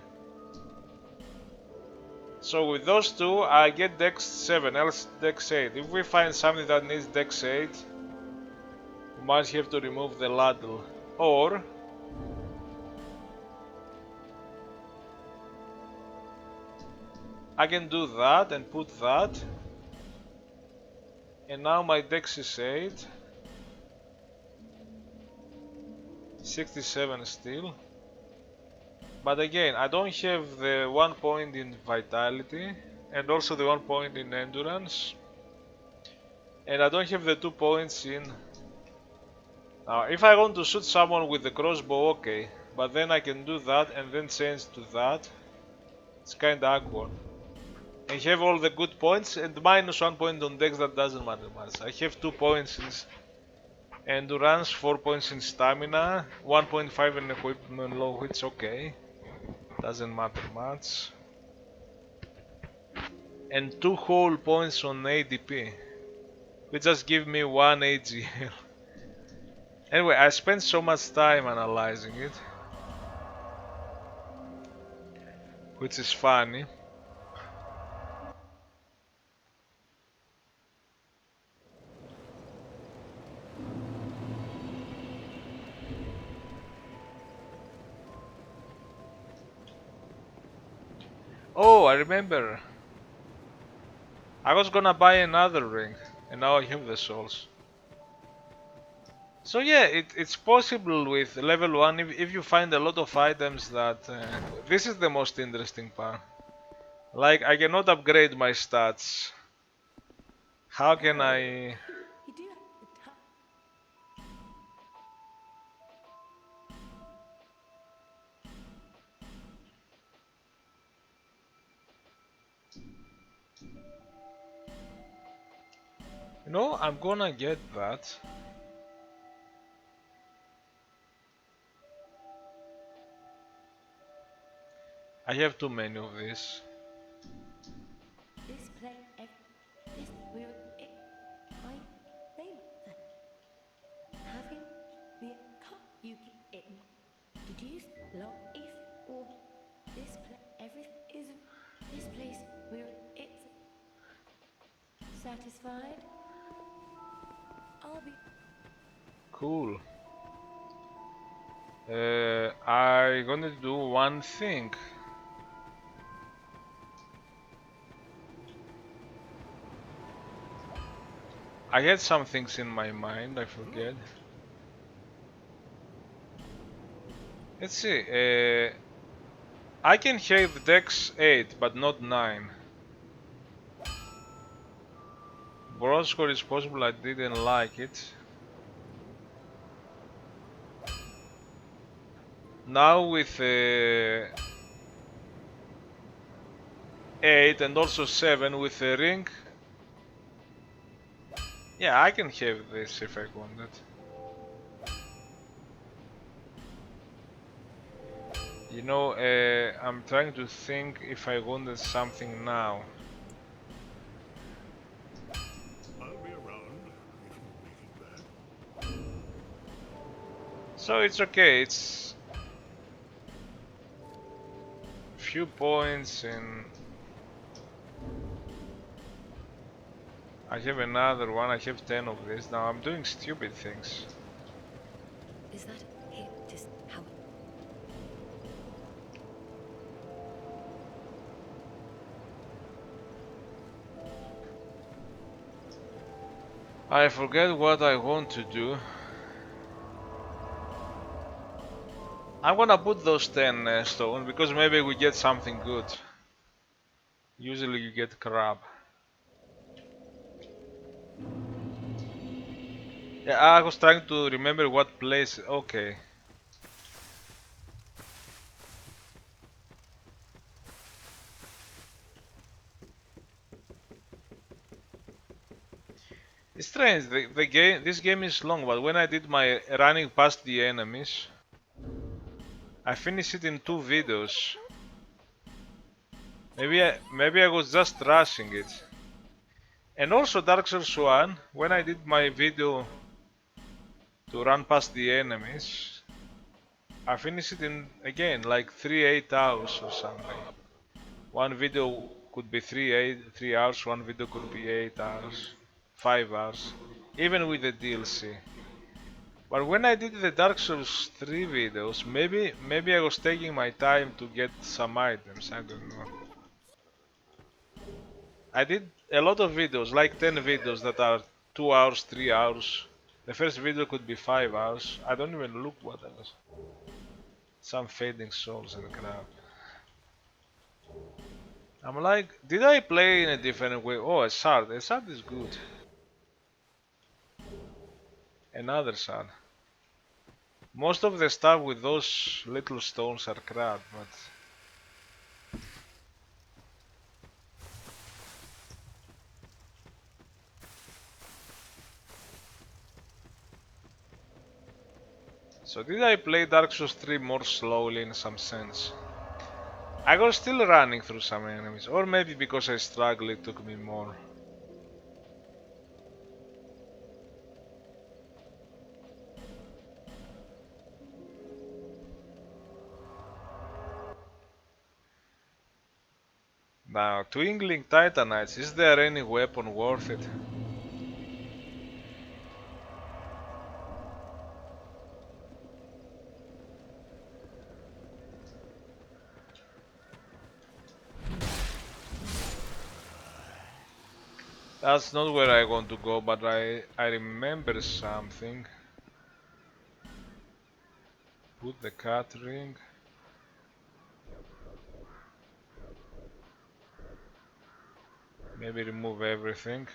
So with those two, I get dex 7, else dex 8. If we find something that needs dex 8, we might have to remove the ladle. Or I can do that and put that. And now my dex is 8. 67 still. But again, I don't have the 1 point in vitality and also the 1 point in endurance. And I don't have the 2 points in... Now, if I want to shoot someone with the crossbow, okay. But then I can do that and then change to that. It's kinda awkward. I have all the good points and minus 1 point on dex, that doesn't matter much. I have 2 points in endurance, 4 points in stamina, 1.5 in equipment low, which okay. Doesn't matter much. And 2 whole points on ADP, which just give me 1 AGL. Anyway, I spent so much time analyzing it, which is funny. Oh, I remember. I was gonna buy another ring, and now I have the souls. So yeah, it's possible with level 1 if you find a lot of items that... this is the most interesting part. Like, I cannot upgrade my stats. How can I... You do have the time. You know, I'm gonna get that. I have too many of these. This play, this we're it. I think that having the cut you get in. Did you log if or this play everything is this place where it's satisfied? I'll be Cool. I'm gonna do one thing. I had some things in my mind, I forget. Let's see, I can have dex 8, but not 9. Bronze score is possible, I didn't like it. Now with 8 and also 7 with a ring. Yeah, I can have this if I wanted. You know, I'm trying to think if I wanted something now. I'll be around if you make it bad. So it's okay, it's few points and I have another one, I have 10 of this. Now I'm doing stupid things. Is that here? Just how? I forget what I want to do. I'm gonna put those 10 stone because maybe we get something good. Usually you get crab. Yeah, I was trying to remember what place. Okay. It's strange. The game. This game is long, but when I did my running past the enemies, I finished it in 2 videos. Maybe I was just rushing it. And also Dark Souls 1, when I did my video to run past the enemies, I finished it in again like 3-8 hours or something. One video could be 3 hours, one video could be 8 hours, 5 hours, even with the DLC. But when I did the Dark Souls 3 videos, maybe I was taking my time to get some items, I don't know. I did a lot of videos, like 10 videos that are 2 hours, 3 hours. The first video could be 5 hours. I don't even look what else. Some fading souls and crap. I'm like, did I play in a different way? Oh, a shard. A shard is good. Another shard. Most of the stuff with those little stones are crap, but... So did I play Dark Souls 3 more slowly in some sense? I was still running through some enemies, or maybe because I struggled it took me more. Now, Twinkling Titanites, is there any weapon worth it? That's not where I want to go, but I remember something. Put the cat ring. Maybe remove everything.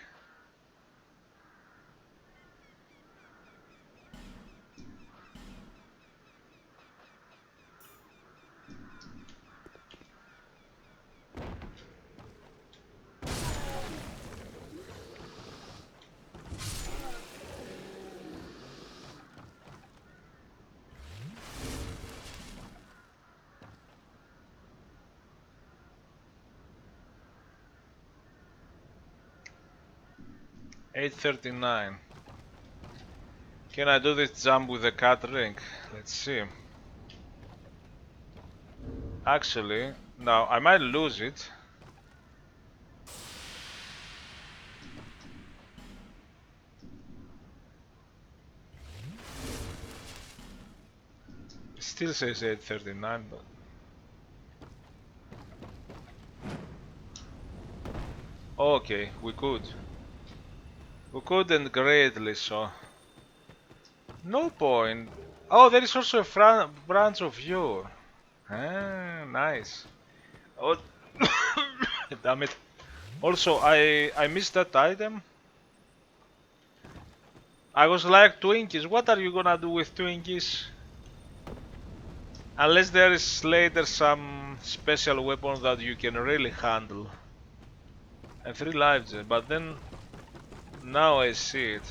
$8.39. Can I do this jump with the cat ring? Let's see. Actually, now I might lose it. It still says 8.39, but... Okay, we could. We couldn't greatly, so... No point. Oh, there is also a branch of Yore. Ah, nice. Oh, damn it. Also, I missed that item. I was like, Twinkies, what are you gonna do with Twinkies? Unless there is later some special weapon that you can really handle. And 3 lives, but then now I see it.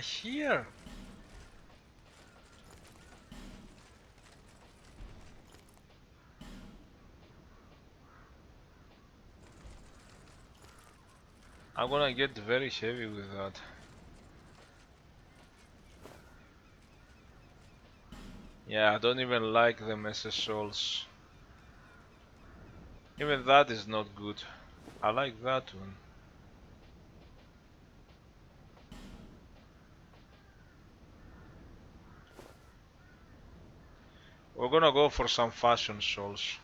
Here. I'm gonna get very heavy with that. Yeah, I don't even like the SSOls. Even that is not good. I like that one. We're gonna go for some fashion souls.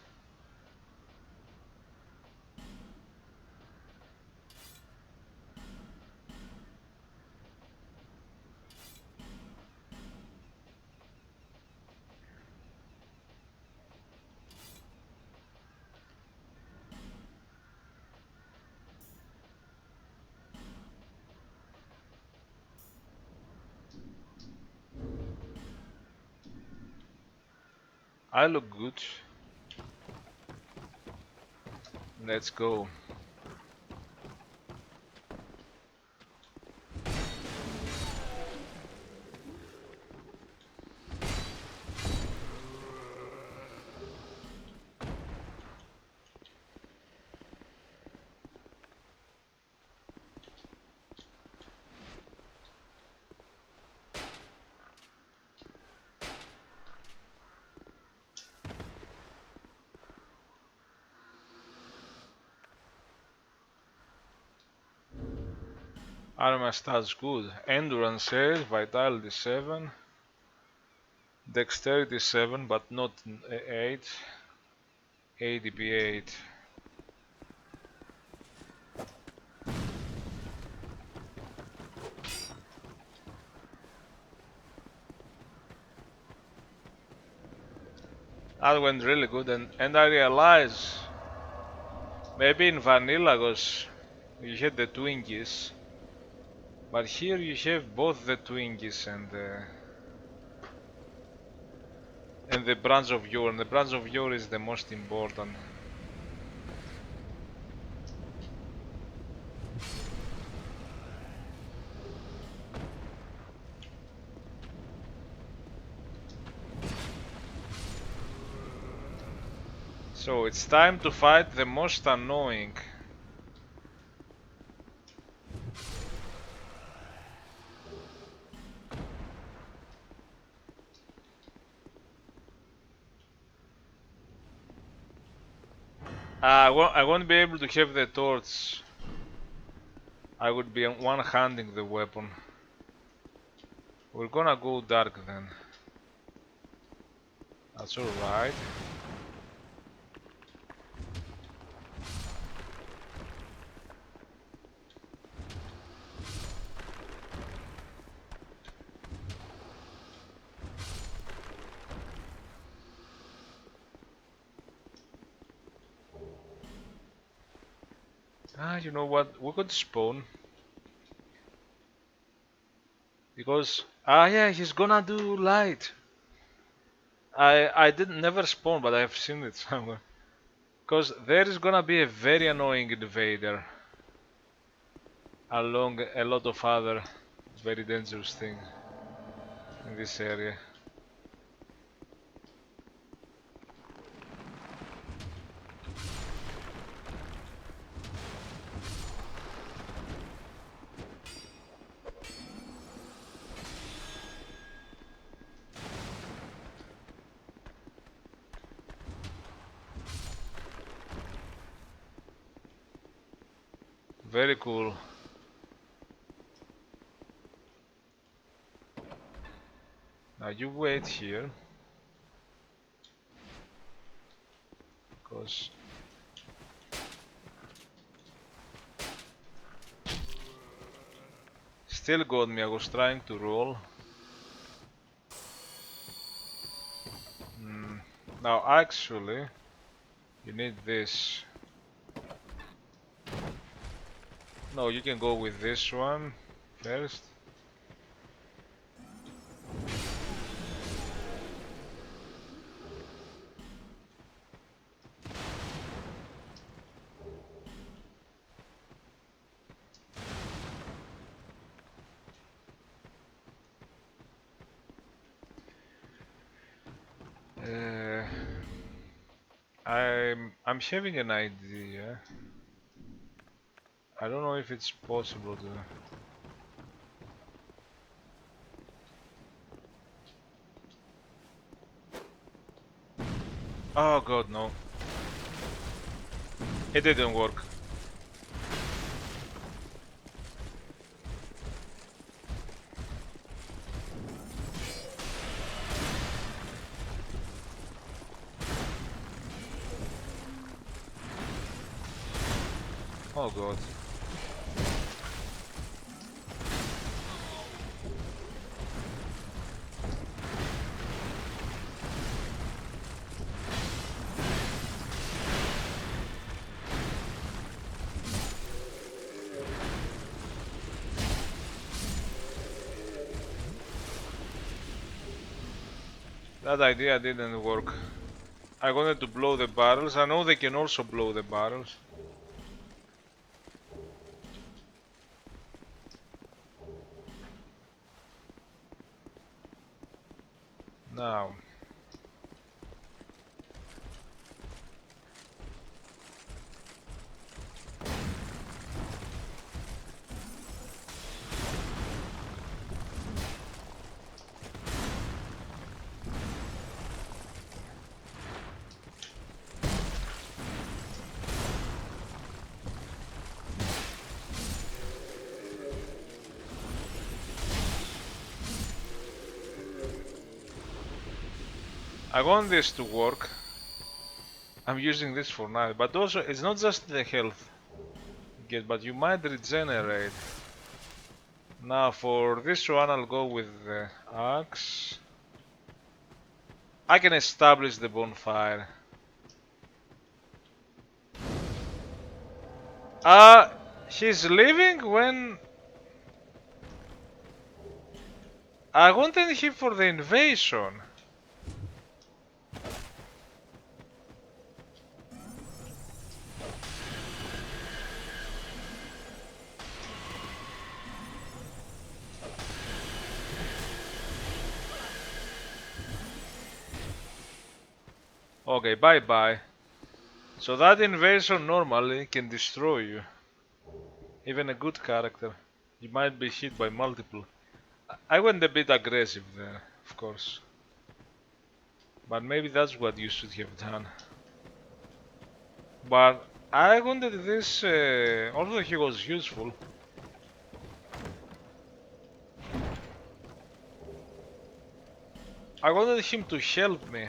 I look good. Let's go. Armor stats good. Endurance 8, Vitality 7, Dexterity 7, but not 8, ADP 8. That went really good, and I realize maybe in vanilla because you had the Twinkies, but here you have both the Twinkies and the branch of yore, and the branch of yore is the most important. So it's time to fight the most annoying. I won't be able to have the torch. I would be one-handing the weapon. We're gonna go dark then. That's alright. You know what? We could spawn. Because yeah, he's gonna do light. I didn't never spawn, but I've seen it somewhere. Because there is gonna be a very annoying invader along a lot of other very dangerous things in this area. Very cool. Now you wait here. Because still got me, I was trying to roll. Now actually, you need this. No, you can go with this one first. I'm having an idea. I don't know if it's possible to. Oh god, no. It didn't work. Oh god. That idea didn't work. I wanted to blow the barrels. I know they can also blow the barrels. Now. I want this to work. I'm using this for now, but also it's not just the health you get, but you might regenerate. Now for this one I'll go with the axe. I can establish the bonfire. He's leaving when I wanted him for the invasion. Okay, bye bye. So that invasion normally can destroy you. Even a good character. You might be hit by multiple. I went a bit aggressive there, of course. But maybe that's what you should have done. But I wanted this, although he was useful. I wanted him to help me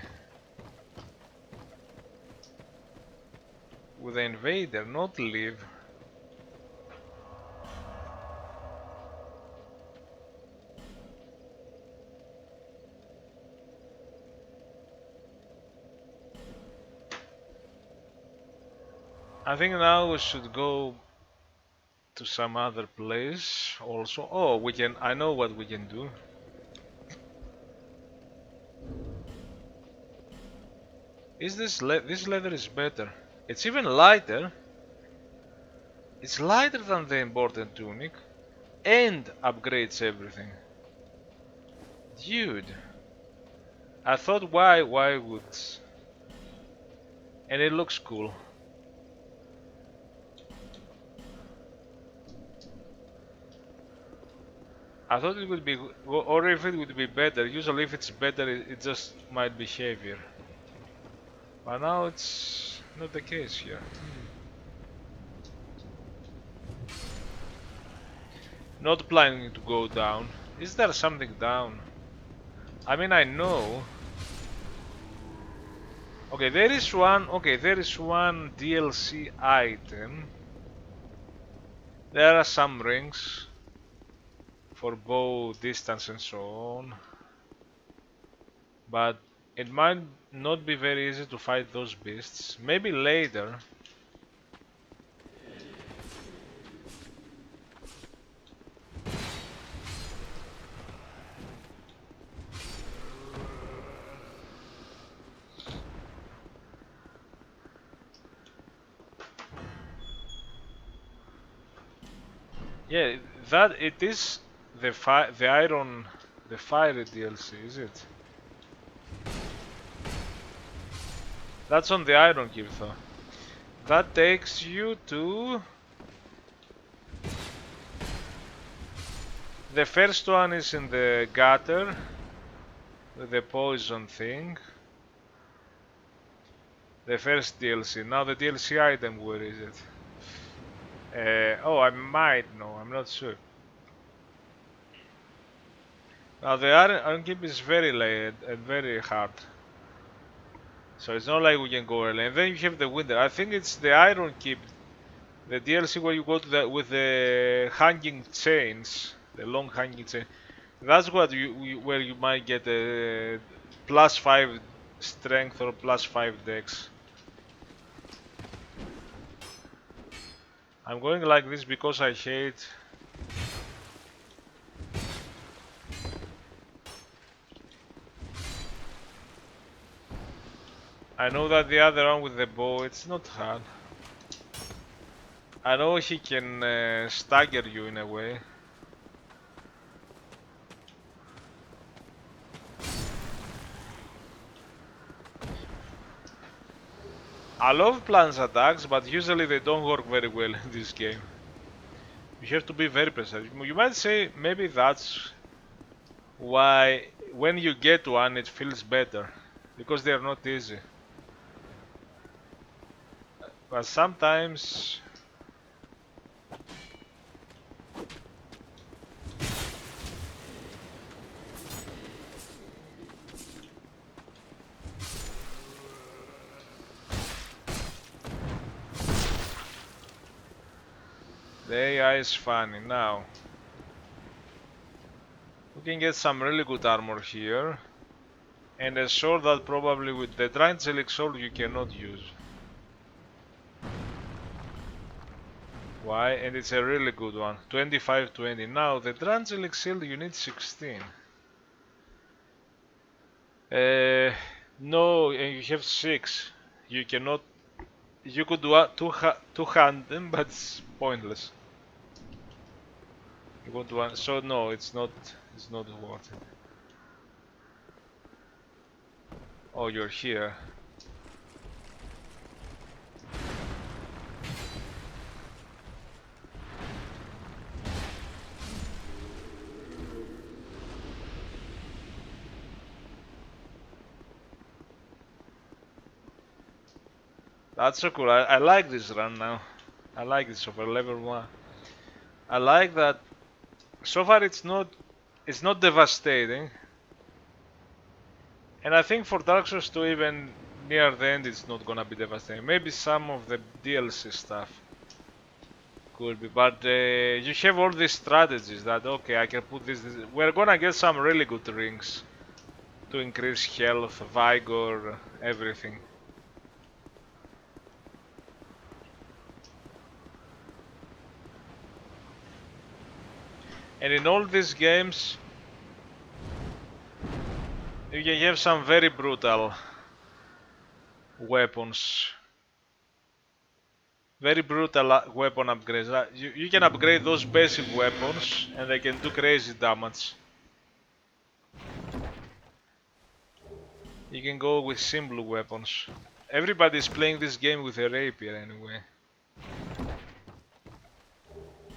with the invader, not leave. I think now we should go to some other place also. Oh, we can, I know what we can do. Is this this leather is better. It's even lighter. It's lighter than the important tunic and upgrades everything. Dude. I thought why would, and it looks cool. I thought it would be, or if it would be better. Usually if it's better, it just might be heavier. But now it's not the case here. Not planning to go down. Is there something down? I mean, I know. Okay, there is one. Okay, there is one DLC item. There are some rings for bow distance and so on. But it might not be very easy to fight those beasts. Maybe later. Yeah, that it is the fiery DLC, is it? That's on the Iron Keep though. That takes you to... The first one is in the gutter with the poison thing. The first DLC. Now the DLC item, where is it? Oh, I might know, I'm not sure. Now the Iron Keep is very late and very hard. So it's not like we can go early. And then you have the winter. I think it's the Iron Keep, the DLC where you go to the with the hanging chains, the long hanging chain. That's what where you might get a +5 strength or +5 dex. I'm going like this because I hate. I know that the other one with the bow, it's not hard. I know he can stagger you in a way. I love planned attacks, but usually they don't work very well in this game. You have to be very precise. You might say maybe that's why when you get one it feels better, because they are not easy. But sometimes the AI is funny. Now we can get some really good armor here, and a sword that probably with the Drangelic sword you cannot use. Why? And it's a really good one. 25-20. Now the Drangelic shield you need 16. No, and you have 6. You cannot. You could do two-hand them, but it's pointless. You want one, so no, it's not. It's not worth it. Oh, you're here. That's so cool. I like this run now. I like this over level 1. I like that. So far, it's not devastating. And I think for Dark Souls 2, even near the end, it's not gonna be devastating. Maybe some of the DLC stuff could be, but you have all these strategies that, okay, I can put this. We're gonna get some really good rings to increase health, vigor, everything. And in all these games, you can have some very brutal weapons. Very brutal weapon upgrades. You can upgrade those basic weapons and they can do crazy damage. You can go with simple weapons. Everybody's playing this game with a rapier anyway.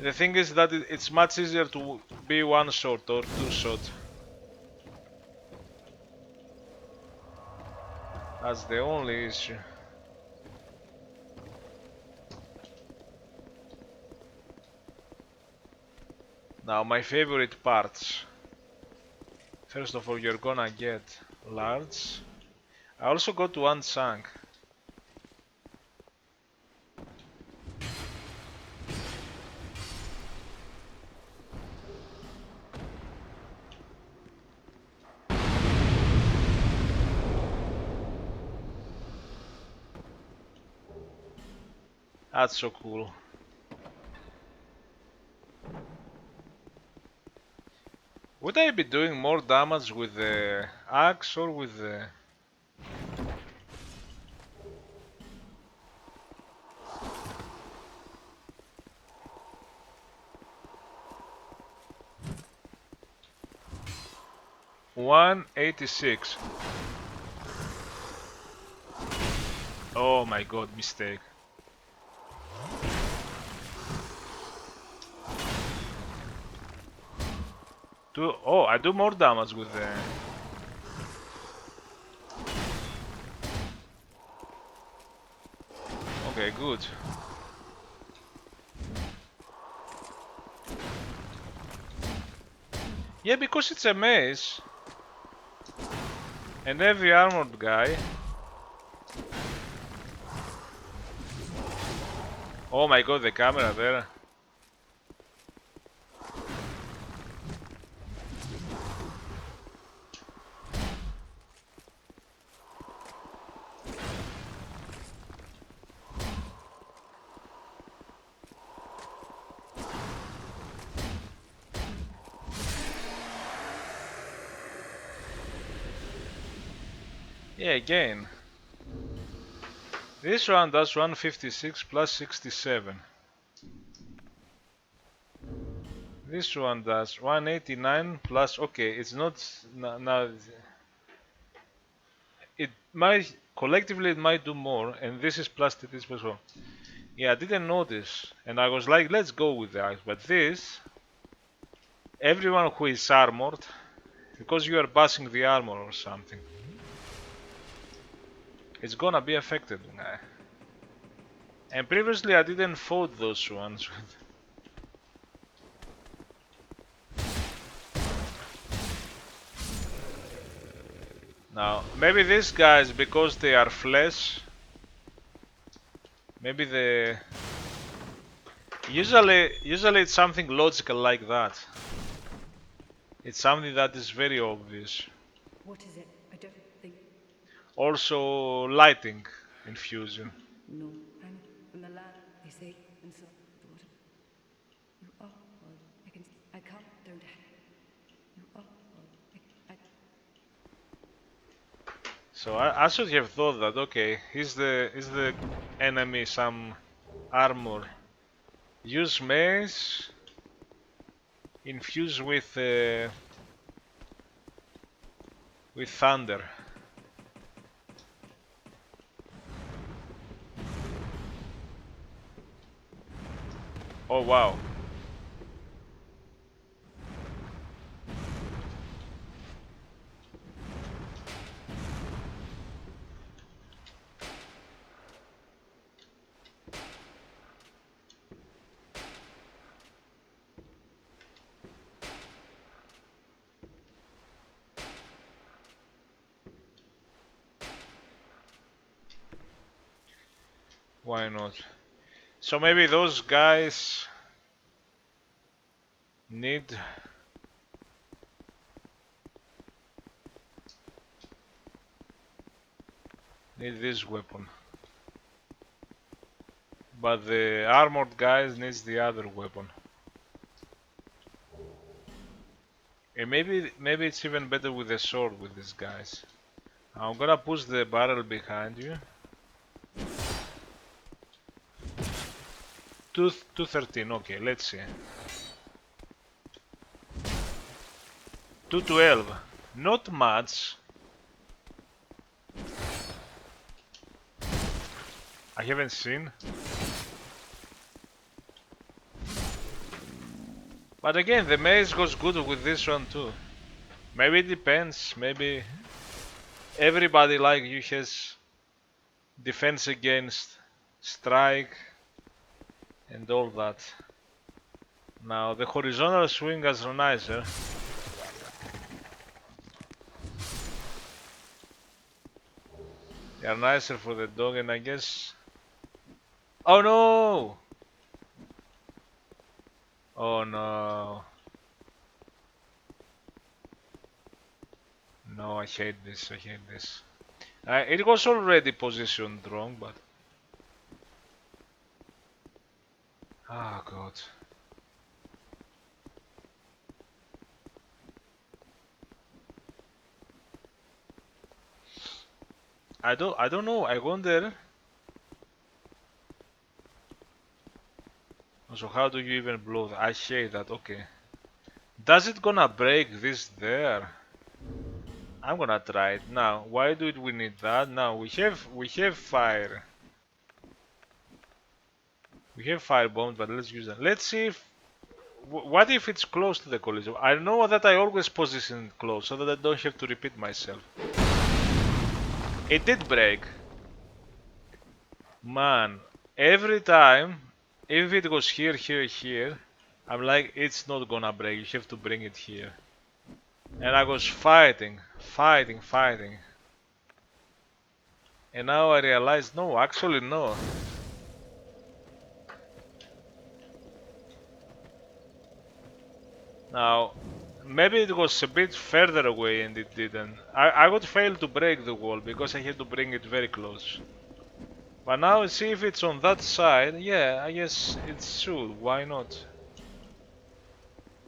The thing is that it's much easier to be one shot or two shot. That's the only issue. Now my favorite parts. First of all, you're gonna get large. I also got one chunk. That's so cool. Would I be doing more damage with the axe or with the... $186. Oh my god, mistake. Oh, I do more damage with the... Okay, good. Yeah, because it's a maze. And every armored guy... Oh my god, the camera there. Yeah, again. This one does 156 plus 67. This one does 189 plus... Okay, it's not... Now... It might... Collectively it might do more, and this is plus this as well. Yeah, I didn't notice, and I was like, let's go with that. But this... Everyone who is armored, because you are passing the armor or something, it's gonna be affected. And previously I didn't fought those ones. Now, maybe these guys, because they are flesh, maybe the... Usually it's something logical like that. It's something that is very obvious. What is it? I don't think. Also, lighting infusion. No, I'm from the land, they say, and so the water. You are all I can. I can't. Don't. You are all I. So I should have thought that. Okay, is the enemy some armor? Use mace. Infuse with thunder. Oh wow. Why not? So maybe those guys need this weapon. But the armored guys needs the other weapon. And maybe it's even better with the sword with these guys. I'm gonna push the barrel behind you. 213, okay, let's see. 212, not much. I haven't seen. But again, the maze goes good with this one too. Maybe it depends, maybe everybody like you has defense against, strike, and all that. Now the horizontal swing as nicer. They are nicer for the dog, and I guess... Oh no! Oh no. No, I hate this, I hate this. It was already positioned wrong, but... Oh god. I don't know, I wonder... So how do you even blow that? I hate that, okay. Does it gonna break this there? I'm gonna try it now. Why do we need that? Now we have fire. We have fire bombs, but let's use them. Let's see if what if it's close to the collision? I know that I always position it close so that I don't have to repeat myself. It did break. Man, every time, if it goes here, here, here, I'm like, it's not gonna break, you have to bring it here. And I was fighting, fighting, fighting. And now I realize, no, actually no. Now, maybe it was a bit further away and it didn't. I would fail to break the wall because I had to bring it very close. But now see if it's on that side. Yeah, I guess it should. Why not?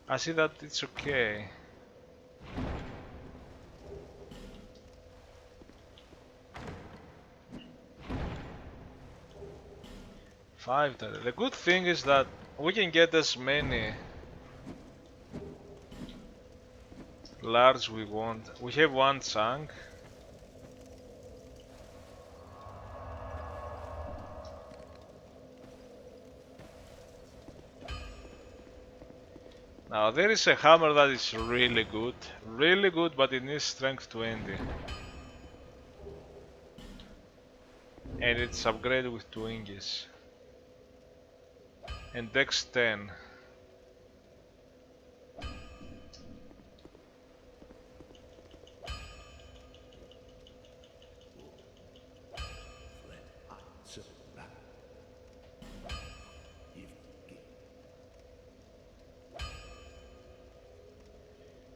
I see that it's okay. Five. The good thing is that we can get as many large we want. We have one chunk. Now there is a hammer that is really good, but it needs strength 20. And it's upgraded with 2 inches. And dex 10.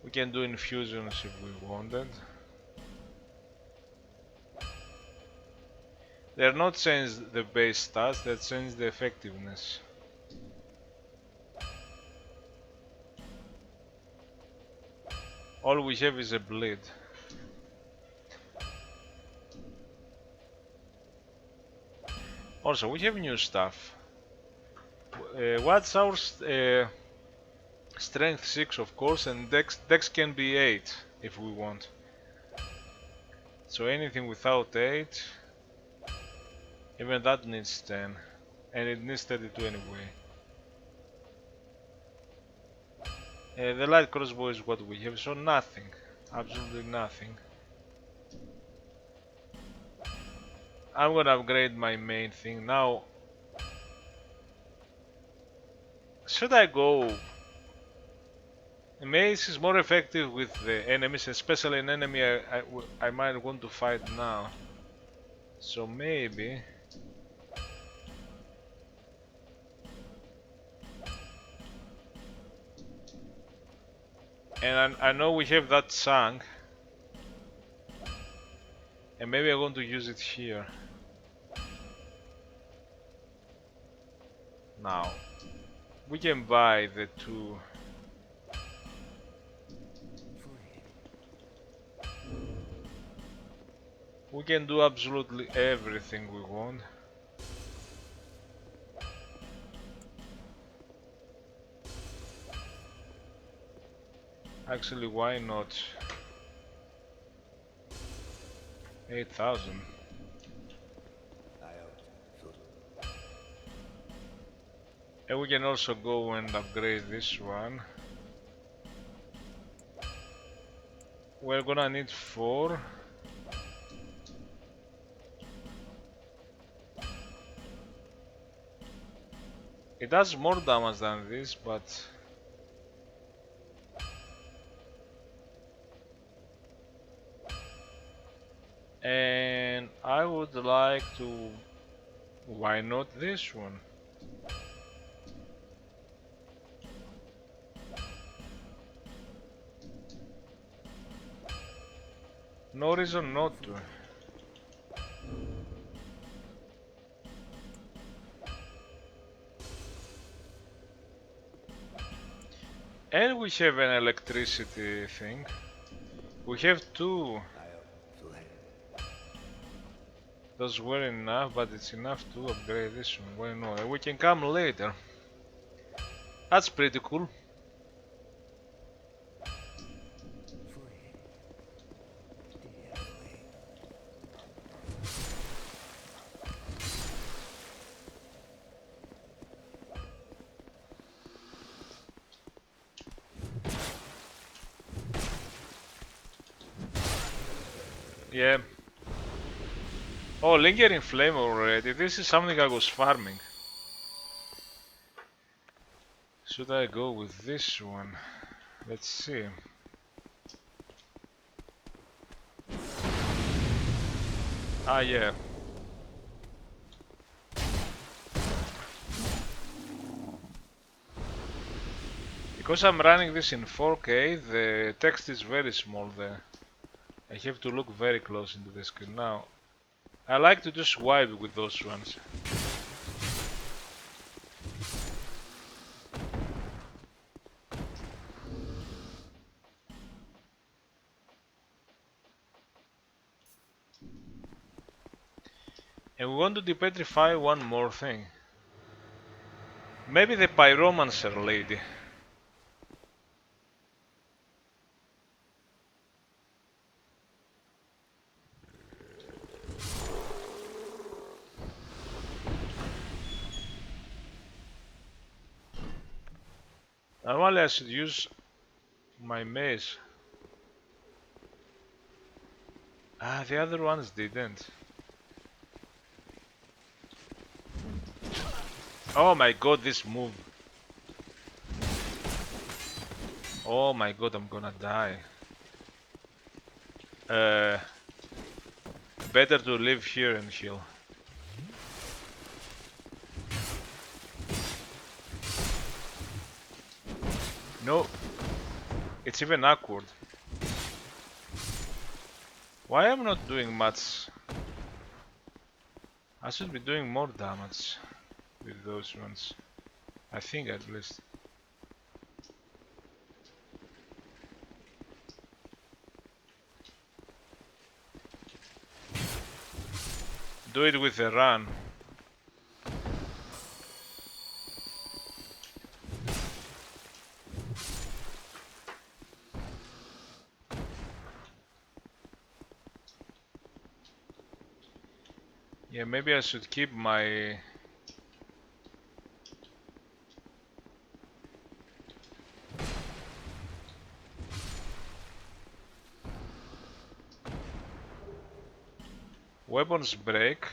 We can do infusions if we wanted. They're not changed the base stats, they changed the effectiveness. All we have is a bleed. Also, we have new stuff. What's our strength 6 of course, and dex can be 8 if we want. So anything without 8, even that needs 10, and it needs 32 anyway. The light crossbow is what we have, so nothing, absolutely nothing. I'm gonna upgrade my main thing now. Should I go? Mace is more effective with the enemies, especially an enemy I might want to fight now. So maybe. And I know we have that chunk. And maybe I'm going to use it here. Now, we can buy the 2. We can do absolutely everything we want. Actually, why not? 8,000. And we can also go and upgrade this one. We're gonna need 4. It does more damage than this, but and I would like to, why not this one? No reason not to. And we have an electricity thing. We have 2. Those were enough, but it's enough to upgrade this one. Why not? We can come later. That's pretty cool. Yeah. Oh, Lingering Flame already. This is something I was farming. Should I go with this one? Let's see. Ah, yeah. Because I'm running this in 4K, the text is very small there. I have to look very close into the screen. Now, I like to do swipe with those ones. And we want to depetrify one more thing. Maybe the pyromancer lady. Normally I should use my mace. Ah, the other ones didn't. Oh my god, this move. Oh my god, I'm gonna die. Better to live here and heal. No, it's even awkward. Why am I not doing much? I should be doing more damage with those ones. I think at least. Do it with a run. Yeah, maybe I should keep my... weapons break.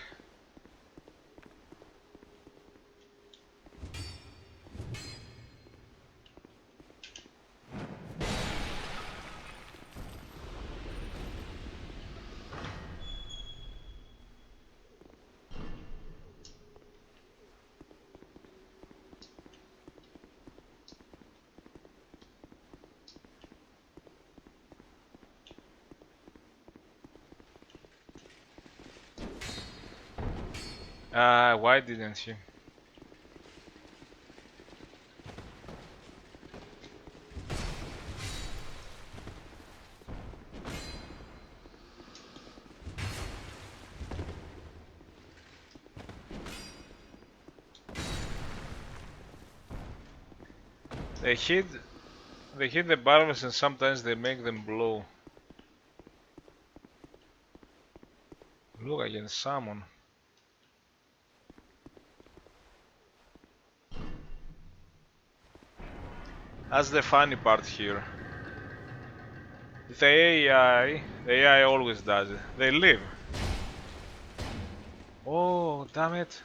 Ah, why didn't he? They hit the barrels and sometimes they make them blow. Look, I can summon. That's the funny part here. The AI always does it. They live. Oh, damn it.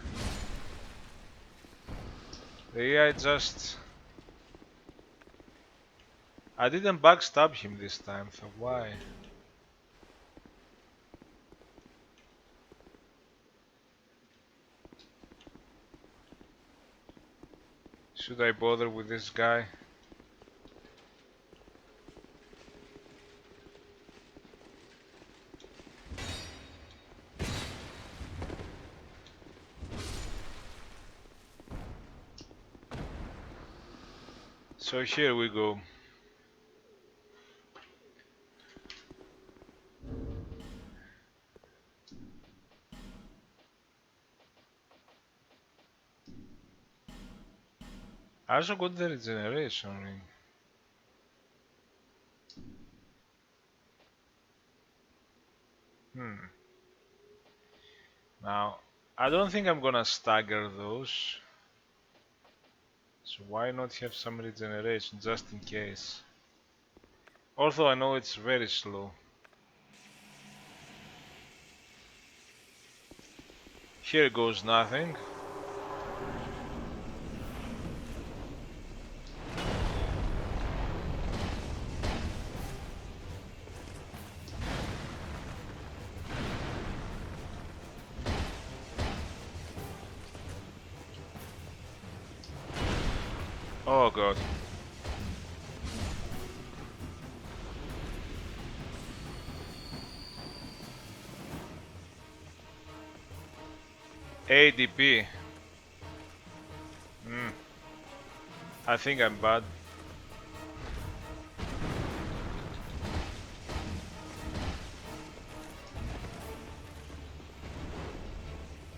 The AI just... I didn't backstab him this time, so why? Should I bother with this guy? So here we go. I also got the regeneration ring. Now, I don't think I'm gonna stagger those. So why not have some regeneration just in case? Although I know it's very slow. Here goes nothing. Oh god. ADP. I think I'm bad.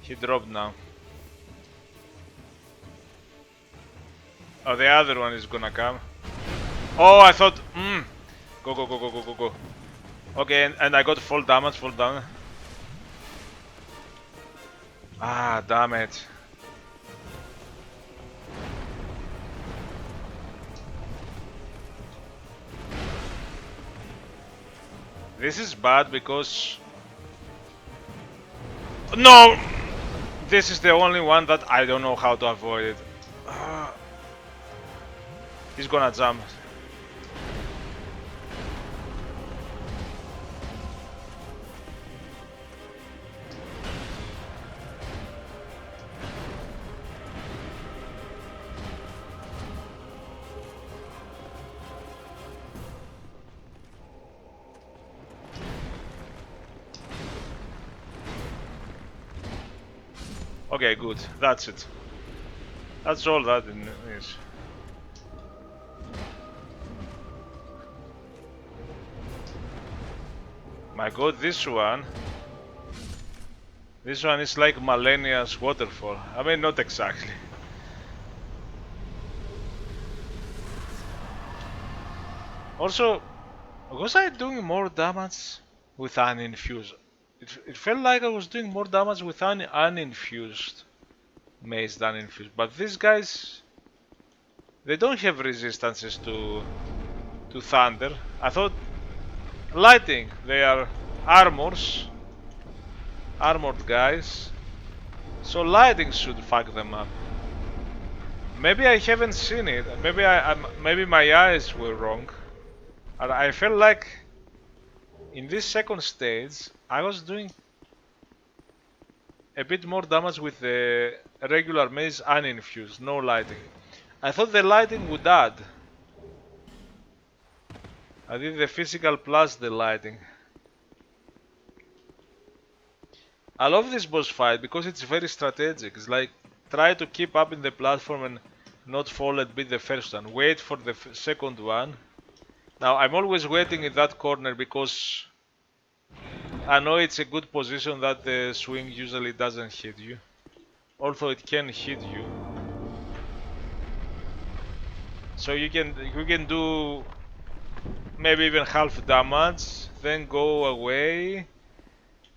He dropped now. Oh, the other one is gonna come. Oh, I thought. Go, go, go, go, go, go, go. Okay, and I got full damage, full down. Ah, damn it. This is bad because... No! This is the only one that I don't know how to avoid it. He's gonna jump. Okay, good. That's it. That's all that is. My god, this one is like Malenia's waterfall. I mean, not exactly. Also, was I doing more damage with uninfused? It felt like I was doing more damage with uninfused mace than infused. But these guys, they don't have resistances to thunder. I thought lightning, they are armored guys. So lightning should fuck them up. Maybe I haven't seen it. Maybe my eyes were wrong. I felt like in this second stage I was doing a bit more damage with the regular mace uninfused, no lighting. I thought the lighting would add. I did the physical plus the lighting. I love this boss fight because it's very strategic. It's like try to keep up in the platform and not fall and beat the first one. Wait for the second one. Now I'm always waiting in that corner because I know it's a good position that the swing usually doesn't hit you. Although it can hit you. So you can do maybe even half damage, then go away,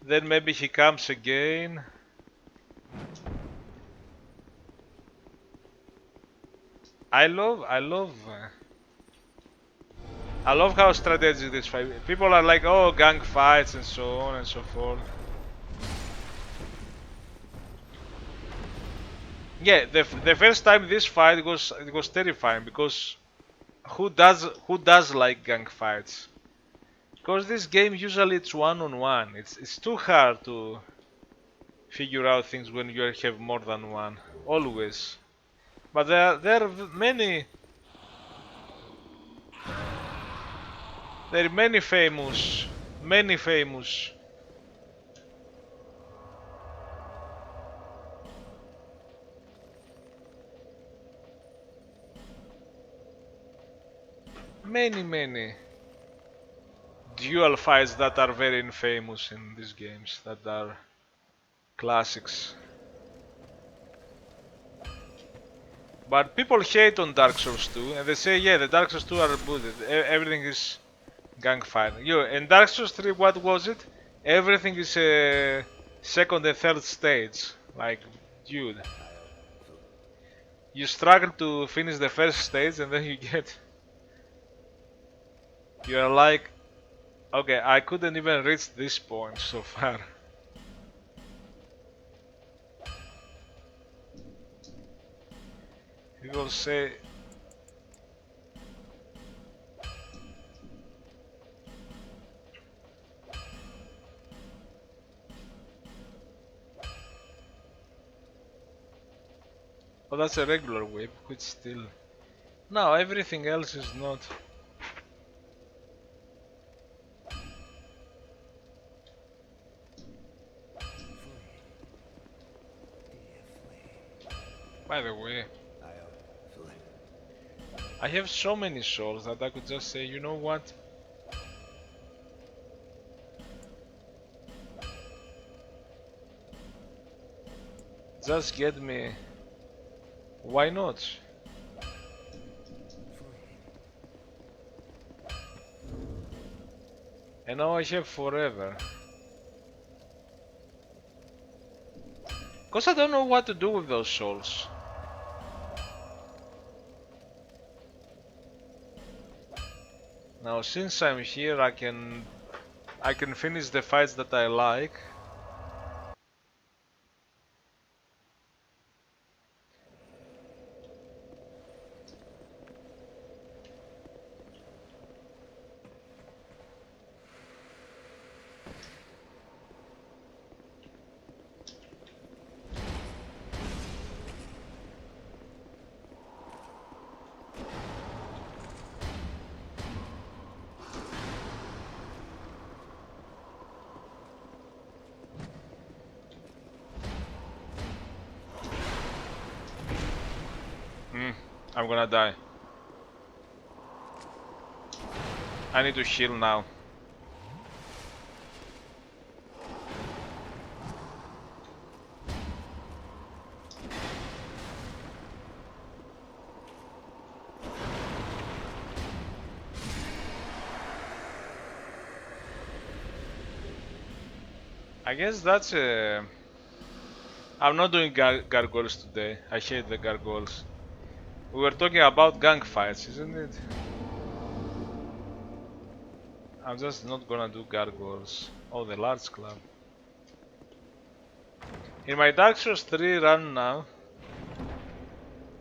then maybe he comes again. I love how strategic this fight. People are like, oh, gang fights and so on and so forth. Yeah, the first time this fight was terrifying because who does like gang fights? Because this game usually it's one-on-one. It's too hard to figure out things when you have more than one. Always. But there are many. There are many famous. Many famous. Many dual fights that are very infamous in these games, that are classics. But people hate on Dark Souls 2 and they say, yeah, the Dark Souls 2 are rebooted. Everything is gang fight. In Dark Souls 3, what was it? Everything is a second and third stage. Like, dude. You struggle to finish the first stage and then you're like, okay, I couldn't even reach this point so far. People say... Oh, that's a regular whip, which still... No, everything else is not. By the way, I have so many souls that I could just say, you know what? Just get me... Why not? And now I have forever. Cause I don't know what to do with those souls. Now since I'm here I can finish the fights that I like. I'm gonna die. I need to heal now. I guess that's a... I'm not doing gargoyles today. I hate the gargoyles. We were talking about gang fights, isn't it? I'm just not gonna do gargoyles. Oh, the large club. In my Dark Souls 3 run now,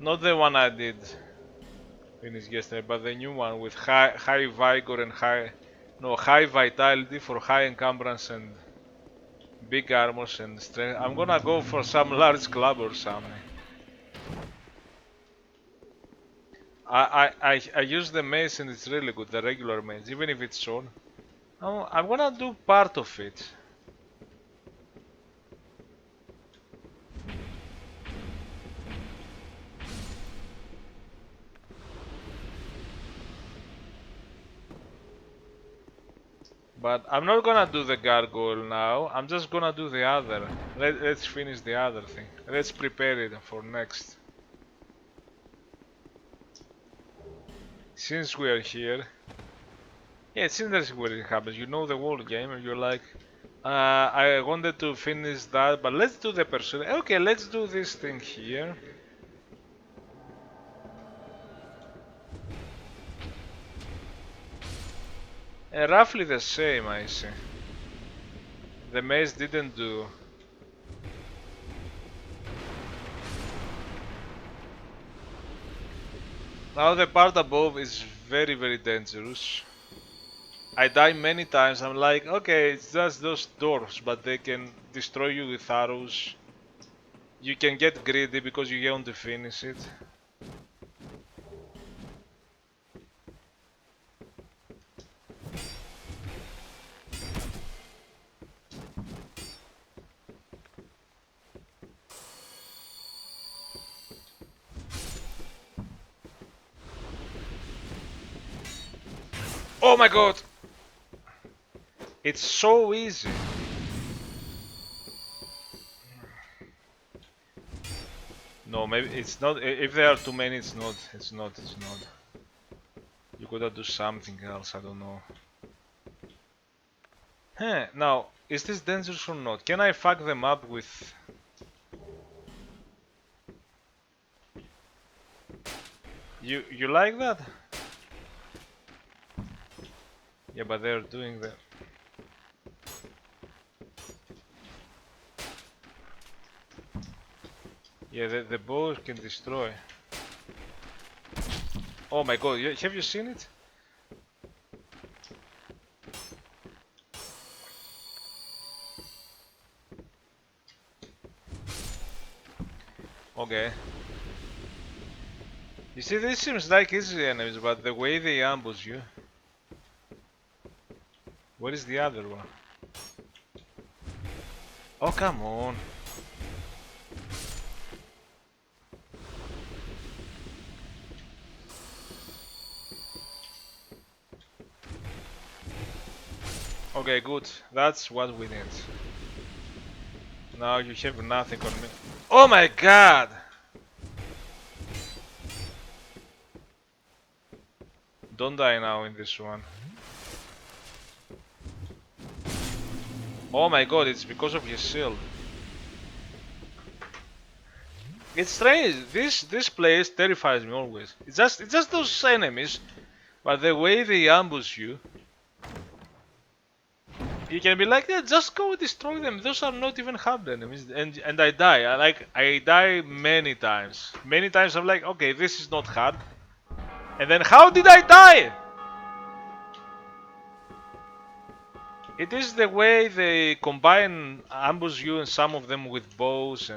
not the one I did finish yesterday, but the new one with high vigor and high vitality for high encumbrance and big armors and strength. I'm gonna go for some large club or something. I use the mace and it's really good, the regular mace, even if it's short. I'm gonna do part of it. But I'm not gonna do the gargoyle now, I'm just gonna do the other. Let's finish the other thing. Let's prepare it for next. Since we are here. Yeah, it's interesting when it happens. You know the whole game and you're like, I wanted to finish that, but let's do the person. Okay, let's do this thing here. Roughly the same, I see. The maze didn't do. Now the part above is very dangerous. I die many times. I'm like, okay, it's just those dwarfs, but they can destroy you with arrows. You can get greedy because you want to finish it. Oh my god! It's so easy. No, maybe it's not. If there are too many, it's not. It's not. You gotta do something else, I don't know. Huh, now, is this dangerous or not? Can I fuck them up with... You like that? Yeah, but they're doing that. Yeah, the bow can destroy. Oh my god, have you seen it? Okay. You see, this seems like easy enemies, but the way they ambush you. Where is the other one? Oh, come on. Okay, good. That's what we need. Now you have nothing on me. Oh my god! Don't die now in this one. Oh my god, it's because of his shield. It's strange. This place terrifies me always. It's just those enemies, but the way they ambush you, you can be like, yeah, just go destroy them. Those are not even hard enemies, and I die. I die many times. Many times I'm like, okay, this is not hard, and then how did I die? It is the way they combine ambush you and some of them with bows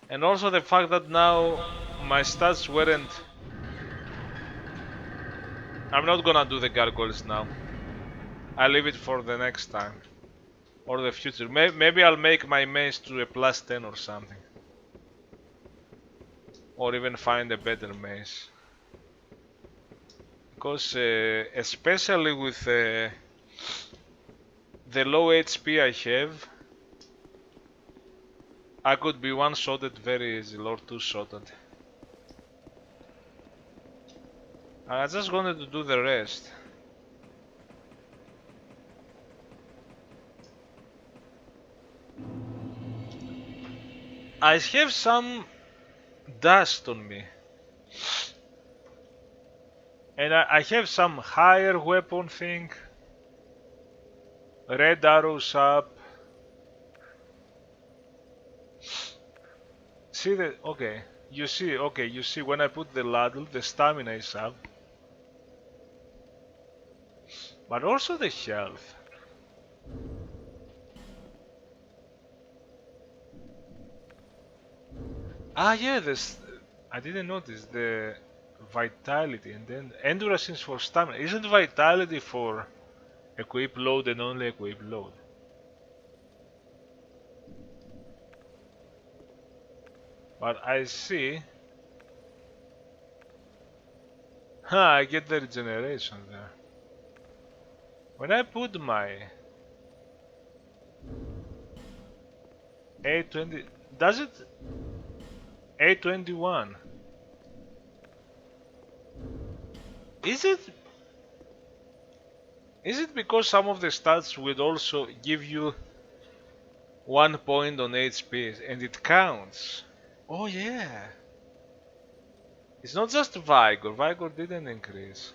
and also the fact that now my stats weren't. I'm not gonna do the gargoyles now. I'll leave it for the next time or the future. Maybe I'll make my mace to a +10 or something, or even find a better mace. Because especially with the low HP I have, I could be one-shotted very easily or two-shotted. I just wanted to do the rest. I have some dust on me. And I have some higher weapon thing. Red arrows up. See the okay. You see when I put the ladle, the stamina is up. But also the health. Ah yeah, this I didn't notice the vitality and then endurance is for stamina. Isn't vitality for equip load and only equip load? But I see. I get the regeneration there. When I put my 820, does it 821? Is it because some of the stats would also give you 1 point on HP and it counts? Oh yeah. It's not just Vigor. Vigor didn't increase.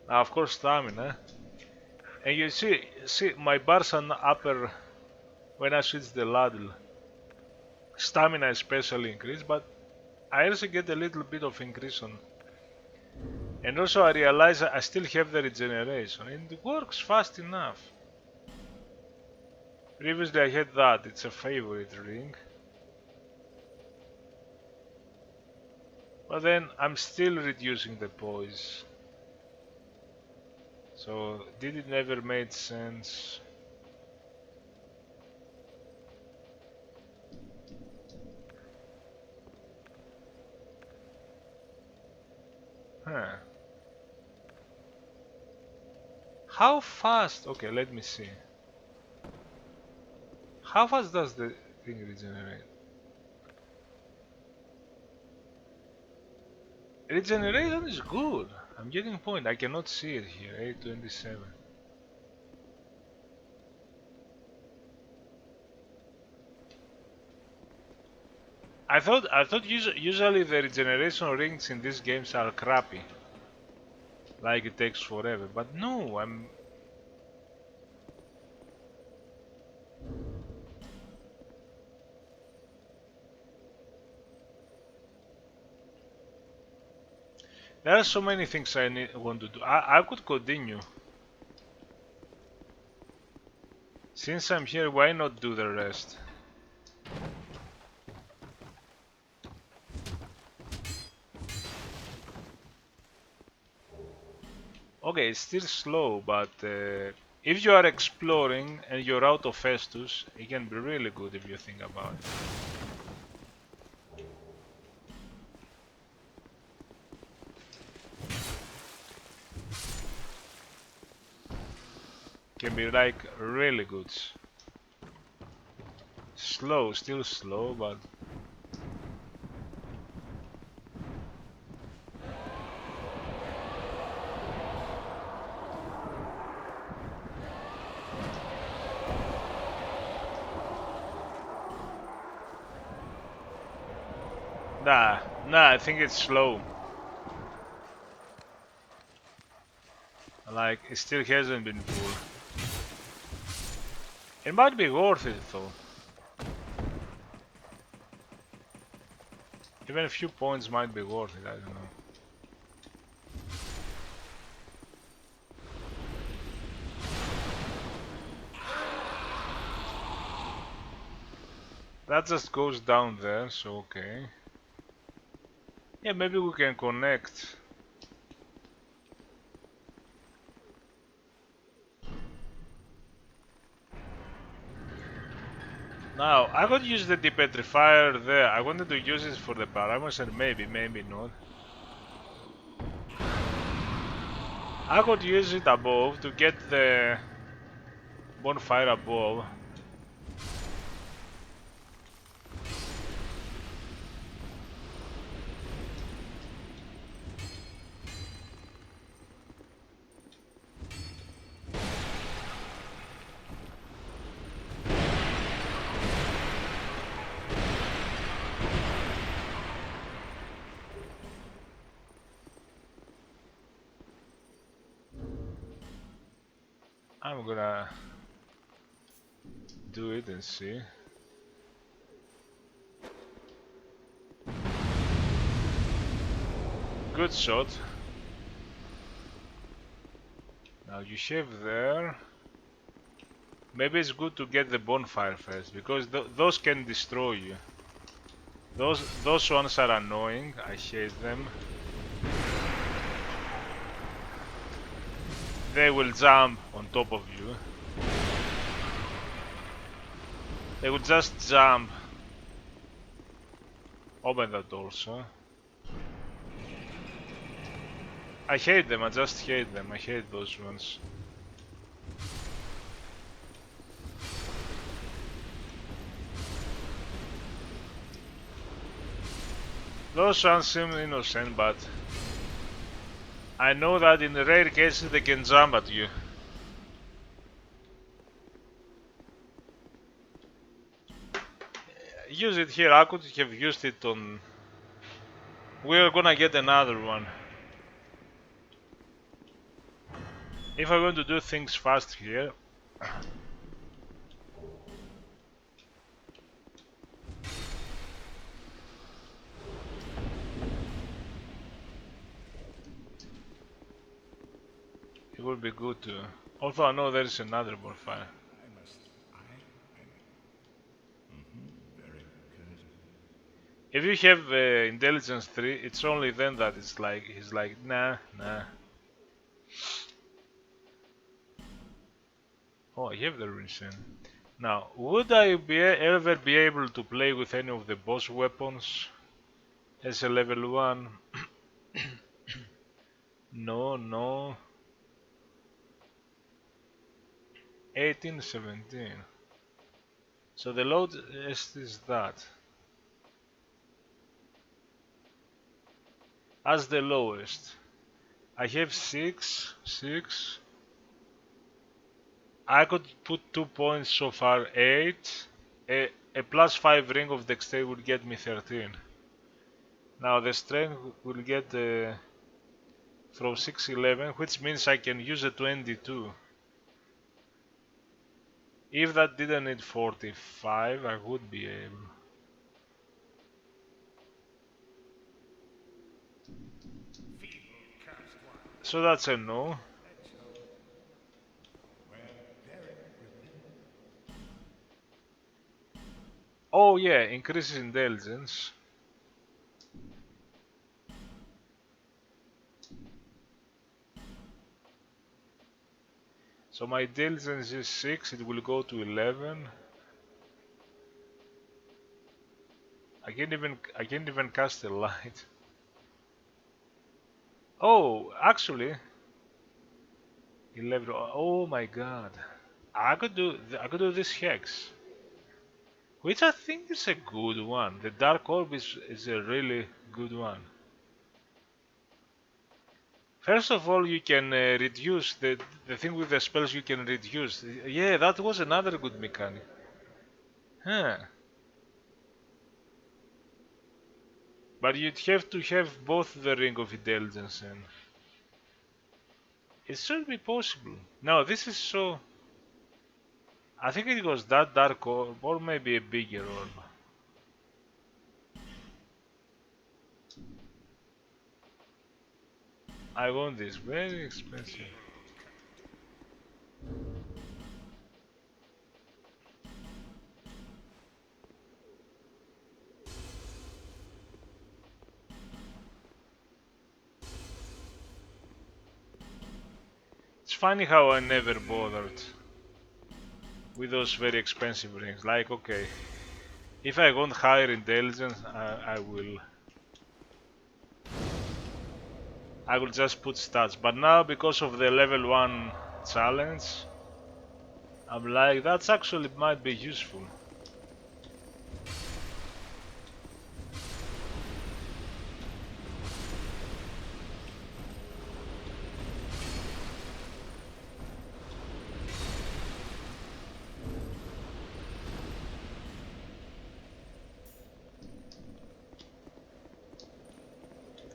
Now, of course, stamina. And you see, my bars are upper when I switch the ladle. Stamina especially increase, but I also get a little bit of increase on. And also I realize I still have the regeneration, and it works fast enough. Previously I had that, it's a favorite ring. But then I'm still reducing the poise. So did it never made sense? Huh. How fast? Okay, let me see. How fast does the thing regenerate? Regeneration is good. I'm getting point. I cannot see it here. 827. I thought usually the regeneration rings in these games are crappy. Like it takes forever. But no, I'm. There are so many things I want to do. I could continue. Since I'm here, why not do the rest? Okay, it's still slow, but if you are exploring and you're out of Festus, it can be really good if you think about it. Can be like really good. Slow, still slow, but nah, I think it's slow. Like, it still hasn't been full. It might be worth it though. Even a few points might be worth it, I don't know. That just goes down there, so okay. Yeah, maybe we can connect. Now, I could use the depetrifier there. I wanted to use it for the parameters and maybe not. I could use it above to get the bonfire above. I'm gonna do it and see. Good shot. Now you have there. Maybe it's good to get the bonfire first, because those can destroy you. Those ones are annoying. I hate them. They will jump on top of you. They will just jump. Open that also. I hate them. I just hate them. I hate those ones. Those ones seem innocent, but I know that in rare cases they can jump at you. Use it here. I could have used it on... We're gonna get another one. If I want to do things fast here... It would be good to... Although I know there is another bonfire. If you have intelligence 3, it's only then that it's like, he's like, nah. Oh, I have the Rinsen. Now, would I ever be able to play with any of the boss weapons as a level 1? No. 18, 17. So the lowest is that. As the lowest. I have 6. I could put 2 points so far, 8. A plus 5 ring of dexterity would get me 13. Now the strength will get from 6, 11, which means I can use a 22. If that didn't need 45, I would be able. So that's a no. Oh yeah, increases intelligence. So my intelligence is 6, it will go to 11. I can't even cast a light. Oh, actually 11. Oh my god. I could do this hex. Which I think is a good one. The Dark Orb is a really good one. First of all, you can reduce the thing with the spells you can reduce. Yeah, that was another good mechanic. Huh. But you'd have to have both the Ring of Intelligence and it should be possible. No, this is so. I think it was that Dark Orb or maybe a bigger orb. I want this, very expensive. It's funny how I never bothered with those very expensive rings. Like, okay, if I want higher intelligence, I will just put stats. But now, because of the level 1 challenge, I'm like, that's actually might be useful.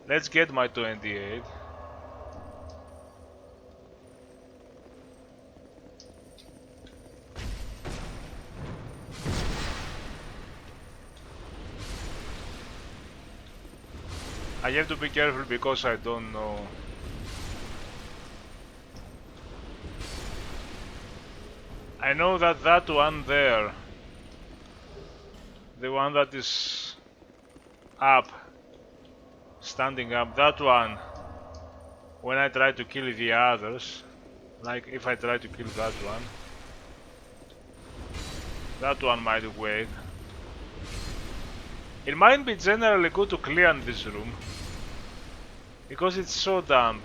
Let's get my 28. I have to be careful because I don't know. I know that that one there, the one that is up, standing up, that one, when I try to kill the others, like if I try to kill that one might wait. It might be generally good to clear this room, because it's so damp.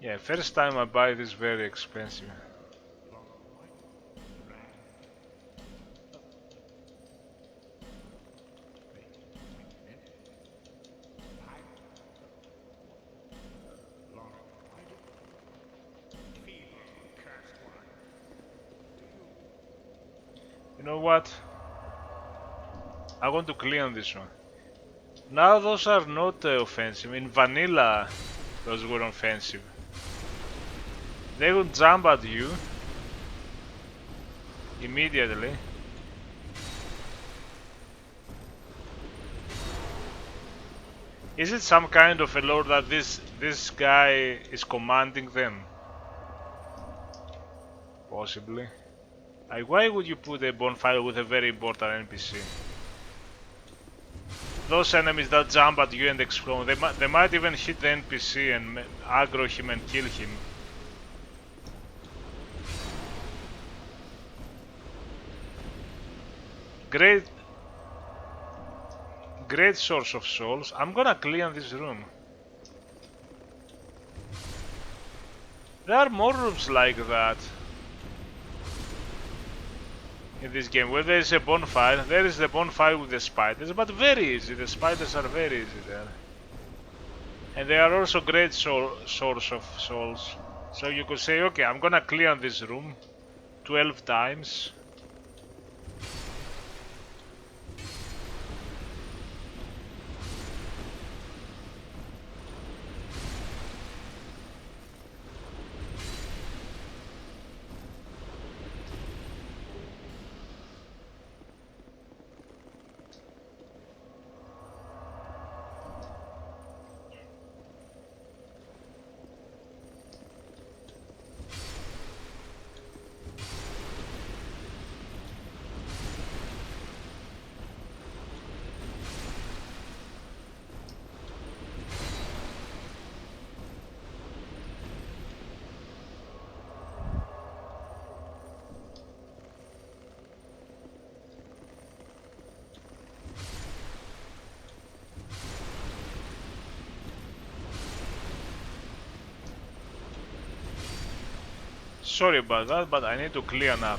Yeah, first time I buy this very expensive. You know what? I want to clean this one. Now those are not offensive. In vanilla, those were offensive. They would jump at you immediately. Is it some kind of a lore that this guy is commanding them? Possibly. Like, why would you put a bonfire with a very important NPC? Those enemies that jump at you and explode, they might even hit the NPC and aggro him and kill him. Great source of souls. I'm gonna clean this room. There are more rooms like that in this game where there is a bonfire. There is the bonfire with the spiders, but very easy. The spiders are very easy there. And they are also great source of souls. So you could say, okay, I'm gonna clear this room 12 times. Sorry about that, but I need to clean up.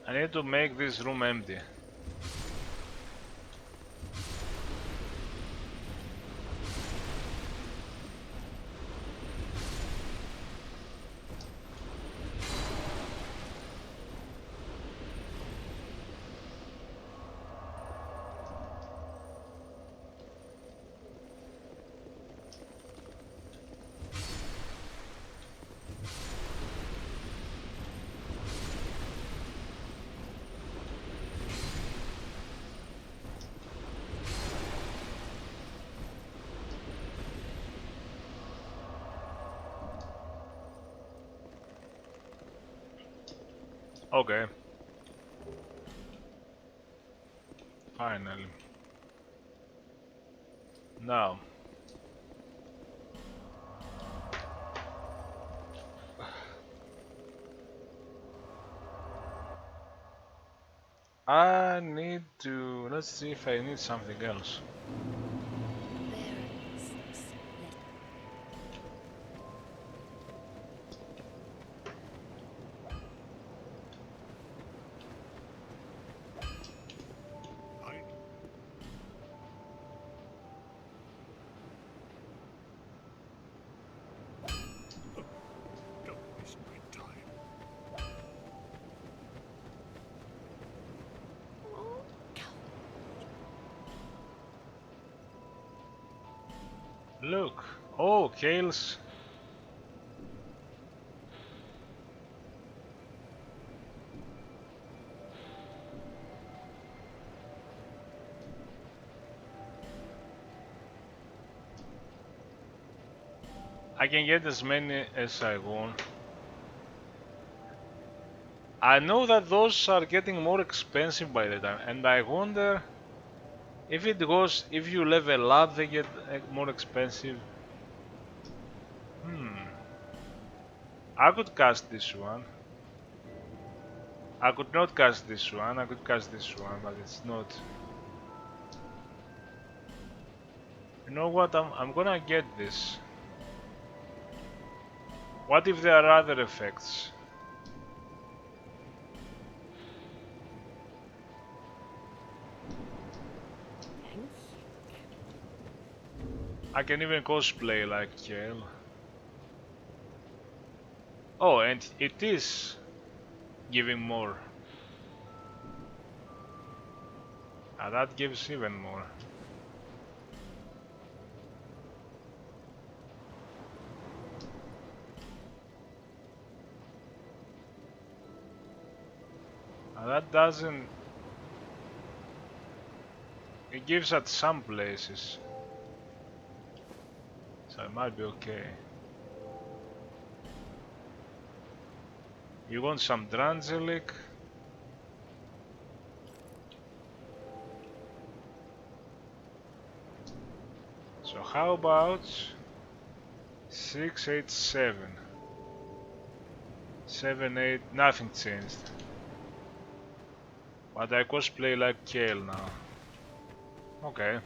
I need to make this room empty. Okay. Finally. Now. I need to... Let's see if I need something else. I don't waste my time. Look. Oh, Kale's. I can get as many as I want. I know that those are getting more expensive by the time, and I wonder if it goes, if you level up, they get more expensive. I could cast this one. I could not cast this one. I could cast this one, but it's not. You know what? I'm gonna get this. What if there are other effects? I can even cosplay like Kale. Oh, and it is giving more. That gives even more. That doesn't... It gives at some places. So it might be okay. You want some Drangelic? So how about 687? 7, 8, nothing changed. But I cosplay like Kale now. Okay.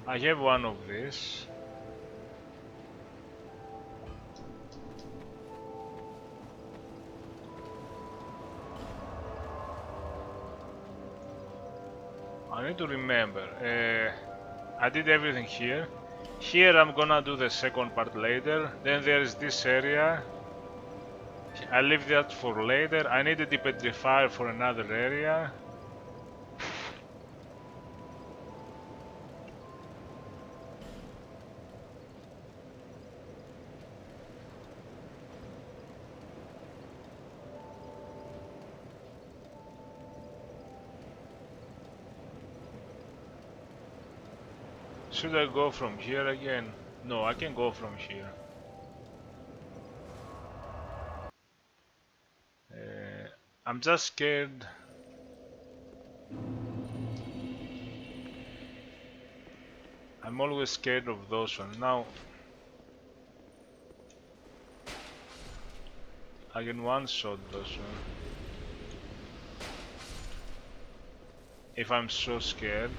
I have one of these. I need to remember. I did everything here. Here I'm gonna do the second part later. Then there is this area. I leave that for later. I need a depetrifier for another area. Should I go from here again? No, I can go from here. I'm just scared. I'm always scared of those ones. Now, I can one-shot those one. If I'm so scared.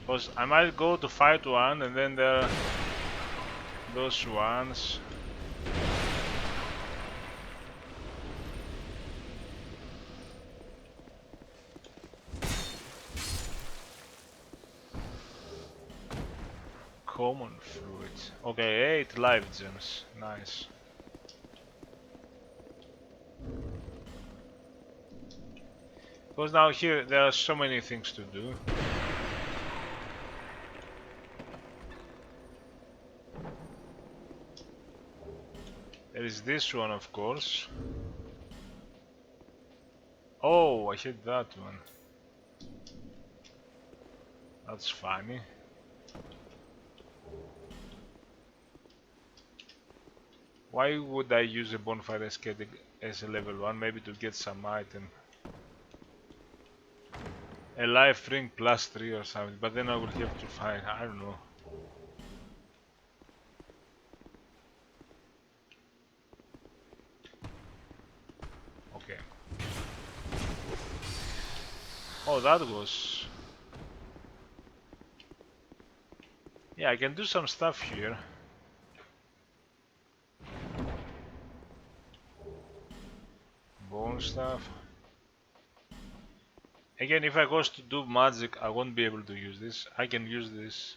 Because I might go to fight one and then there are those ones. Common fruit. Okay, 8 life gems. Nice. Because now here there are so many things to do. There is this one, of course. Oh, I hit that one. That's funny. Why would I use a bonfire aesthetic as a level 1? Maybe to get some item. A life ring plus 3 or something, but then I will have to fight. I don't know. Okay. Oh, that was... Yeah, I can do some stuff here. Bone stuff. Again, if I goes to do magic, I won't be able to use this. I can use this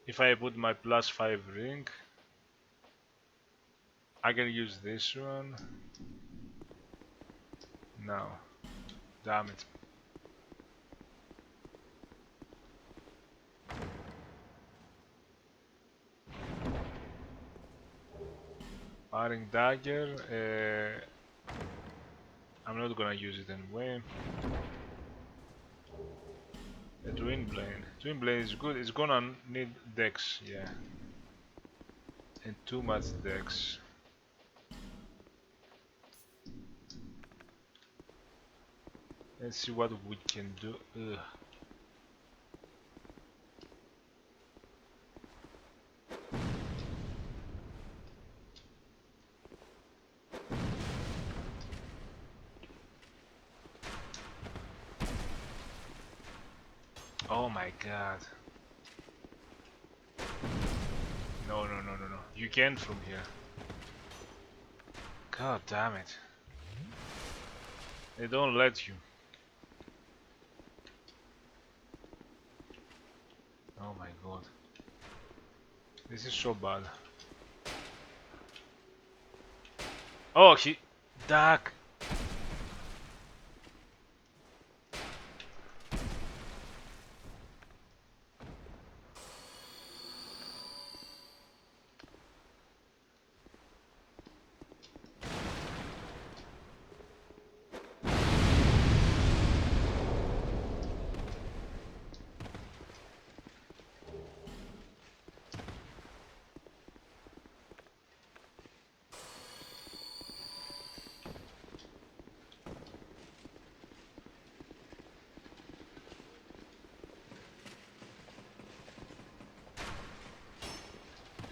if I put my plus 5 ring. I can use this one. No. Damn it. Firing dagger. I'm not gonna use it anyway. A twin blade. Twin blade is good. It's gonna need dex, yeah. And too much dex. Let's see what we can do. Ugh. Oh my god. No, no, no, no, no. You can't from here. God damn it. They don't let you. Oh my god. This is so bad. Oh, he... Duck!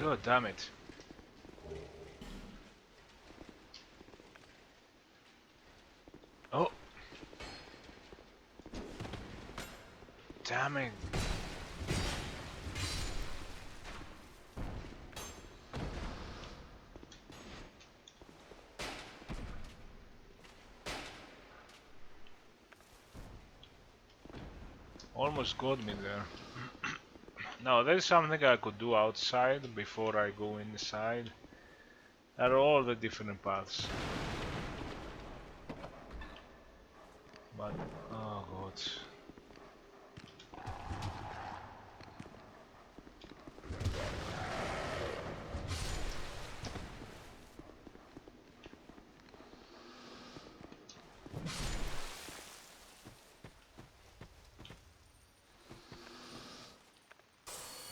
God damn it. Oh. Damn it. Almost got me there. Now there's something I could do outside before I go inside. There are all the different paths. But, oh god.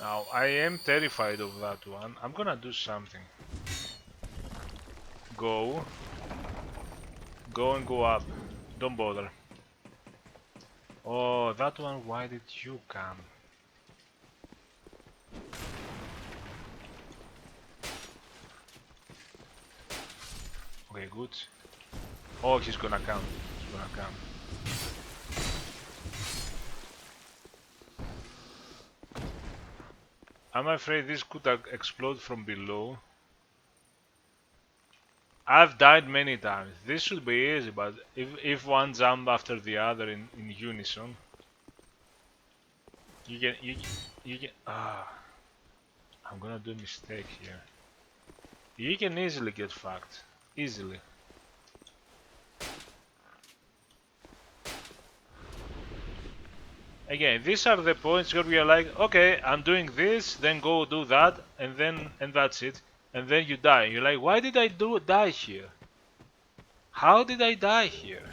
Now I am terrified of that one. I'm gonna do something. Go. Go and go up. Don't bother. Oh, that one, why did you come? Okay, good. Oh, he's gonna come. He's gonna come. I'm afraid this could explode from below. I've died many times. This should be easy, but if one jump after the other in unison, you can I'm gonna do a mistake here. You can easily get fucked. Easily. Again, these are the points where we are like, okay, I'm doing this, then go do that, and that's it. And then you die. You're like, why did I die here? How did I die here?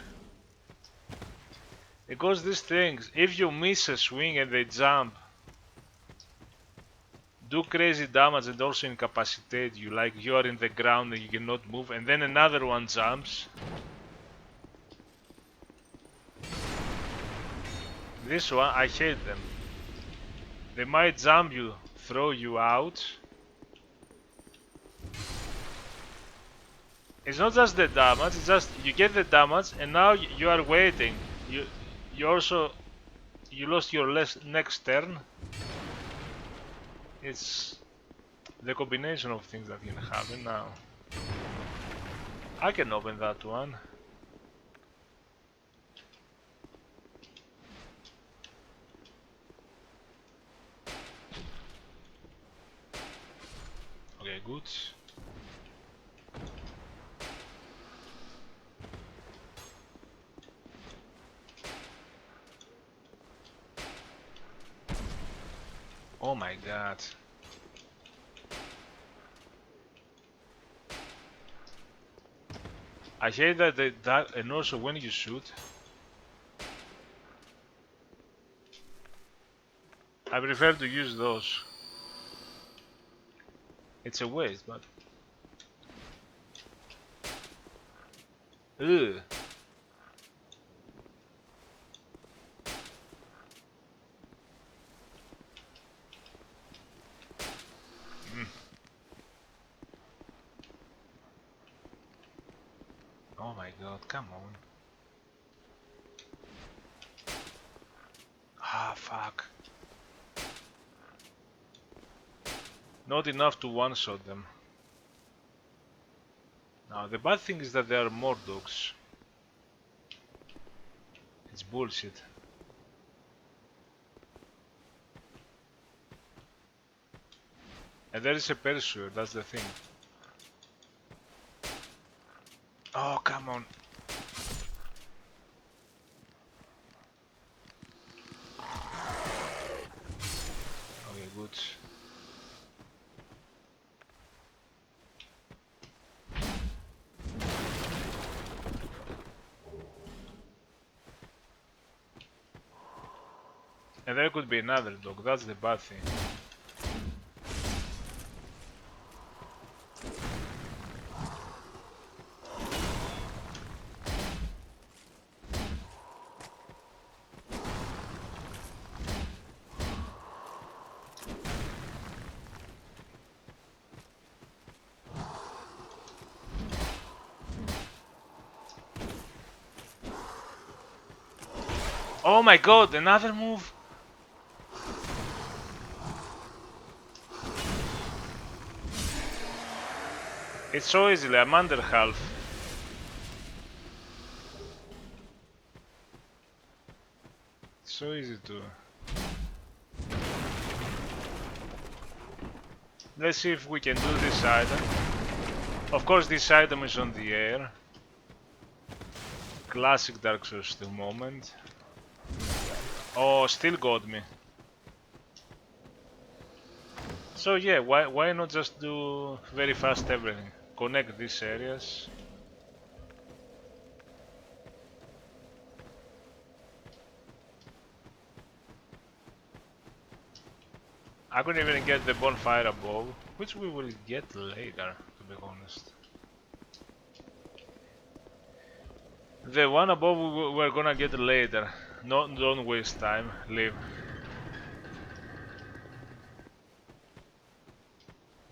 Because these things, if you miss a swing and they jump, do crazy damage and also incapacitate you, like you are in the ground and you cannot move, and then another one jumps. This one, I hate them. They might jump you, throw you out. It's not just the damage, it's just you get the damage and now you are waiting. You also you lost your next turn. It's the combination of things that can happen now. I can open that one. Okay, good. Oh my god. I hate that and also when you shoot. I prefer to use those. It's a waste, but... Ugh. Oh my god, come on. Ah, fuck. Not enough to one-shot them. Now, the bad thing is that there are more dogs. It's bullshit. And there is a pursuer, that's the thing. Oh, come on. Okay, good. And there could be another dog, that's the bad thing. Oh my god, another move! It's so easily, I'm under half. So easy to... Let's see if we can do this item. Of course this item is on the air. Classic Dark Souls 2 moment. Oh, still got me. So yeah, why not just do very fast everything? Connect these areas. I couldn't even get the bonfire above, which we will get later, to be honest. The one above we're gonna get later. No, don't waste time. Leave.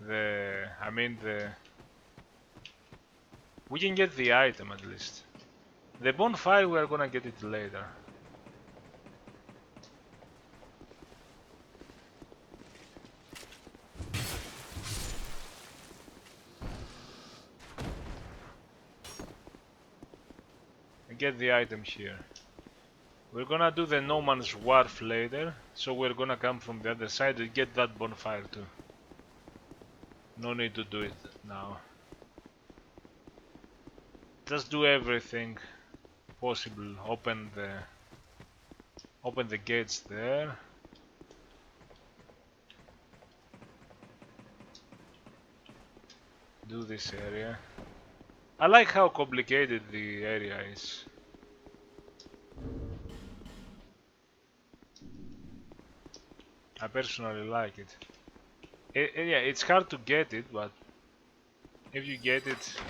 I mean we can get the item at least. The bonfire, we are gonna get it later. Get the item here. We're gonna do the No Man's Wharf later, so we're gonna come from the other side and get that bonfire too. No need to do it now. Just do everything possible. Open the gates there. Do this area. I like how complicated the area is. I personally like it. Yeah, it's hard to get it, but if you get it,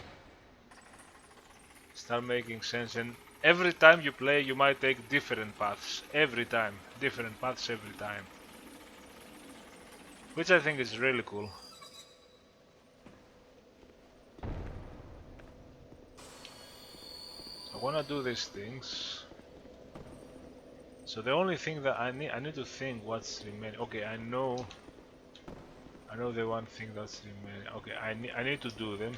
start making sense. And every time you play, you might take different paths. Every time, different paths every time, which I think is really cool. I wanna do these things. So the only thing that I need to think what's remaining. Okay, I know the one thing that's remaining. Okay, I need to do them.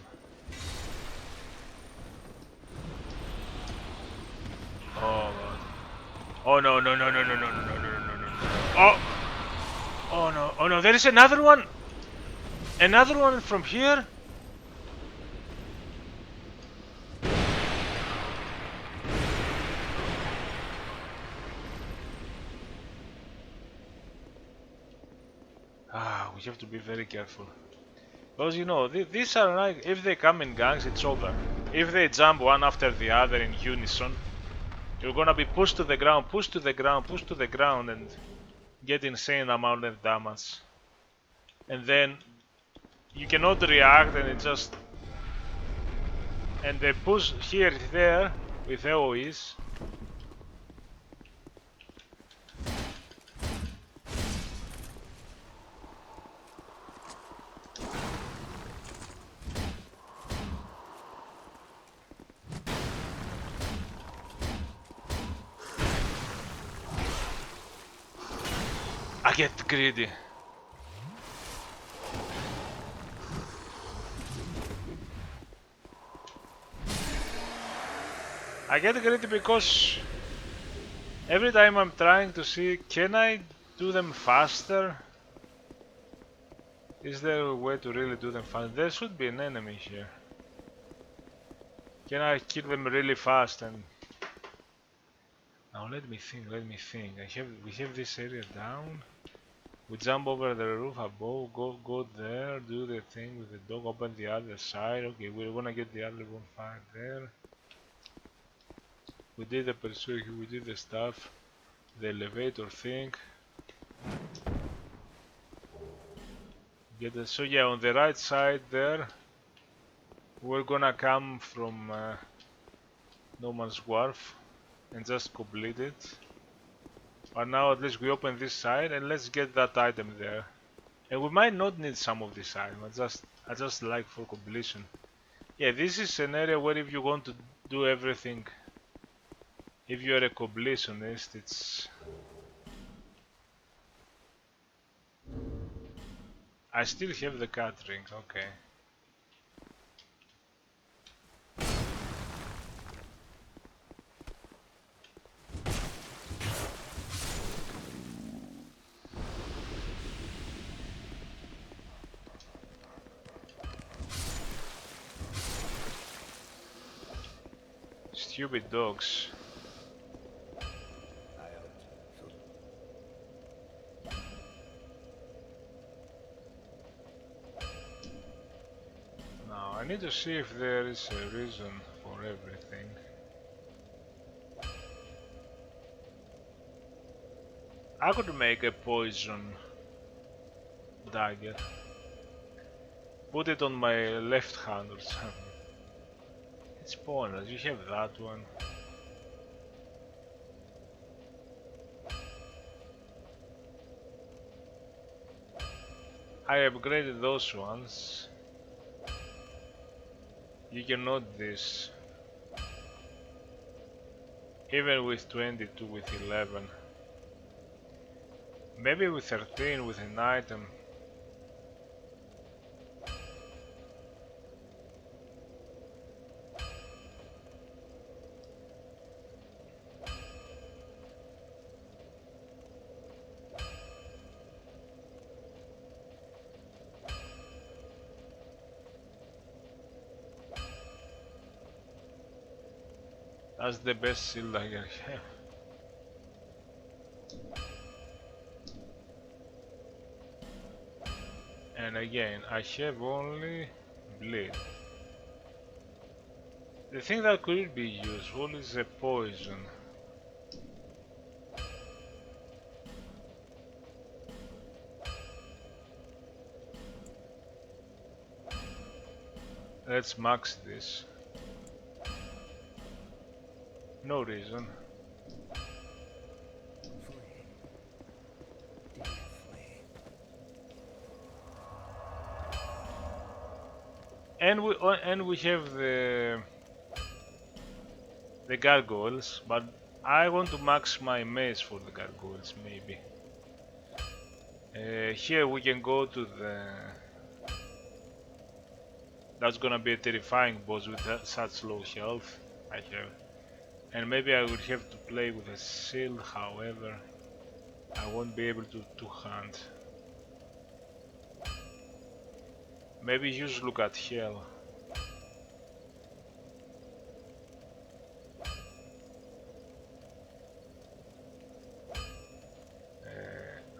Oh god. Oh no no no no no no no no no no no. Oh. Oh no. Oh no, there is another one. Another one from here. We have to be very careful. Because you know, these are like, if they come in gangs, it's over. If they jump one after the other in unison, you're gonna be pushed to the ground, pushed to the ground, pushed to the ground, and get insane amount of damage. And then you cannot react, and it just... And they push here, there, with AoEs. I get greedy. I get greedy because every time I'm trying to see, can I do them faster? Is there a way to really do them fast? There should be an enemy here. Can I kill them really fast and... Now let me think. We have this area down. We jump over the roof above, go there, do the thing with the dog, open the other side. Okay, we're gonna get the other bonfire there. We did the pursuit, we did the stuff, the elevator thing. So yeah, on the right side there, we're gonna come from No Man's Wharf and just complete it. But now at least we open this side and let's get that item there. And we might not need some of this item, I just like for completion. Yeah, this is an area where if you want to do everything, if you're a completionist, it's... I still have the cat rings, okay. Stupid dogs. Now I need to see if there is a reason for everything. I could make a poison dagger. Put it on my left hand or something. It's pointless, you have that one. I upgraded those ones. You can note this. Even with 22, with 11. Maybe with 13, with an item. That's the best shield I can have. And again, I have only bleed. The thing that could be useful is a poison. Let's max this. No reason. And we have the gargoyles, but I want to max my mace for the gargoyles maybe. Here we can go to the. That's gonna be a terrifying boss with such low health I have. And maybe I would have to play with a shield, however, I won't be able to two-hand. Maybe use look at hell.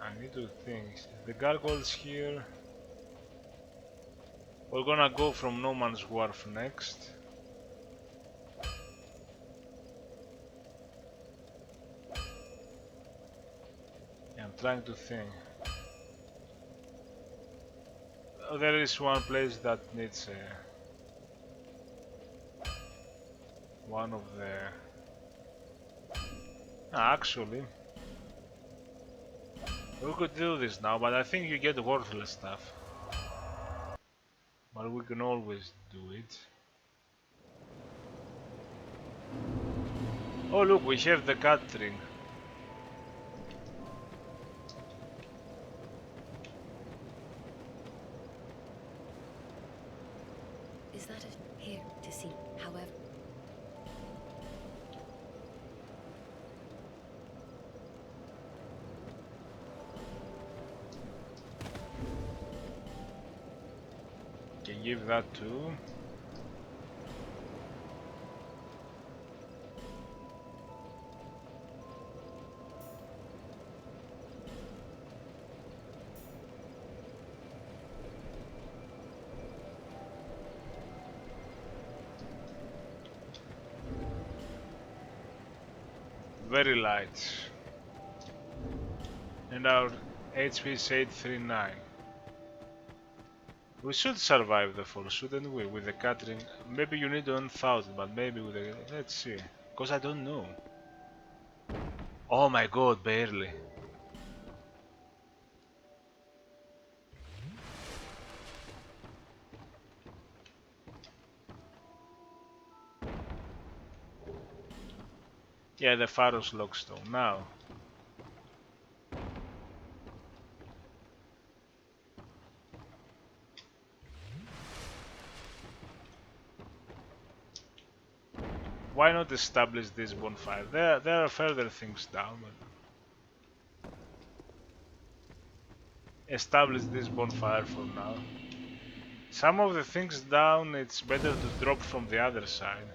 I need to think. The gargoyles here. We're gonna go from No Man's Wharf next. I'm trying to think. There is one place that needs one of the. Actually, we could do this now, but I think you get worthless stuff. But we can always do it. Oh look, we have the cat ring. Is that it? Here to see, however. Can give that too. Very light. And our HP is 839. We should survive the fall, shouldn't we? With the catering. Maybe you need 1000, but maybe with the. Let's see. Because I don't know. Oh my god, barely. Yeah, the Pharos Lockstone. Now. Why not establish this bonfire? There are further things down, but establish this bonfire for now. Some of the things down, it's better to drop from the other side.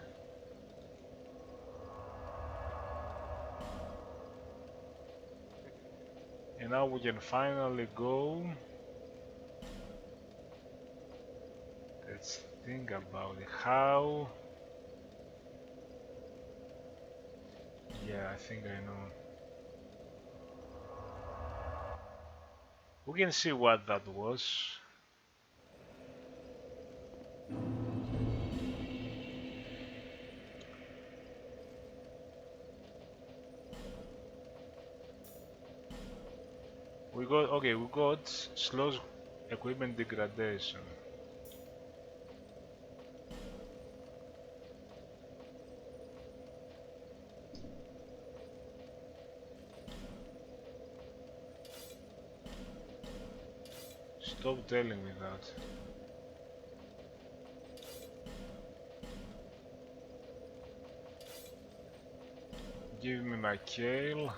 And now we can finally go. Let's think about it. How? Yeah, I think I know. We can see what that was. We got slow equipment degradation. Stop telling me that. Give me my kale.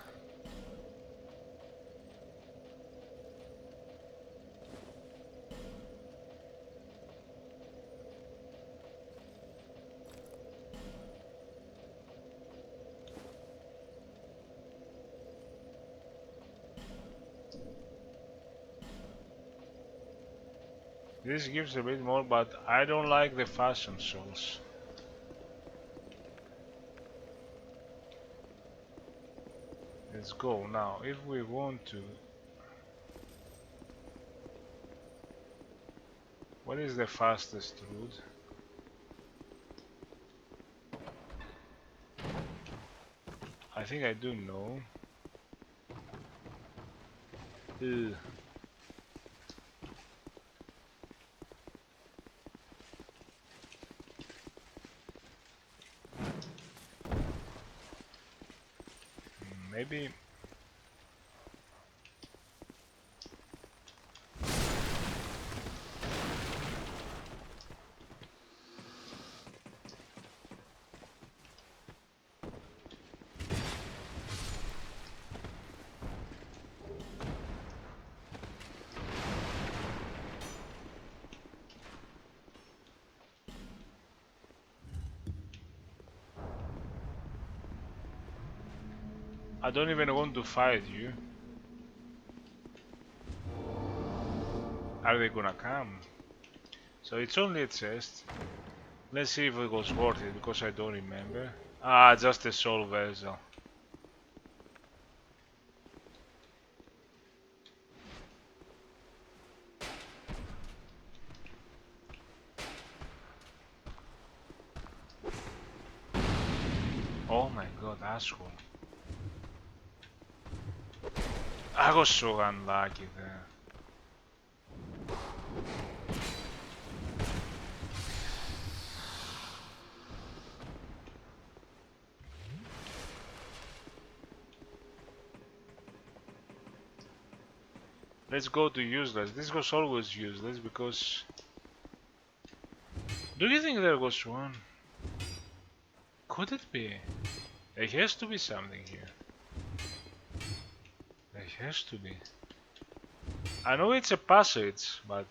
This gives a bit more, but I don't like the fashion souls. Let's go now. If we want to, what is the fastest route? I think I do know. Ugh. Maybe. I don't even want to fight you. Are they gonna come? So it's only a chest. Let's see if it was worth it, because I don't remember. Ah, just a soul vessel. Oh my god, asshole. I was so unlucky there. Let's go to useless. This was always useless because... Do you think there was one? Could it be? There has to be something here. There has to be. I know it's a passage, but...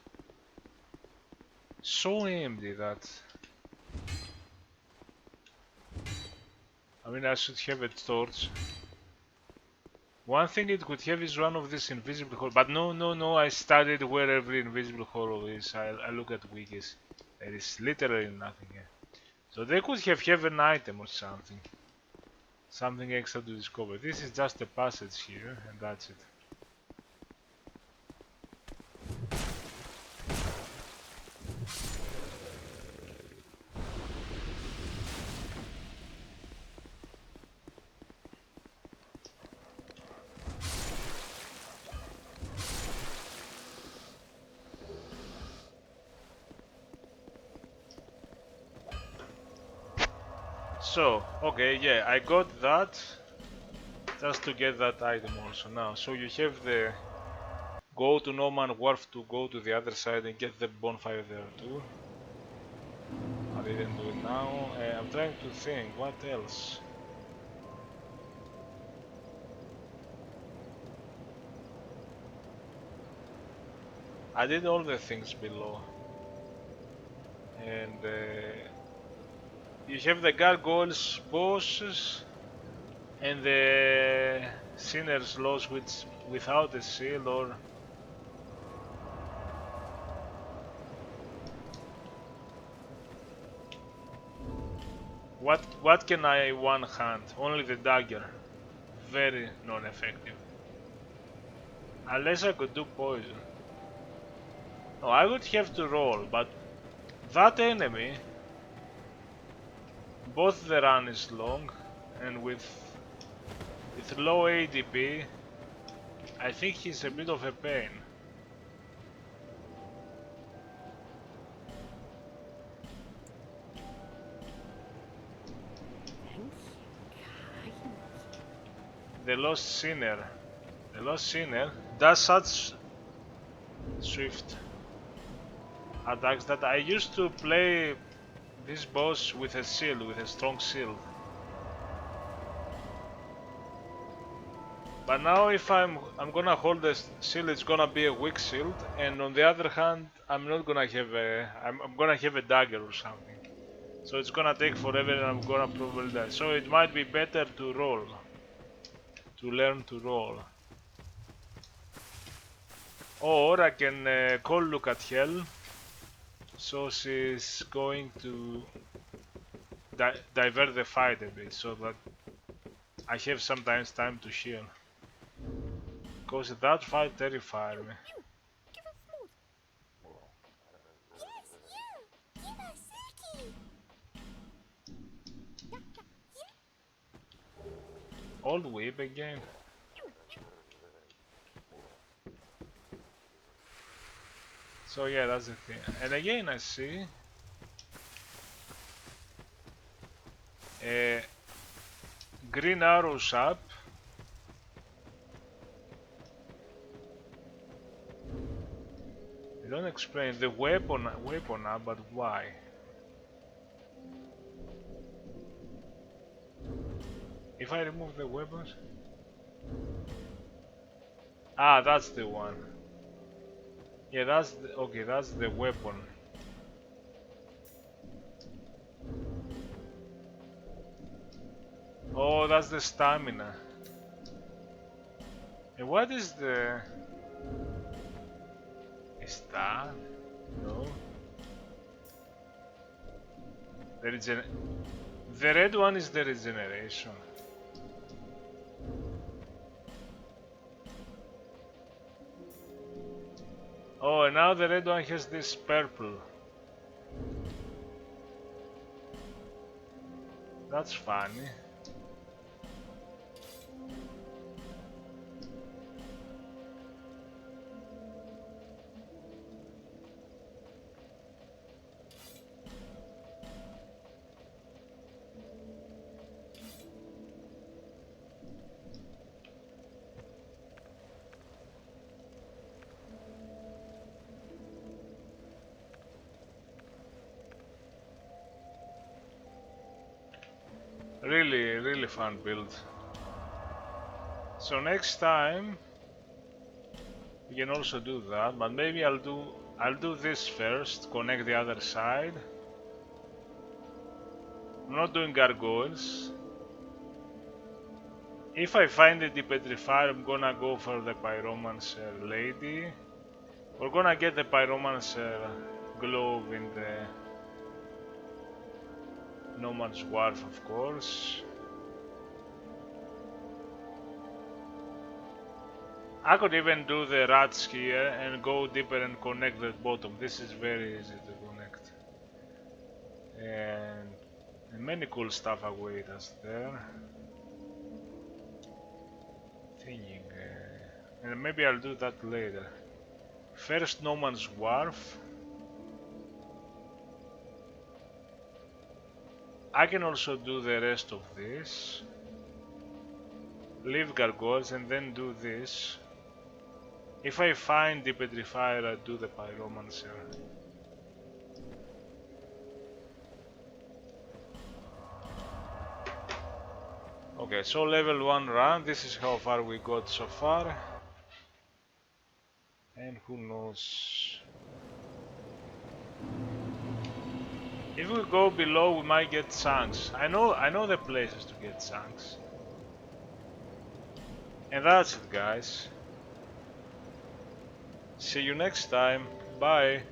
so empty that... I mean, I should have a torch. One thing it could have is one of these invisible holes, but no, I studied where every invisible hole is. I look at wikis. There is literally nothing here. So they could have an item or something. Something extra to discover. This is just a passage here, and that's it. So, okay, yeah, I got that just to get that item also now. So you have the go to Norman Wharf to go to the other side and get the bonfire there too. I didn't do it now. I'm trying to think, what else? I did all the things below. And you have the gargoyles bosses and the sinner's laws which without a seal or what can I one hand? Only the dagger. Very non-effective. Unless I could do poison. No, I would have to roll, but that enemy, both the run is long and with low ADP, I think he's a bit of a pain. The Lost Sinner does such swift attacks that I used to play this boss with a shield, with a strong shield. But now if I'm gonna hold the shield, it's gonna be a weak shield, and on the other hand, I'm not gonna have a I'm gonna have a dagger or something. So it's gonna take forever, and I'm gonna probably die. So it might be better to roll, to learn to roll. Or I can call Look at Hell, so she's going to divert the fight a bit, so that I have sometimes time to heal. Because that fight terrified me. Old whip again. So yeah, that's the thing. And again I see green arrows up. They don't explain the weapon up, but why? If I remove the weapons? Ah, that's the one. Yeah, that's the, okay, that's the weapon. Oh, that's the stamina. And what is the... Is that? No. The red one is the regeneration. Oh, and now the red one has this purple. That's funny. Really fun build. So next time we can also do that, but maybe I'll do this first, connect the other side. I'm not doing gargoyles. If I find the depetrifier, I'm gonna go for the pyromancer lady. We're gonna get the pyromancer glove in the Nomad's Wharf, of course. I could even do the rats here and go deeper and connect the bottom. This is very easy to connect. And many cool stuff await us there. Thinking, and maybe I'll do that later. First Nomad's Wharf. I can also do the rest of this. Leave gargoyles and then do this. If I find the petrifier, I do the pyromancer. Okay, so level 1 run, this is how far we got so far. And who knows. If we go below, we might get chunks. I know the places to get chunks. And that's it, guys. See you next time. Bye.